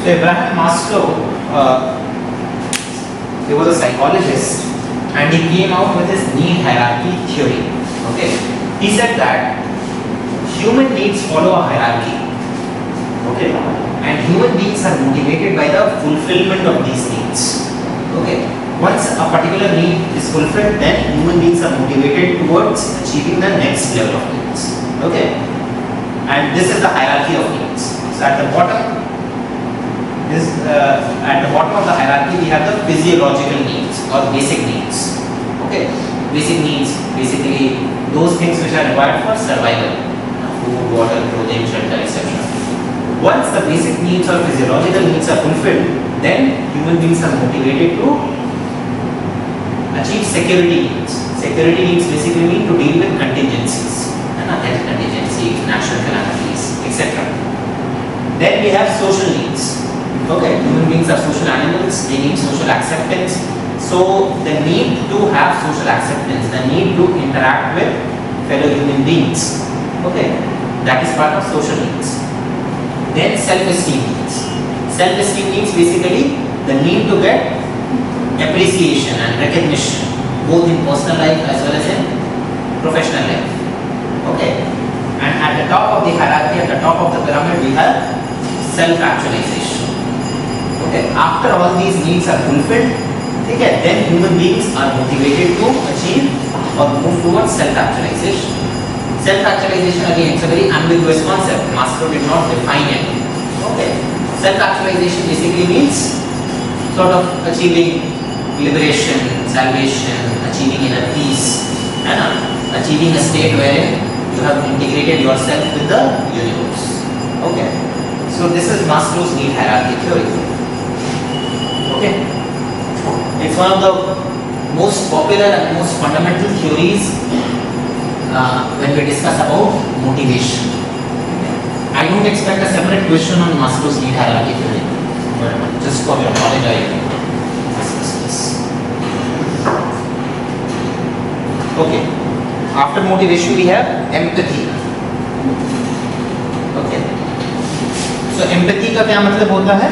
So Abraham Maslow, he was a psychologist and he came out with his need hierarchy theory. Okay, he said that human needs follow a hierarchy. Okay, and human beings are motivated by the fulfillment of these needs. Okay, once a particular need is fulfilled, then human beings are motivated towards achieving the next level of needs. Okay, and this is the hierarchy of needs. So at the bottom at the bottom of the hierarchy we have the physiological needs or basic needs. Okay, Basic needs, basically those things which are required for survival, food, water, clothing, shelter, etc. Once the basic needs or physiological needs are fulfilled, then human beings are motivated to achieve security needs. Security needs basically mean to deal with contingencies, health contingency, natural calamities, etc. Then we have social needs. Okay, human beings are social animals, they need social acceptance. So the need to have social acceptance, the need to interact with fellow human beings. Okay, that is part of social needs. Then self-esteem needs. Self-esteem needs basically the need to get appreciation and recognition both in personal life as well as in professional life. Okay, and at the top of the hierarchy, at the top of the pyramid, we have self-actualization. Okay, after all these needs are fulfilled, okay, then human beings are motivated to achieve or move towards self-actualization. Self-actualization again, it's a very ambiguous concept. Maslow did not define it. Okay, self-actualization basically means sort of achieving liberation, salvation, achieving inner peace, and achieving a state wherein you have integrated yourself with the universe. Okay, so this is Maslow's need hierarchy theory. Okay, it's one of the most popular and most fundamental theories when we discuss about motivation. I don't expect a separate question on Maslow's need hierarchy theory, but just for your knowledge, I discuss this. Okay, after motivation we have empathy. Okay, so empathy का क्या मतलब होता है?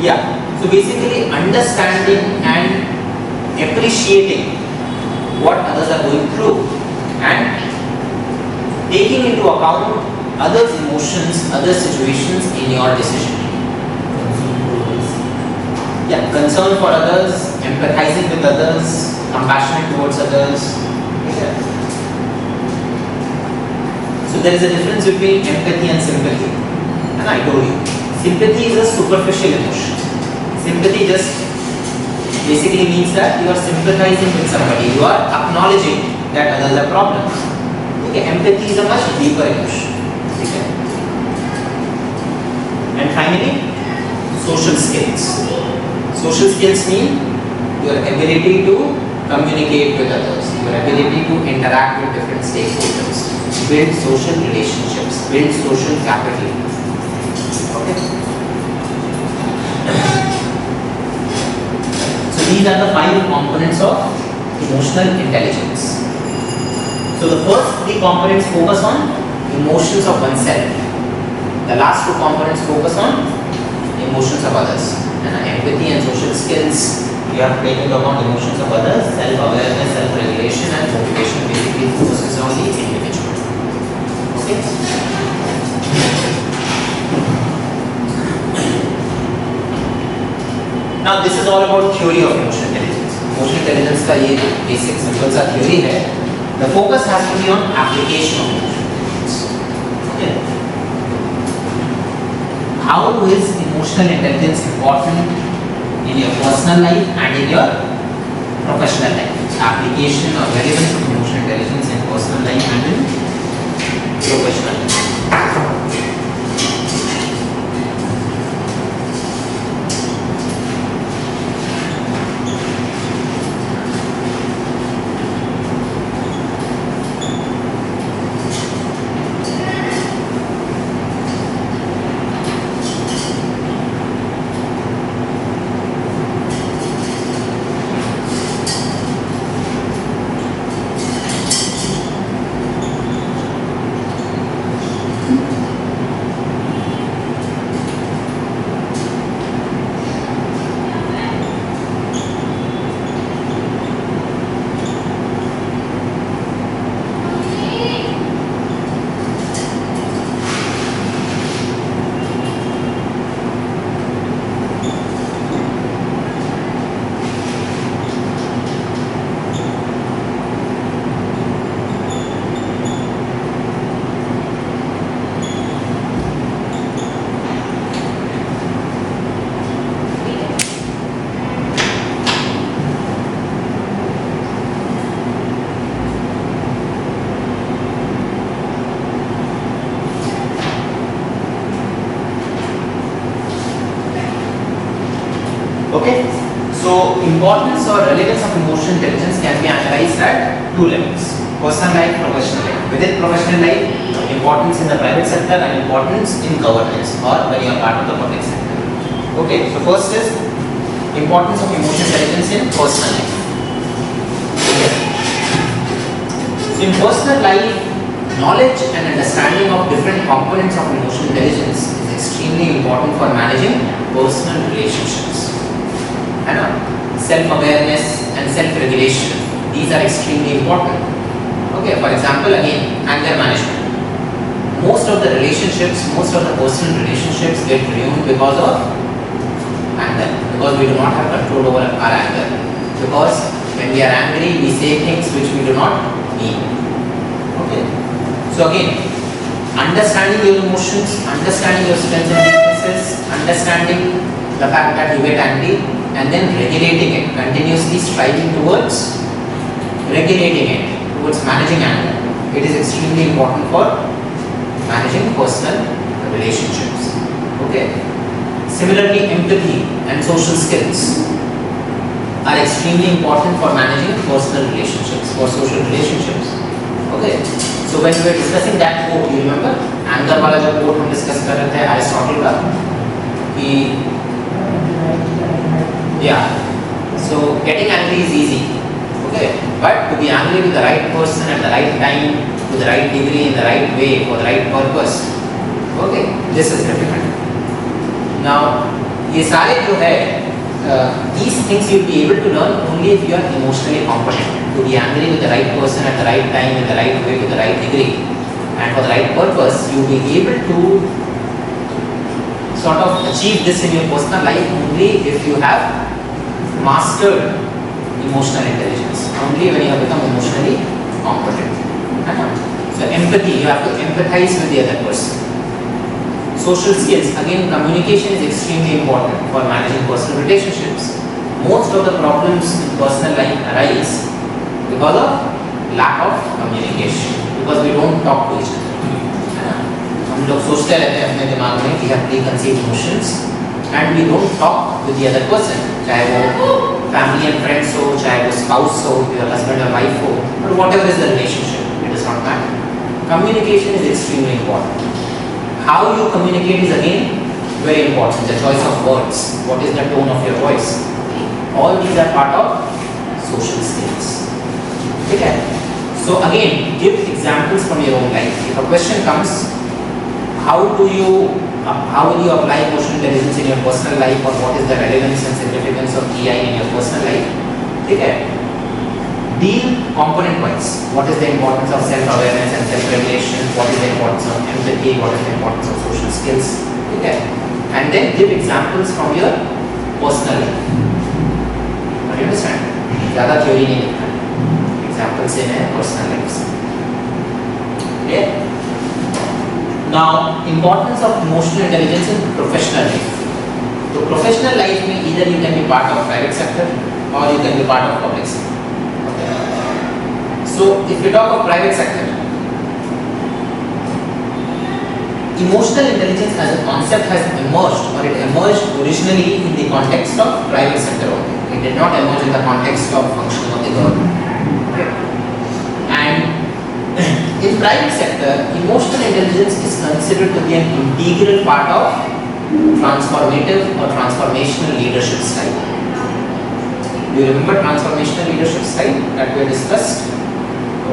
Yeah, so basically understanding and appreciating what others are going through and taking into account others' emotions, other situations in your decision. Yeah, concern for others, empathizing with others, compassionate towards others. Yeah. So there is a difference between empathy and sympathy. And I told you, sympathy is a superficial emotion. Sympathy just basically means that you are sympathizing with somebody, you are acknowledging that others have problems. Okay, empathy is a much deeper emotion. Okay. And finally, social skills. Social skills mean your ability to communicate with others, your ability to interact with different stakeholders, build social relationships, build social capital. Okay. So these are the 5 components of emotional intelligence. So the first 3 components focus on emotions of oneself. The last 2 components focus on emotions of others. And empathy and social skills, you have to take into account emotions of others, self-awareness, self-regulation, and motivation basically focuses on the individual. Okay. Now this is all about theory of emotional intelligence. Emotional intelligence का ये basic simple सा theory है. The focus has to be on application of emotional intelligence. Okay. How is emotional intelligence important in your personal life and in your professional life? Application or relevance of emotional intelligence in personal life and in professional life. Okay. So importance or relevance of emotional intelligence can be analyzed at two levels: personal life, professional life. Within professional life, importance in the private sector and importance in governance or when you are part of the public sector. Okay. So first is importance of emotional intelligence in personal life. Okay. So in personal life, knowledge and understanding of different components of emotional intelligence is extremely important for managing personal relationships. Self-awareness and self-regulation, these are extremely important. Okay, for example, again, anger management. Most of the relationships, most of the personal relationships get ruined because of anger, because we do not have control over our anger. Because when we are angry, we say things which we do not mean. Okay, so again, understanding your emotions, understanding your strengths and weaknesses, understanding the fact that you get angry, and then regulating it, continuously striving towards regulating it, towards managing anger. It is extremely important for managing personal relationships. Okay. Similarly, empathy and social skills are extremely important for managing personal relationships, for social relationships. Okay. So when we were discussing that quote, you remember anger वाला जो quote हम discuss कर रहे थे Aristotle का कि yeah, so getting angry is easy, okay, but to be angry with the right person at the right time, to the right degree, in the right way, for the right purpose, okay, this is difficult. Now, ये सारे जो है, these things you'll be able to learn only if you are emotionally competent. To be angry with the right person at the right time, in the right way, to the right degree, and for the right purpose, you'll be able to sort of achieve this in your personal life only if you have mastered emotional intelligence, only when you have become emotionally competent. So empathy, you have to empathize with the other person. Social skills, again, communication is extremely important for managing personal relationships. Most of the problems in personal life arise because of lack of communication, because we don't talk to each other. हम लोग सोचते रहते हैं अपने दिमाग में कि have preconceived notions and we don't talk with the other person, चाहे वो family and friends हो, चाहे वो spouse हो, your husband or wife हो, or whatever is the relationship, it does not matter. Communication is extremely important. How you communicate is again very important. The choice of words, what is the tone of your voice, all these are part of social skills. Okay. So again, give examples from your own life. If a question comes, how will you apply emotional intelligence in your personal life, or what is the relevance and significance of EI in your personal life? Okay. Deal component wise. What is the importance of self-awareness and self-regulation? What is the importance of empathy? What is the importance of social skills? Okay. And then give examples from your personal life. Do you understand? ज़्यादा theory नहीं लिखना. Examples in a personal life. Okay. Now, importance of emotional intelligence in professional life. So, professional life में either you can be part of private sector or you can be part of public sector. Okay. So, if we talk of private sector, emotional intelligence as a concept has emerged, or it emerged originally in the context of private sector only. It did not emerge in the context of functioning of the government. Okay. And in private sector, emotional intelligence is considered to be an integral part of transformative or transformational leadership style. Do you remember transformational leadership style that we discussed?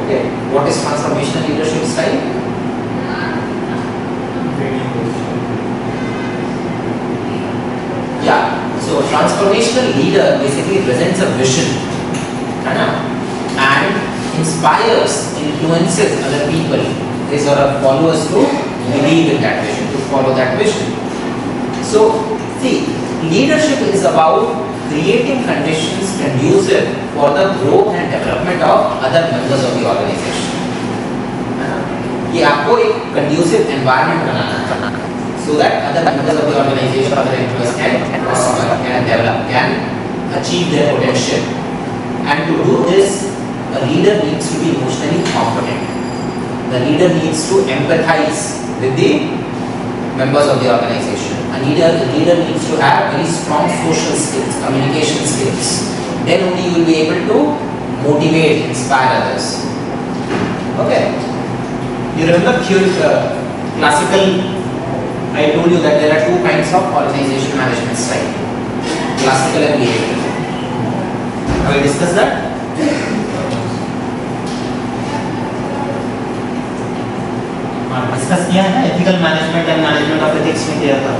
Okay, what is transformational leadership style? Yeah, so a transformational leader basically presents a vision and inspires, influences other people, his or her followers to believe in that vision, to follow that vision. So, see, leadership is about creating conditions conducive for the growth and development of other members of the organization. ये आपको एक conducive environment बनाना है, so that other members of the organization, other employees can prosper, can develop, can achieve their potential. And to do this, a leader needs to be emotionally competent. The leader needs to empathize with the members of the organization. A leader needs to have very strong social skills, communication skills. Then only you will be able to motivate, inspire others. Okay. You remember classical, I told you that there are two kinds of organization management style, classical and behavioral. Have we discussed that? Discuss किया है ना, ethical management and management of ethics में किया था.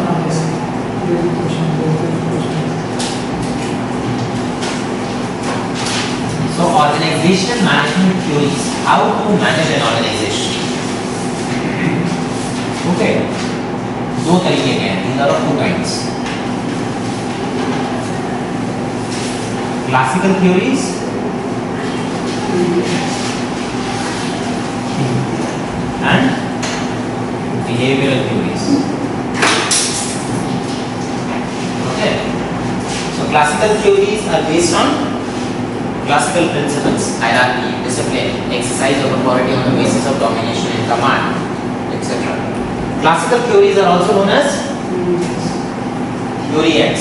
So organizational management theories, how to manage an organization. Okay, दो तरीके के हैं, these are of two kinds. Classical theories and behavioral theories. Okay, so classical theories are based on classical principles, hierarchy, discipline, exercise of authority on the basis of domination and command, etc. Classical theories are also known as theory X.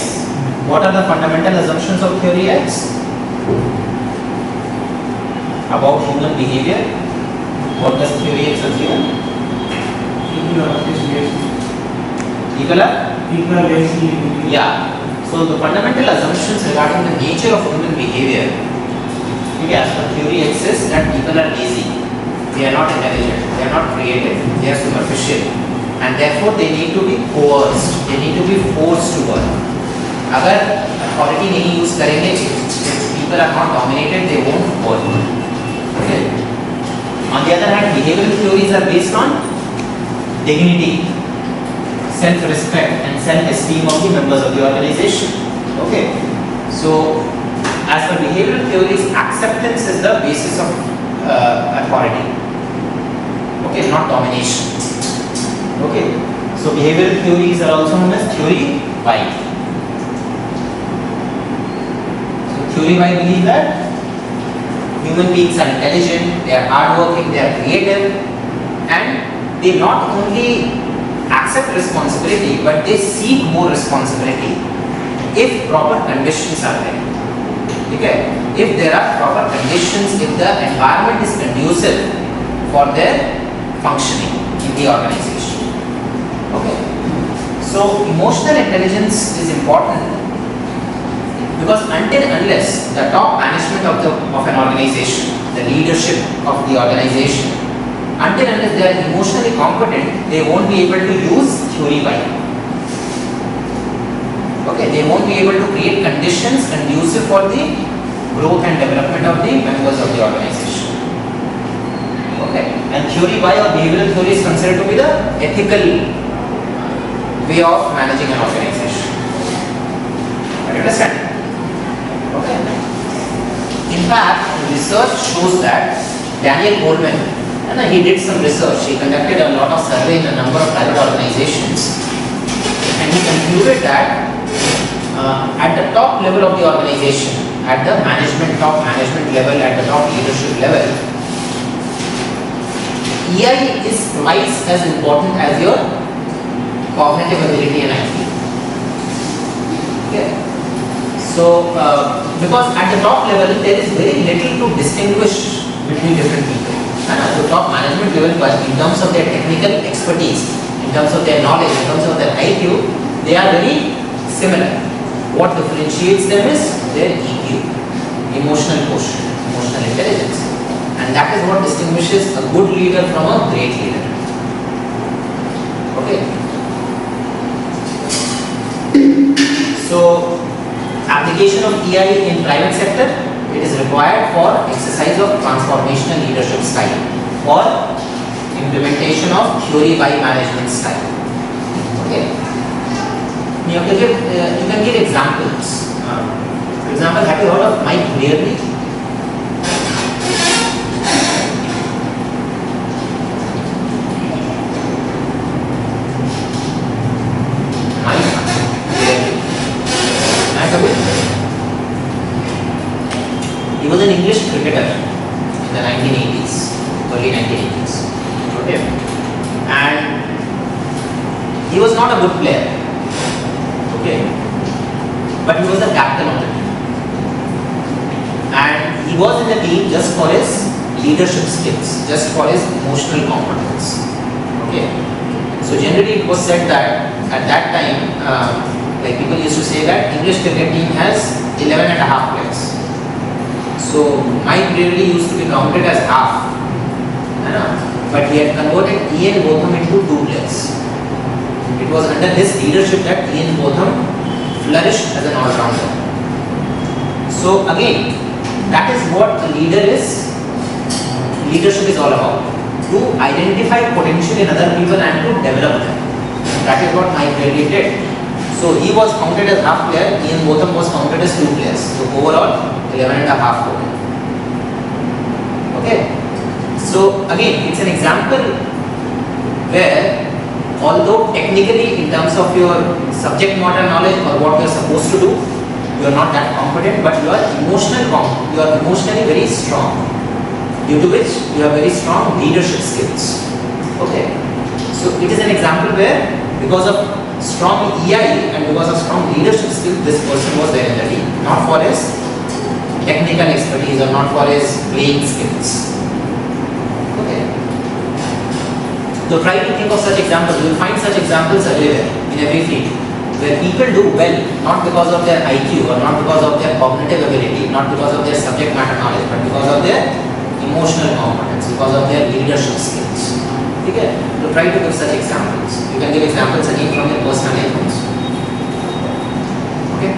What are the fundamental assumptions of theory X? About human behavior. What does theory X assume? People are lazy. Yeah. So the fundamental assumptions regarding the nature of human behavior, as per theory X, is that people are lazy. They are not intelligent. They are not creative. They are superficial, and therefore they need to be coerced. They need to be forced to work. अगर authority नहीं use करेंगे, if people are not dominated, they won't work. Okay. On the other hand, behavioral theories are based on dignity, self-respect and self-esteem of the members of the organization. Okay. So, as per behavioral theories, acceptance is the basis of authority. Okay, not domination. Okay. So, behavioral theories are also known as theory Y. So, theory Y believes that human beings are intelligent, they are hardworking, they are creative, and they not only accept responsibility, but they seek more responsibility if proper conditions are there. Okay? If there are proper conditions, if the environment is conducive for their functioning in the organization. Okay? So, emotional intelligence is important. Because until unless the top management of an organization, the leadership of the organization, until unless they are emotionally competent, they won't be able to use theory Y. Okay, they won't be able to create conditions conducive for the growth and development of the members of the organization. Okay, and theory Y or behavioral theory is considered to be the ethical way of managing an organization. Are you understand? Okay. In fact, research shows that Daniel Goleman, he did some research. He conducted a lot of survey in a number of private organizations, and he concluded that at the top level of the organization, at the top management level, at the top leadership level, EI is twice as important as your cognitive ability and IQ. Okay. So, because at the top level there is very little to distinguish between different people. At the top management level, but in terms of their technical expertise, in terms of their knowledge, in terms of their IQ, they are very similar. What differentiates them is their EQ, emotional quotient, emotional intelligence, and that is what distinguishes a good leader from a great leader. Okay. So, application of EI in private sector, it is required for exercise of transformational leadership style or implementation of theory Y management style. Okay. You can give examples. For example, have you heard of Mike Brearley? He was an English cricketer in the 1980s, early 1980s. Okay. And he was not a good player. Okay, but he was the captain of the team, and he was in the team just for his leadership skills, just for his emotional competence. Okay, so generally it was said that at that time, like people used to say that English cricket team has 11 and a half players. So Mike really used to be counted as half, but he had converted Ian Botham into 2 players. It was under his leadership that Ian Botham flourished as an all-rounder. So again, that is what a leader is. Leadership is all about, to identify potential in other people and to develop them. That is what Mike really did. So he was counted as half player, Ian Botham was counted as 2 players. So overall, 11 and a half total. Okay. So again, it's an example where, although technically in terms of your subject matter knowledge or what you are supposed to do, you are not that competent, but you are emotionally very strong, due to which you have very strong leadership skills. Okay. So it is an example where, because of strong EI and because of strong leadership skills, this person was there in the team, not for his technical expertise or not for his playing skills. Okay. So try to think of such examples. You will find such examples everywhere, in every field, where people do well not because of their IQ or not because of their cognitive ability, not because of their subject matter knowledge, but because of their emotional competence, because of their leadership skills. Okay. So try to give such examples. You can give examples again from your personal life also. Okay.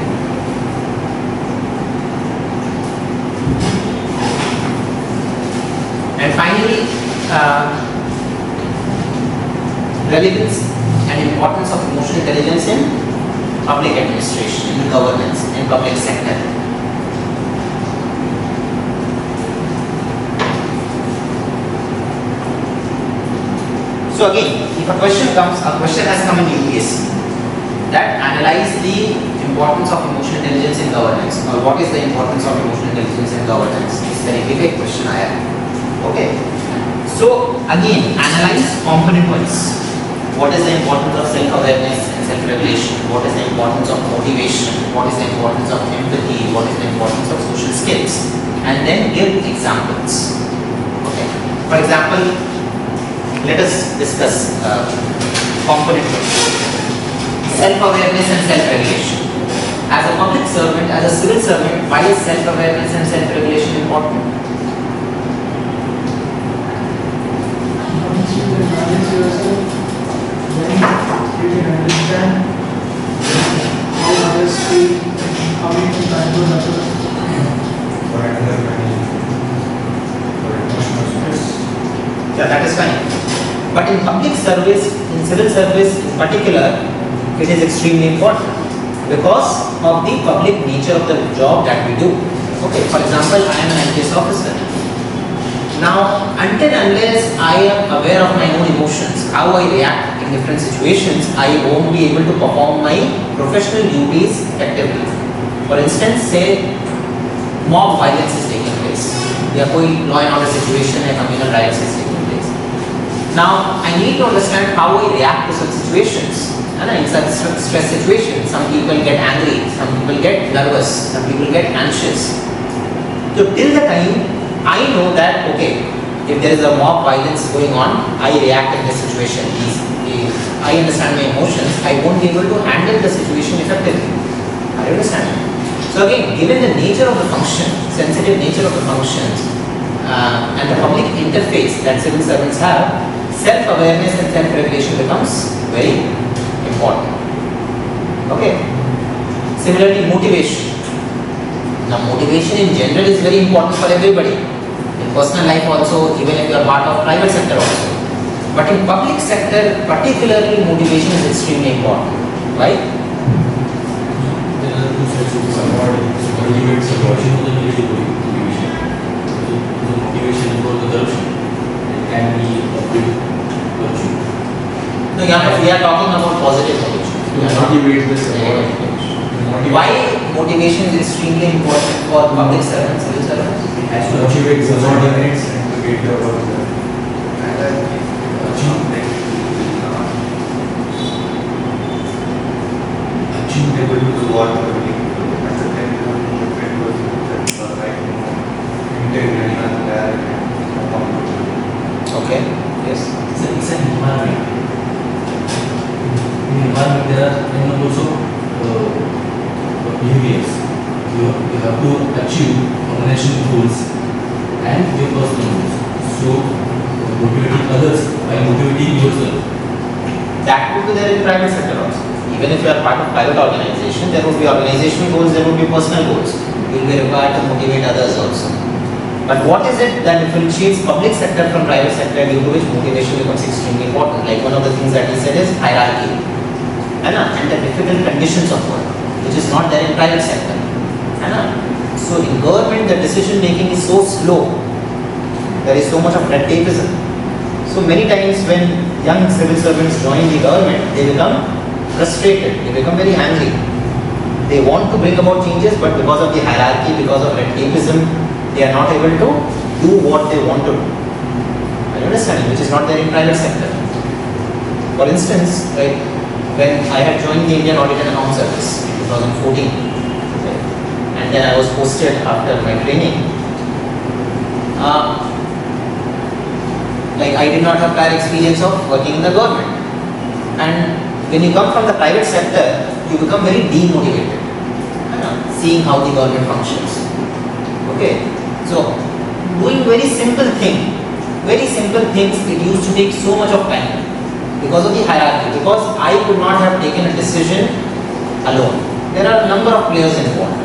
And finally, relevance and importance of emotional intelligence in public administration, in governance, in public sector. So again, if a question has come in UPSC that analyze the importance of emotional intelligence in governance, or what is the importance of emotional intelligence in governance, is the repeated question I have. Okay. So again, analyze component wise. What is the importance of self-awareness and self-regulation? What is the importance of motivation? What is the importance of empathy? What is the importance of social skills? And then give examples. Okay. For example, let us discuss component wise. Self-awareness and self-regulation. As a public servant, as a civil servant, why is self-awareness and self-regulation important? Once you can manage yourself, then you can understand how others feel, how you can control others. For anger management, for emotional stress. Yeah, that is fine. But in public service, in civil service in particular, it is extremely important because of the public nature of the job that we do. Okay, for example, I am an IPS officer. Now, until unless I am aware of my own emotions, how I react in different situations, I won't be able to perform my professional duties effectively. For instance, say mob violence is taking place, या कोई law and order situation या communal riots is taking place. Now, I need to understand how I react to such situations. In such stress situations, some people get angry, some people get nervous, some people get anxious. So till the time I know that, okay, if there is a mob violence going on, I react in this situation. I understand my emotions, I won't be able to handle the situation effectively. Are you understanding? So again, given the nature of the function, sensitive nature of the functions, and the public interface that civil servants have, self-awareness and self-regulation becomes very important. Okay. Similarly, motivation. Now, motivation in general is very important for everybody. In personal life also, even if you are part of private sector also. But in public sector, particularly, motivation is extremely important. Why? There are two sets of ultimate solution to the negative motivation. The motivation for the corruption. It can be a big virtue. No, we are talking about positive motivation. We are not Motivate the servant. Why motivation is extremely important for public servants, civil servants? It has to motivate the subordinates and to get the work done. Achieve environment. In environment there are numbers of behaviors. You have to achieve organizational goals and your personal goals. So motivating others by motivating yourself. That would be there in private sector also. Even if you are part of private organization, there would be organizational goals, there would be personal goals. You will be required to motivate others also. But what is it that differentiates public sector from private sector, due to which motivation becomes extremely important? Like one of the things that he said is hierarchy, and the difficult conditions of work, which is not there in private sector. So in government, the decision making is so slow. There is so much of red tapeism. So many times when young civil servants join the government, they become frustrated, they become very angry. They want to bring about changes, but because of the hierarchy, because of red tapeism, they are not able to do what they want to do. Are you understanding? Which is not there in private sector. For instance, right, when I had joined the Indian Audit and Account Service in 2014, okay, and then I was posted after my training, like I did not have prior experience of working in the government. And when you come from the private sector, you become very demotivated, seeing how the government functions. Okay, so doing very simple things, it used to take so much of time because of the hierarchy, because I could not have taken a decision alone. There are a number of players involved.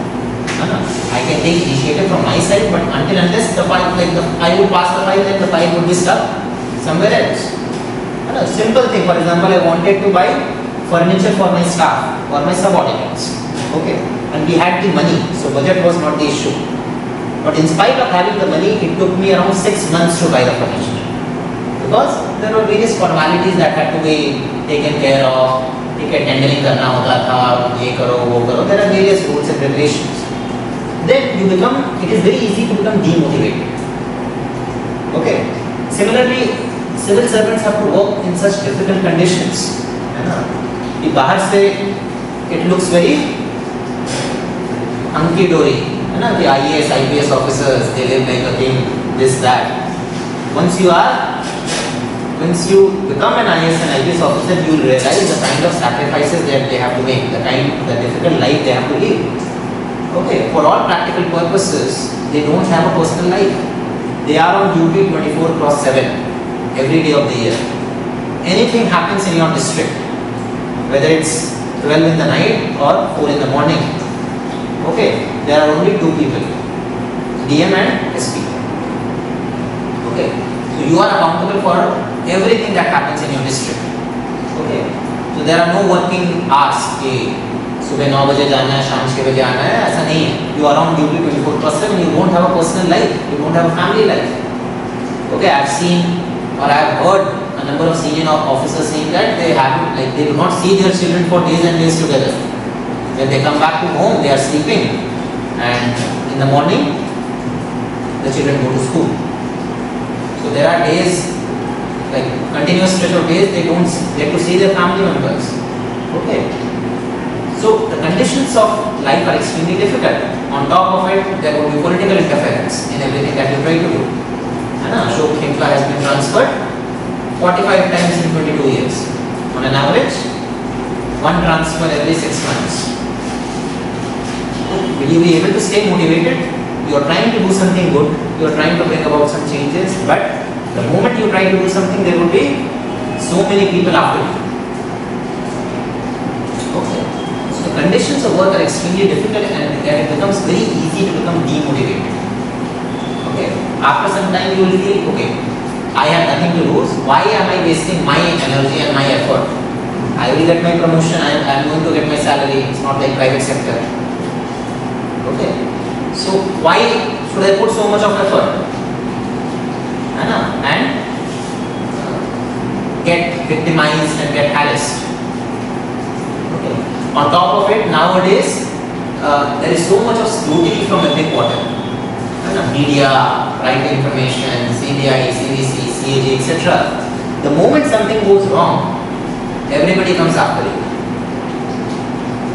I can take initiative from my side, but unless the file, I would pass the file, then the file would be stuck somewhere else. Simple thing, for example, I wanted to buy furniture for my staff or my subordinates. Okay, and we had the money, so budget was not the issue. But in spite of having the money, it took me around 6 months to buy the furniture, because there were various formalities that had to be taken care of. Ticket tendering करना होता था, ये करो वो करो. There are various rules and regulations. Then it is very easy to become demotivated. Okay. Similarly, civil servants have to work in such difficult conditions. The bahar se it looks very hunky dory. The IAS, IPS officers, they live like a king, this, that. Once you become an IAS and IPS officer, you will realize the kind of sacrifices that they have to make, the difficult life they have to live. Okay, for all practical purposes, they don't have a personal life. They are on duty 24/7 every day of the year. Anything happens in your district, whether it's 12 in the night or 4 in the morning. Okay, there are only two people, DM and SP. Okay, so you are accountable for everything that happens in your district. Okay, so there are no working hours. सुबह 9 बजे जाना है, शाम 6 बजे आना है, ऐसा नहीं है. You are on duty 24/7. You don't have a personal life. You don't have a family life. Okay, I have seen or I have heard a number of senior officers saying that they do not see their children for days and days together. When they come back to home, they are sleeping, and in the morning, the children go to school. So there are days, like continuous stretch of days, they don't get to see their family members. Okay. So the conditions of life are extremely difficult. On top of it, there will be political interference in everything that you try to do. Ashok Hinkla has been transferred 45 times in 22 years. On an average, one transfer every 6 months. Will you be able to stay motivated? You are trying to do something good, you are trying to bring about some changes, but the moment you try to do something, there will be so many people after you. Okay. So the conditions of work are extremely difficult, and it becomes very easy to become demotivated. Okay. After some time you will feel, okay, I have nothing to lose. Why am I wasting my energy and my effort? I will get my promotion, I am going to get my salary. It's not like private sector. Okay. So why should I put so much of effort? And get victimized and get harassed. Okay. On top of it, nowadays there is so much of scrutiny from every quarter. Media, right information, CBI, CVC, CAG, etc. The moment something goes wrong, everybody comes after you.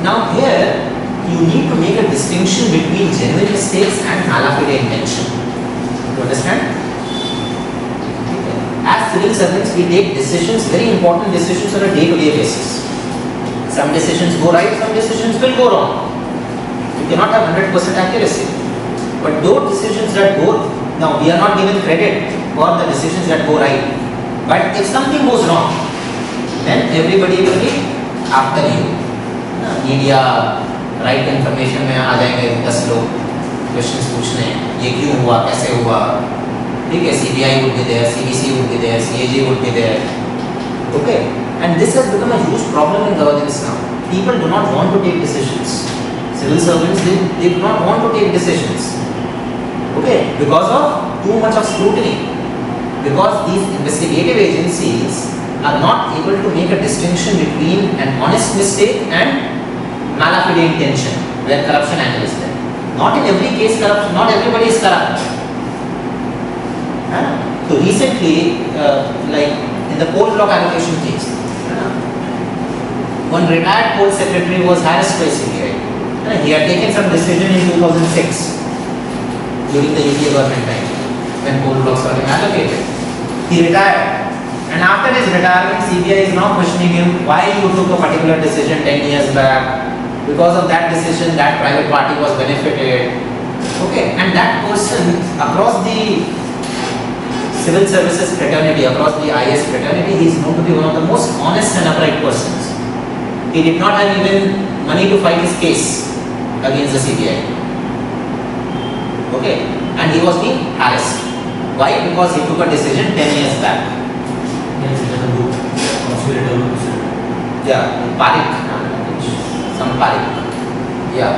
Now here, you need to make a distinction between genuine mistakes and mala fide intention. You understand? as civil servants, we take decisions, very important decisions on a day-to-day basis. Some decisions go right, some decisions will go wrong. You cannot have 100% accuracy. But those decisions that go, now we are not given credit for the decisions that go right. But if something goes wrong, then everybody will be after you. Media, right information में आ जाएंगे 10 लोग questions पूछने, ये क्यों हुआ, कैसे हुआ, ठीक है, CBI would be there, CBC would be there, CAG would be there. Okay, and this has become a huge problem in governance now. People do not want to take decisions. Civil servants, they do not want to take decisions. Okay, because of too much of scrutiny. Because these investigative agencies are not able to make a distinction between an honest mistake and malafide intention, where corruption angle is there. Not in every case corruption, not everybody is corrupt. So recently, like in the coal block allocation case, one retired coal secretary was harassed by CBI. He had taken some decision in 2006 during the UPA government time when coal blocks were allocated. He retired, and after his retirement, CBI is now questioning him why you took a particular decision 10 years back. Because of that decision, that private party was benefited. Okay, and that person across the civil services fraternity, across the IS fraternity, he is known to be one of the most honest and upright persons. He did not have even money to fight his case against the CBI. Okay, and he was being harassed. Why? Because he took a decision 10 years back. Yeah, Parik. Some Parik. Yeah.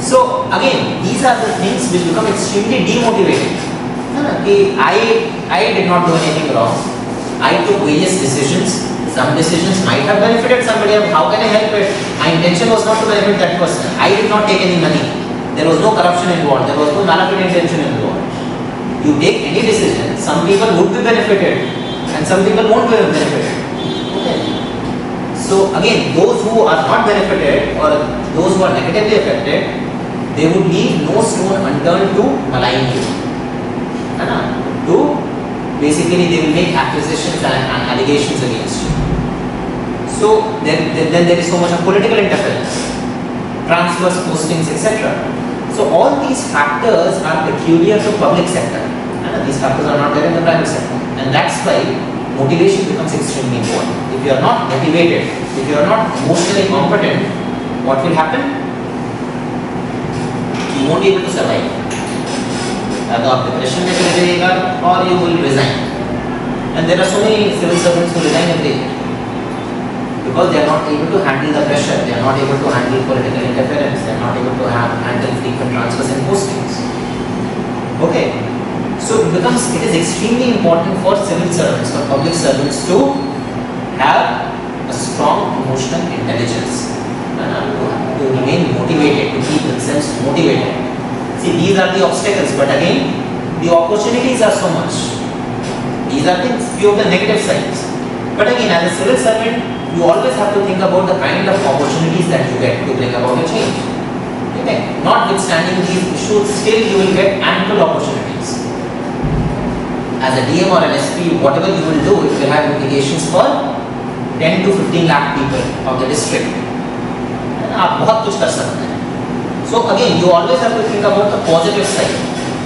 So again, these are the things which become extremely demotivating. I did not do anything wrong. I took various decisions. Some decisions might have benefited somebody. How can I help it? My intention was not to benefit that person. I did not take any money. There was no corruption involved. There was no malafide intention involved. You take any decision, some people would be benefited and some people won't be benefited. Okay. So again, those who are not benefited or those who are negatively affected, they would leave no stone unturned to malign you. To basically they will make accusations and allegations against you. So then there is so much of political interference, transfers, postings, etc. So all these factors are peculiar to public sector. These factors are not there in the private sector, and that's why motivation becomes extremely important. If you are not motivated, if you are not emotionally competent, what will happen? You won't be able to survive. Either आप depression में चले जाइएगा or you will resign. And there are so many civil servants who resign every year because they are not able to handle the pressure, they are not able to handle political interference, they are not able to handle frequent transfers and postings. Okay, so it is extremely important for civil servants, for public servants to have a strong emotional intelligence, to remain motivated, to keep themselves motivated. See, these are the obstacles, but again, the opportunities are so much. These are the few of the negative sides. But again, as a civil servant, you always have to think about the kind of opportunities that you get to bring about a change. Okay? Notwithstanding these issues, still you will get ample opportunities. As a DM or an SP, whatever you will do, it will have implications for 10 to 15 lakh people of the district. आप बहुत कुछ कर सकते हैं. So again, you always have to think about the positive side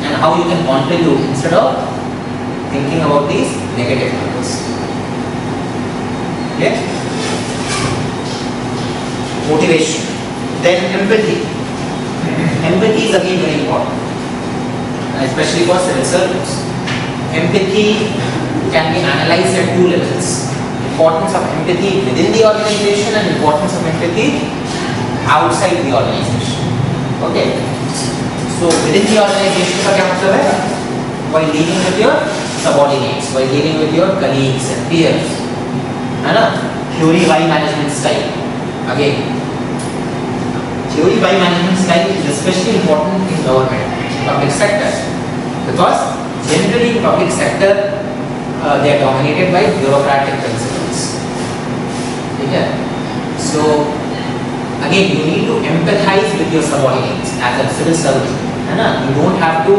and how you can contribute instead of thinking about these negative numbers. Okay? Motivation. Then empathy. Empathy is again very important, especially for civil servants. Empathy can be analyzed at two levels. Importance of empathy within the organization and importance of empathy outside the organization. Okay. So within the organization का क्या मतलब है? While dealing with your subordinates, while dealing with your colleagues and peers, है ना? Theory by management style. Again, theory by management style is especially important in government, public sector, because generally in public sector they are dominated by bureaucratic principles. Okay? So again, you need to empathize with your subordinates as a civil servant. You don't have to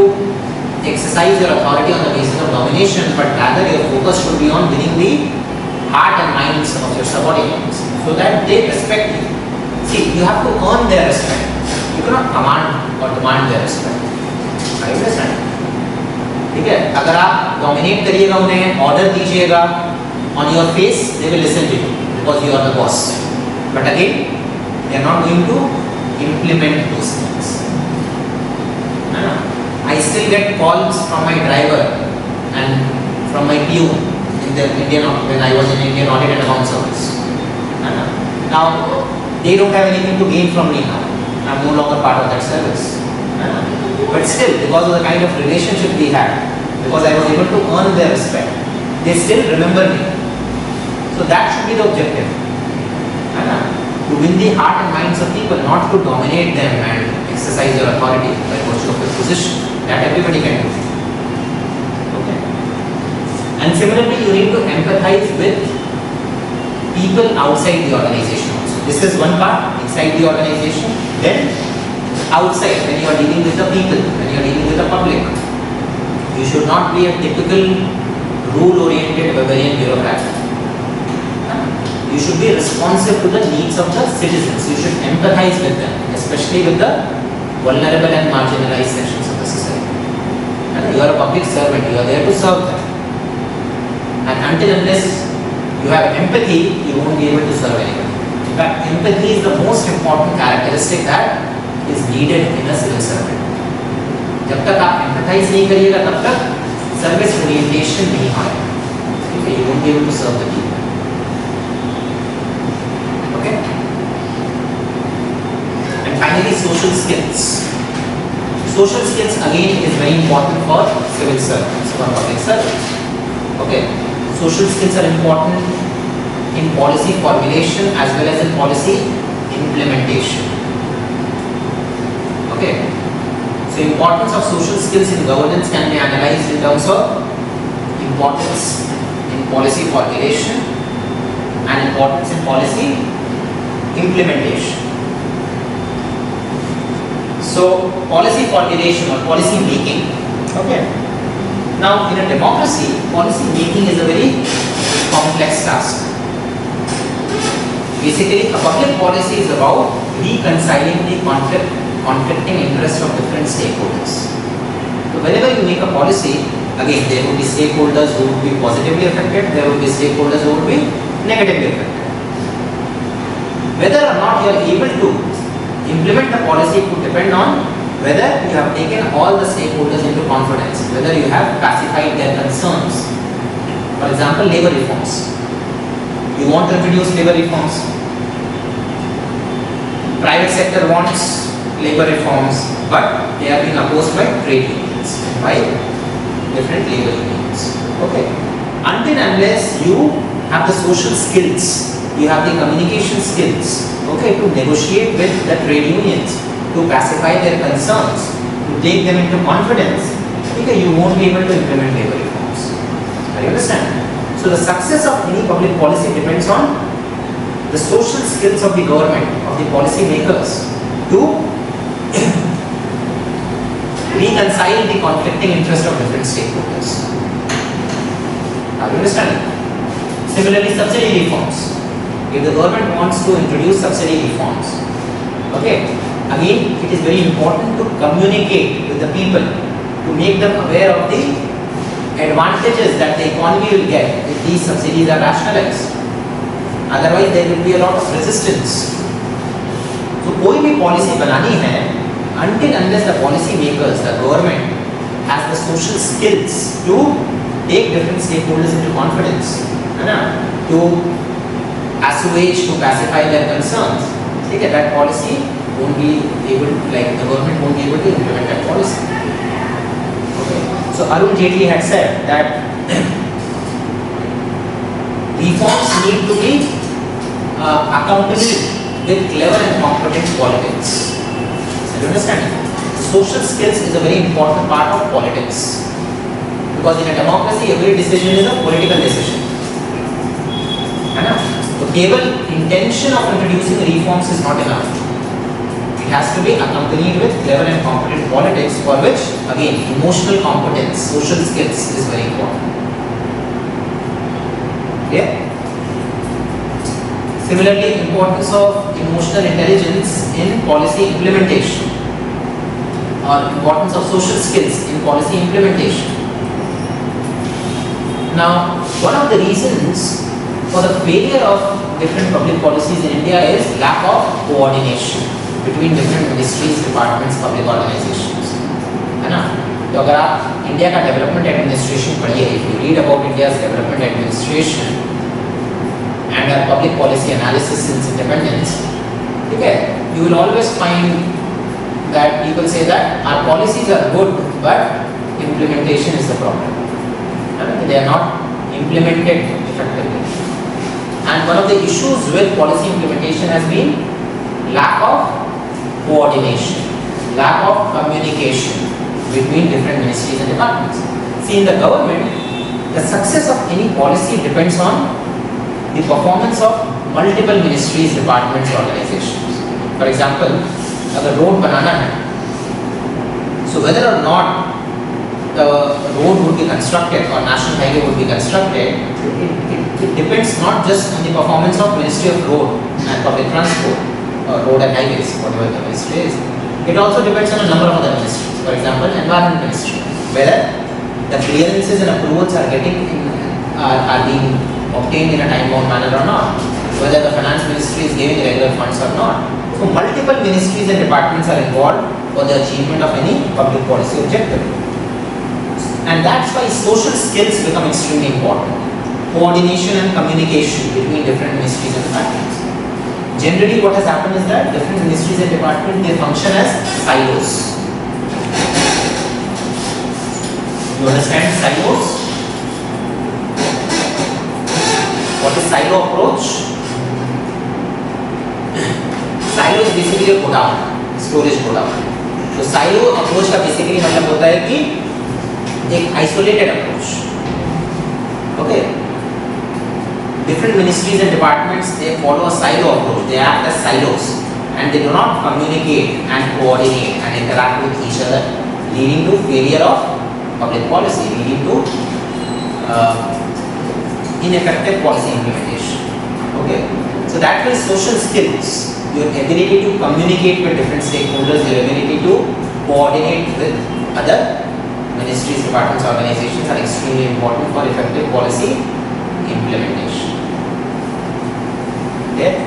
exercise your authority on the basis of domination, but rather your focus should be on winning the heart and minds of your subordinates so that they respect you. See, you have to earn their respect. You cannot command or demand their respect. Are you understand? ठीक है, अगर आप dominate करिएगा उन्हें, order दीजिएगा on your face, they will listen to you because you are the boss. But again, they are not going to implement those things. I still get calls from my driver and from my peon in the Indian when I was in Indian Audit and Account Service. Now they don't have anything to gain from me now. I'm no longer part of that service. But still, because of the kind of relationship we had, because I was able to earn their respect, they still remember me. So that should be the objective. To win the heart and minds of people, not to dominate them and exercise your authority by virtue of your position. That everybody can do. Okay. And similarly, you need to empathize with people outside the organization also. This is one part inside the organization. Then outside, when you are dealing with the people, when you are dealing with the public, you should not be a typical rule-oriented barbarian bureaucrat. You should be responsive to the needs of the citizens. You should empathize with them, especially with the vulnerable and marginalized sections of the society. And you are a public servant, you are there to serve them. And until unless you have empathy, you won't be able to serve anyone. In fact, empathy is the most important characteristic that is needed in a civil servant. जब तक आप empathize नहीं करिएगा, तब तक service orientation नहीं होगा. Okay, you won't be able to serve the people. Okay. And finally, social skills. Social skills again is very important for civil servants, for public servants. Okay. Social skills are important in policy formulation as well as in policy implementation. Okay. So importance of social skills in governance can be analyzed in terms of importance in policy formulation and importance in policy implementation. So policy formulation or policy making. Okay. Now in a democracy, policy making is a very complex task. Basically, a public policy is about reconciling the conflicting interests of different stakeholders. So whenever you make a policy, again there will be stakeholders who will be positively affected, there will be stakeholders who will be negatively affected. Whether or not you are able to implement the policy could depend on whether you have taken all the stakeholders into confidence, whether you have pacified their concerns. For example, labor reforms. You want to introduce labor reforms. Private sector wants labor reforms, but they are being opposed by trade unions, by different labor unions. Okay. Until unless you have the social skills, you have the communication skills, okay, to negotiate with the trade unions, to pacify their concerns, to take them into confidence, okay, you won't be able to implement labor reforms. Are you understand? So the success of any public policy depends on the social skills of the government, of the policy makers, to reconcile the conflicting interest of different stakeholders. Are you understanding? Similarly, subsidy reforms. If the government wants to introduce subsidy reforms, okay, again it is very important to communicate with the people, to make them aware of the advantages that the economy will get if these subsidies are rationalized. Otherwise, there will be a lot of resistance. So, कोई भी policy बनानी है, until unless the policy makers, the government, has the social skills to take different stakeholders into confidence, to assuage, to pacify their concerns, okay, that policy won't be able, like the government won't be able to implement that policy. Okay. So Arun Jaitley had said that reforms need to be accompanied with clever and competent politics. So you understand? Social skills is a very important part of politics, because in a democracy every decision is a political decision. So केवल intention of introducing reforms is not enough. It has to be accompanied with clever and competent politics, for which again emotional competence, social skills is very important. Yeah. Similarly, importance of emotional intelligence in policy implementation, or importance of social skills in policy implementation. Now, one of the reasons for the failure of different public policies in India is lack of coordination between different ministries, departments, public organizations. है ना? तो अगर आप India का development administration पढ़िए, if you read about India's development administration and our public policy analysis since independence, ठीक है, you will always find that people say that our policies are good, but implementation is the problem. They are not implemented effectively. And one of the issues with policy implementation has been lack of coordination, lack of communication between different ministries and departments. See, in the government, the success of any policy depends on the performance of multiple ministries, departments, organizations. For example, अगर road बनाना है, so whether or not the road would be constructed or national highway would be constructed, it depends not just on the performance of Ministry of Road and Public Transport, or Road and Highways, whatever the ministry is. It also depends on a number of other ministries. For example, Environment Ministry, whether the clearances and approvals are being obtained in a time-bound manner or not, whether the Finance Ministry is giving regular funds or not. So multiple ministries and departments are involved for the achievement of any public policy objective. And that's why social skills become extremely important. Coordination and communication between different ministries and departments. Generally what has happened is that different ministries and departments, they function as silos. You understand silos? What is silo approach? Silo is basically a godown, storage godown. So silo approach का basically मतलब होता है कि एक isolated approach. Okay. Different ministries and departments, they follow a silo approach. They act as silos and they do not communicate and coordinate and interact with each other, leading to failure of public policy, leading to ineffective policy implementation. Okay. So that means social skills, your ability to communicate with different stakeholders, your ability to coordinate with other ministries, departments, organizations are extremely important for effective policy implementation. Okay?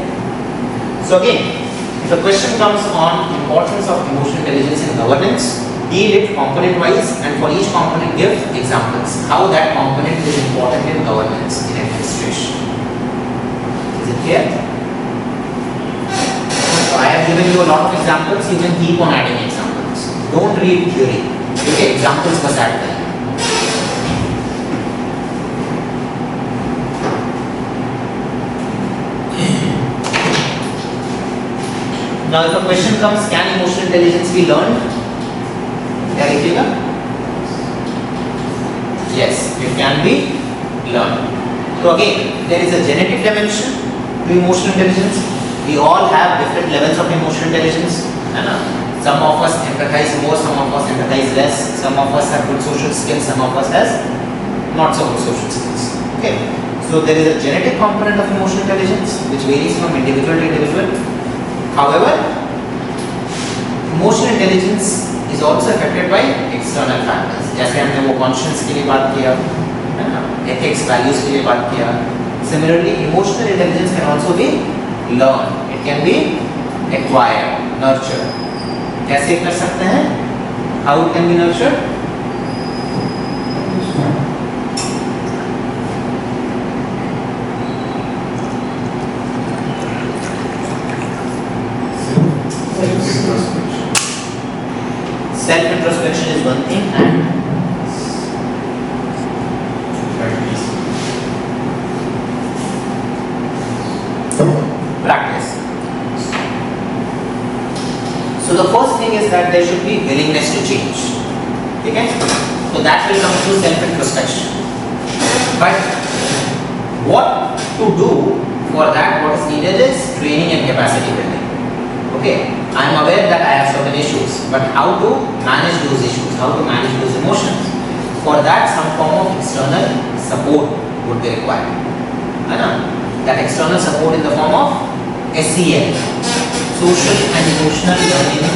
So again, if a question comes on importance of emotional intelligence in governance, deal it component wise and for each component give examples. How that component is important in governance, in administration. Is it clear? So I have given you a lot of examples, you can keep on adding examples. Don't read theory. Okay, examples must add them. Now if a question comes, can emotional intelligence be learned? Yes, it can be learned. So again, there is a genetic dimension to emotional intelligence. We all have different levels of emotional intelligence. Some of us empathize more, some of us empathize less, some of us have good social skills, some of us has not so good social skills. Okay. So there is a genetic component of emotional intelligence which varies from individual to individual. However, emotional intelligence is also affected by external factors. जैसे हमने वो conscience के लिए बात किया, है ना, ethics, values के लिए बात किया. Similarly, emotional intelligence can also be learned. It can be acquired, nurtured. कैसे कर सकते हैं? How it can be nurtured? Self-introspection is one thing and practice. So the first thing is that there should be willingness to change. Okay? So that will come through self-introspection. But what to do for that, what is needed is training and capacity building. Okay, I am aware that I have certain issues, but how to manage those issues, how to manage those emotions? For that, some form of external support would be required. है ना? That external support in the form of SEL, Social and Emotional Learning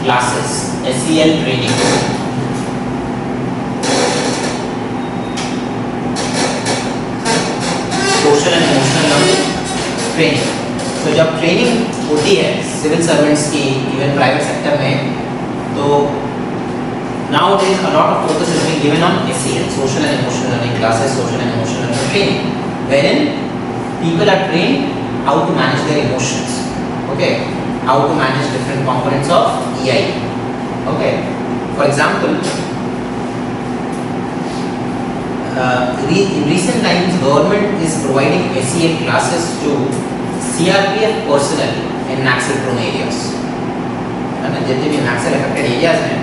classes, SEL training. Social and Emotional Learning training. तो जब training होती है civil servants की, even private sector में, तो nowadays a lot of focus is being given on SEL, Social and Emotional Learning classes, Social and Emotional Learning training, wherein people are trained how to manage their emotions, okay, how to manage different components of EI, okay. For example, in recent times, government is providing SEL classes to CRPF personnel in Naxal-prone areas. जितने भी Naxal affected areas हैं,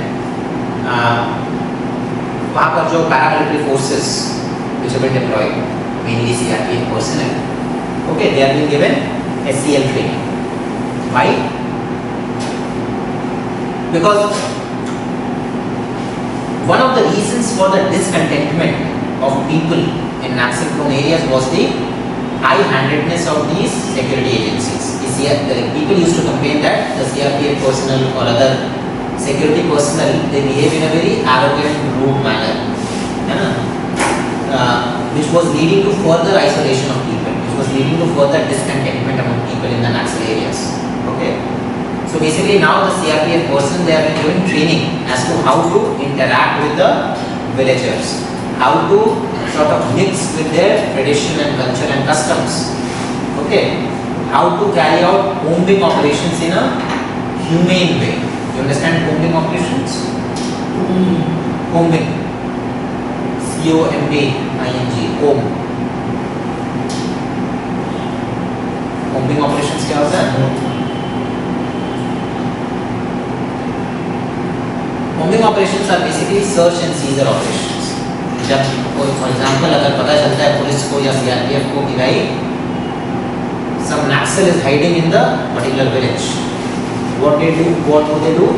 वहाँ पर जो paramilitary forces which have been deployed, mainly CRPF personnel, okay, they are being given SEL training. Why? Because one of the reasons for the discontentment of people in Naxal-prone areas was the high-handedness of these security agencies. People used to complain that the CRPF personnel or other security personnel, they behave in a very arrogant, rude manner, which was leading to further isolation of people, which was leading to further discontentment among people in the Naxal areas. Okay. So basically now the CRPF personnel, they have been given training as to how to interact with the villagers, how to sort of mix with their tradition and culture and customs. Okay. How to carry out combing operations in a humane way. You understand combing operations? Combing. C-O-M-B-I-N-G. Comb. Combing operations क्या होता है? Combing operations are basically search and seizure operations. जब कोई for example अगर पता चलता है police को या CRPF को कि भाई some Naxal is hiding in the particular village, what do they do?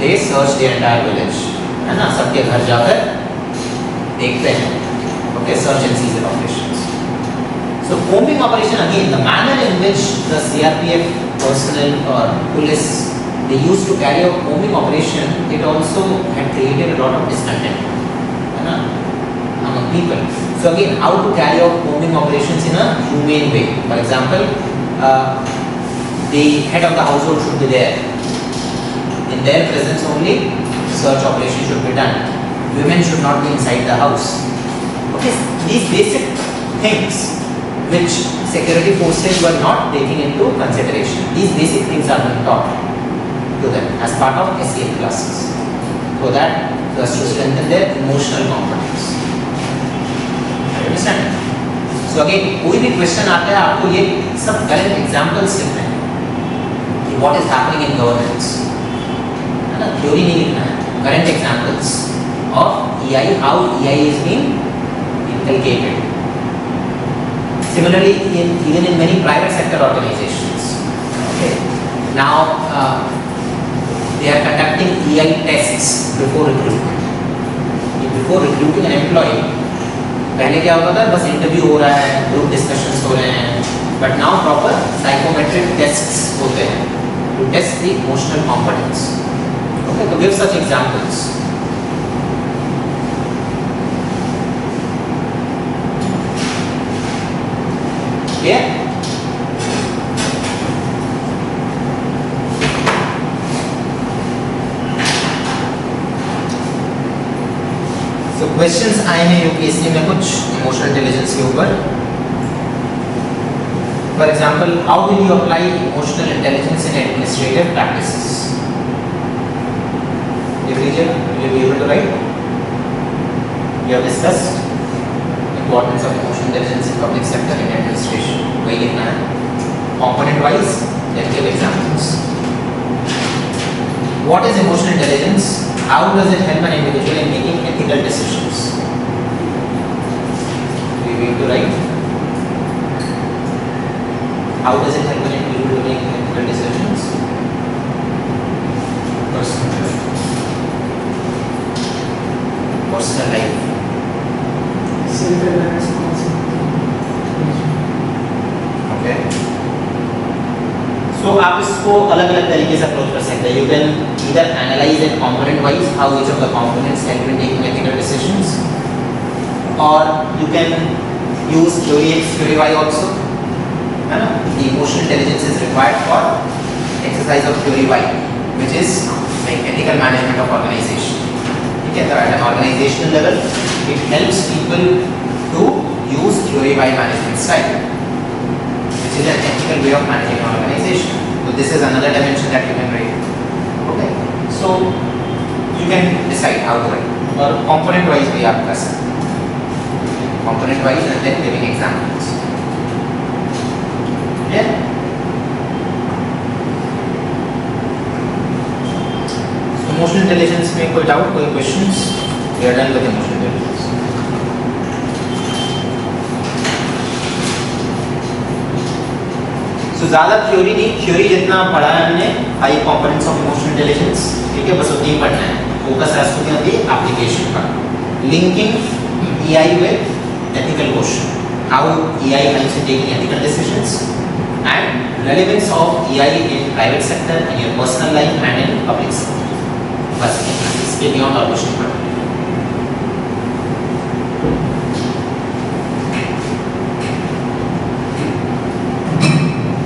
They search the entire village, है ना, सबके घर जाकर देखते हैं. Okay, search and seizure operations. So combing operation, again, the manner in which the CRPF personnel or police, they used to carry out combing operation, it also had created a lot of discontent, है ना, among people. So again, how to carry out combing operations in a humane way. For example, the head of the household should be there. In their presence only, search operation should be done. Women should not be inside the house. Okay, these basic things which security forces were not taking into consideration. These basic things are being taught to them as part of SEL classes, so that to strengthen their emotional competence. Understand? So again, कोई भी question आता है आपको ये सब current examples लिखना है कि what is happening in governance, है ना, थ्योरी नहीं लिखना है, current examples of EI, how EI is being inculcated. Similarly, even in many private sector organizations, okay, now they are conducting EI tests before recruitment. Before recruiting an employee, पहले क्या होता था, बस इंटरव्यू हो रहा है, ग्रुप डिस्कशंस हो रहे हैं, but now proper psychometric tests होते हैं to test the emotional competence. Okay, तो गिव सच एग्जांपल्स. क्लियर? तो क्वेश्चंस आए हैं यूपीएससी में कुछ इमोशनल इंटेलिजेंस के ऊपर. For example, how will you apply emotional intelligence in administrative practices? Will you be able to write? We have discussed importance of emotional intelligence in public sector in administration. वही लिखना है component wise. Let's give examples. What is emotional intelligence? How does it help an individual in making ethical decisions? We need to write. How does it help an individual to make इसको अलग अलग तरीके से approach कर सकते हैं. You can either analyze it component wise, how each of the components help in taking ethical decisions, or you can use theory X, theory Y also. है ना? The emotional intelligence is required for exercise of theory Y, which is like ethical management of organization. ठीक है, तो at an organizational level, it helps people to use theory Y management style, which is an ethical way of managing an organization. So this is another dimension that you can write. Okay, so you can decide how to write, or component wise भी आप कर सकते हैं. Component wise and then giving examples. Yeah. So emotional intelligence में कोई doubt, कोई questions? We are done with emotional intelligence. तो ज़्यादा थ्योरी नहीं, थ्योरी जितना पढ़ा है हमने 5 कंपोनेंट्स ऑफ इमोशनल इंटेलिजेंस, ठीक है, बस उतनी ही पढ़ना है. फोकस है उसको क्या दी एप्लीकेशन पर. Linking EI with ethical question, how EI helps in taking ethical decisions, and relevance of EI in private sector, in your personal life and in public sector. बस इसके बियॉन्ड और question पढ़ना.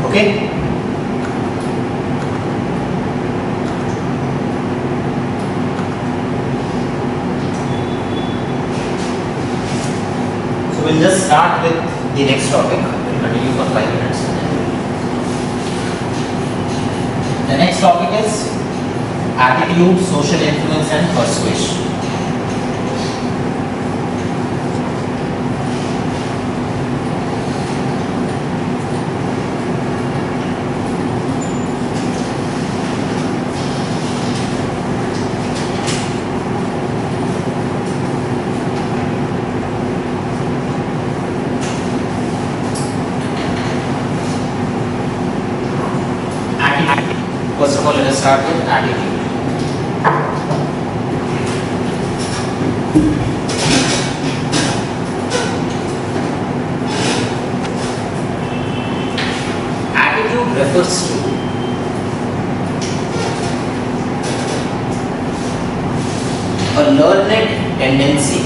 Okay. So we'll just start with the next topic. We'll continue for 5 minutes. The next topic is attitude, social influence, and persuasion. First of all, let us start with attitude. Attitude refers to a learned tendency.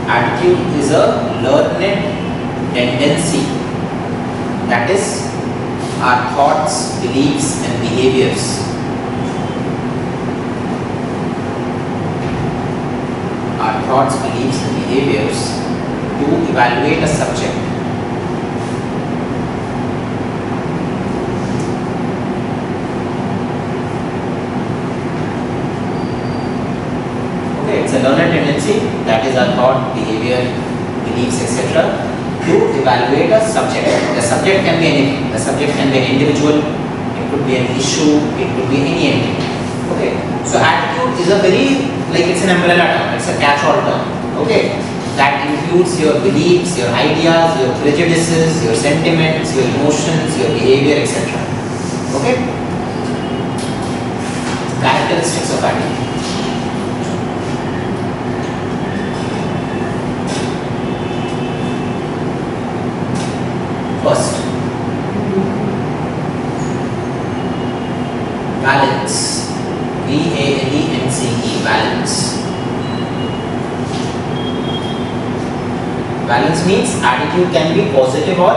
Attitude is a learned tendency, that is our thoughts, beliefs and behaviors. Our thoughts, beliefs and behaviors to evaluate a subject. Okay, it's a learned tendency, that is our thought, behavior, beliefs, etc. to evaluate a subject. The subject can be anything. The subject can be an individual, it could be an issue, it could be any entity. Okay. So attitude is a very, like it's an umbrella term, it's a catch-all term. Okay. That includes your beliefs, your ideas, your prejudices, your sentiments, your emotions, your behavior, etc. Okay. Characteristics of attitude. First, balance. B-A-L-E-N-C-E, balance. Balance means attitude can be positive or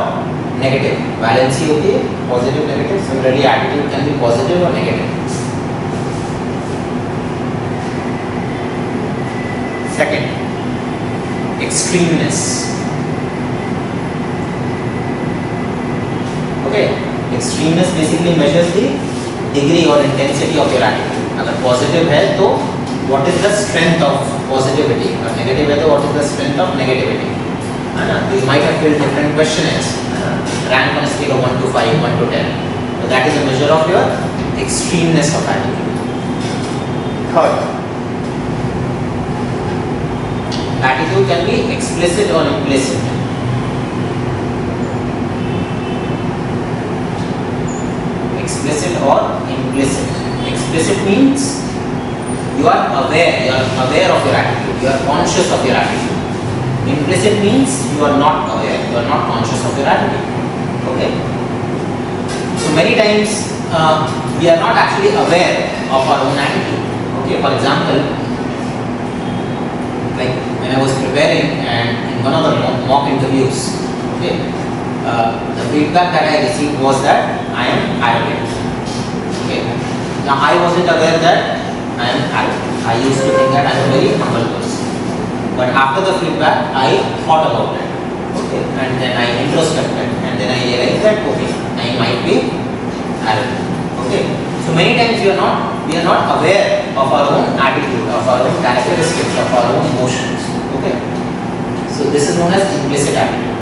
negative. Balance ही होती है positive, negative. Similarly, attitude can be positive or negative. Second, extremeness. Okay, extremeness basically measures the degree or intensity of your attitude. अगर positive है तो what is the strength of positivity, और negative है तो what is the strength of negativity. है ना? You might have filled different questionnaires. Rank on a scale of 1 to 5, 1 to 10. So that is a measure of your extremeness of attitude. Third, attitude can be explicit or implicit. Explicit or implicit. Explicit means you are aware of your attitude, you are conscious of your attitude. Implicit means you are not aware, you are not conscious of your attitude. Okay. So many times we are not actually aware of our own attitude. Okay. For example, like when I was preparing and in one of the mock interviews, okay, the feedback that I received was that I am arrogant. Okay. Now I wasn't aware that I am arrogant. I used to think that I am a very humble person. But after the feedback, I thought about it. Okay. And then I introspected, and then I realized that okay, I might be arrogant. Okay. So many times we are not aware of our own attitude, of our own characteristics, of our own emotions. Okay. So this is known as implicit attitude.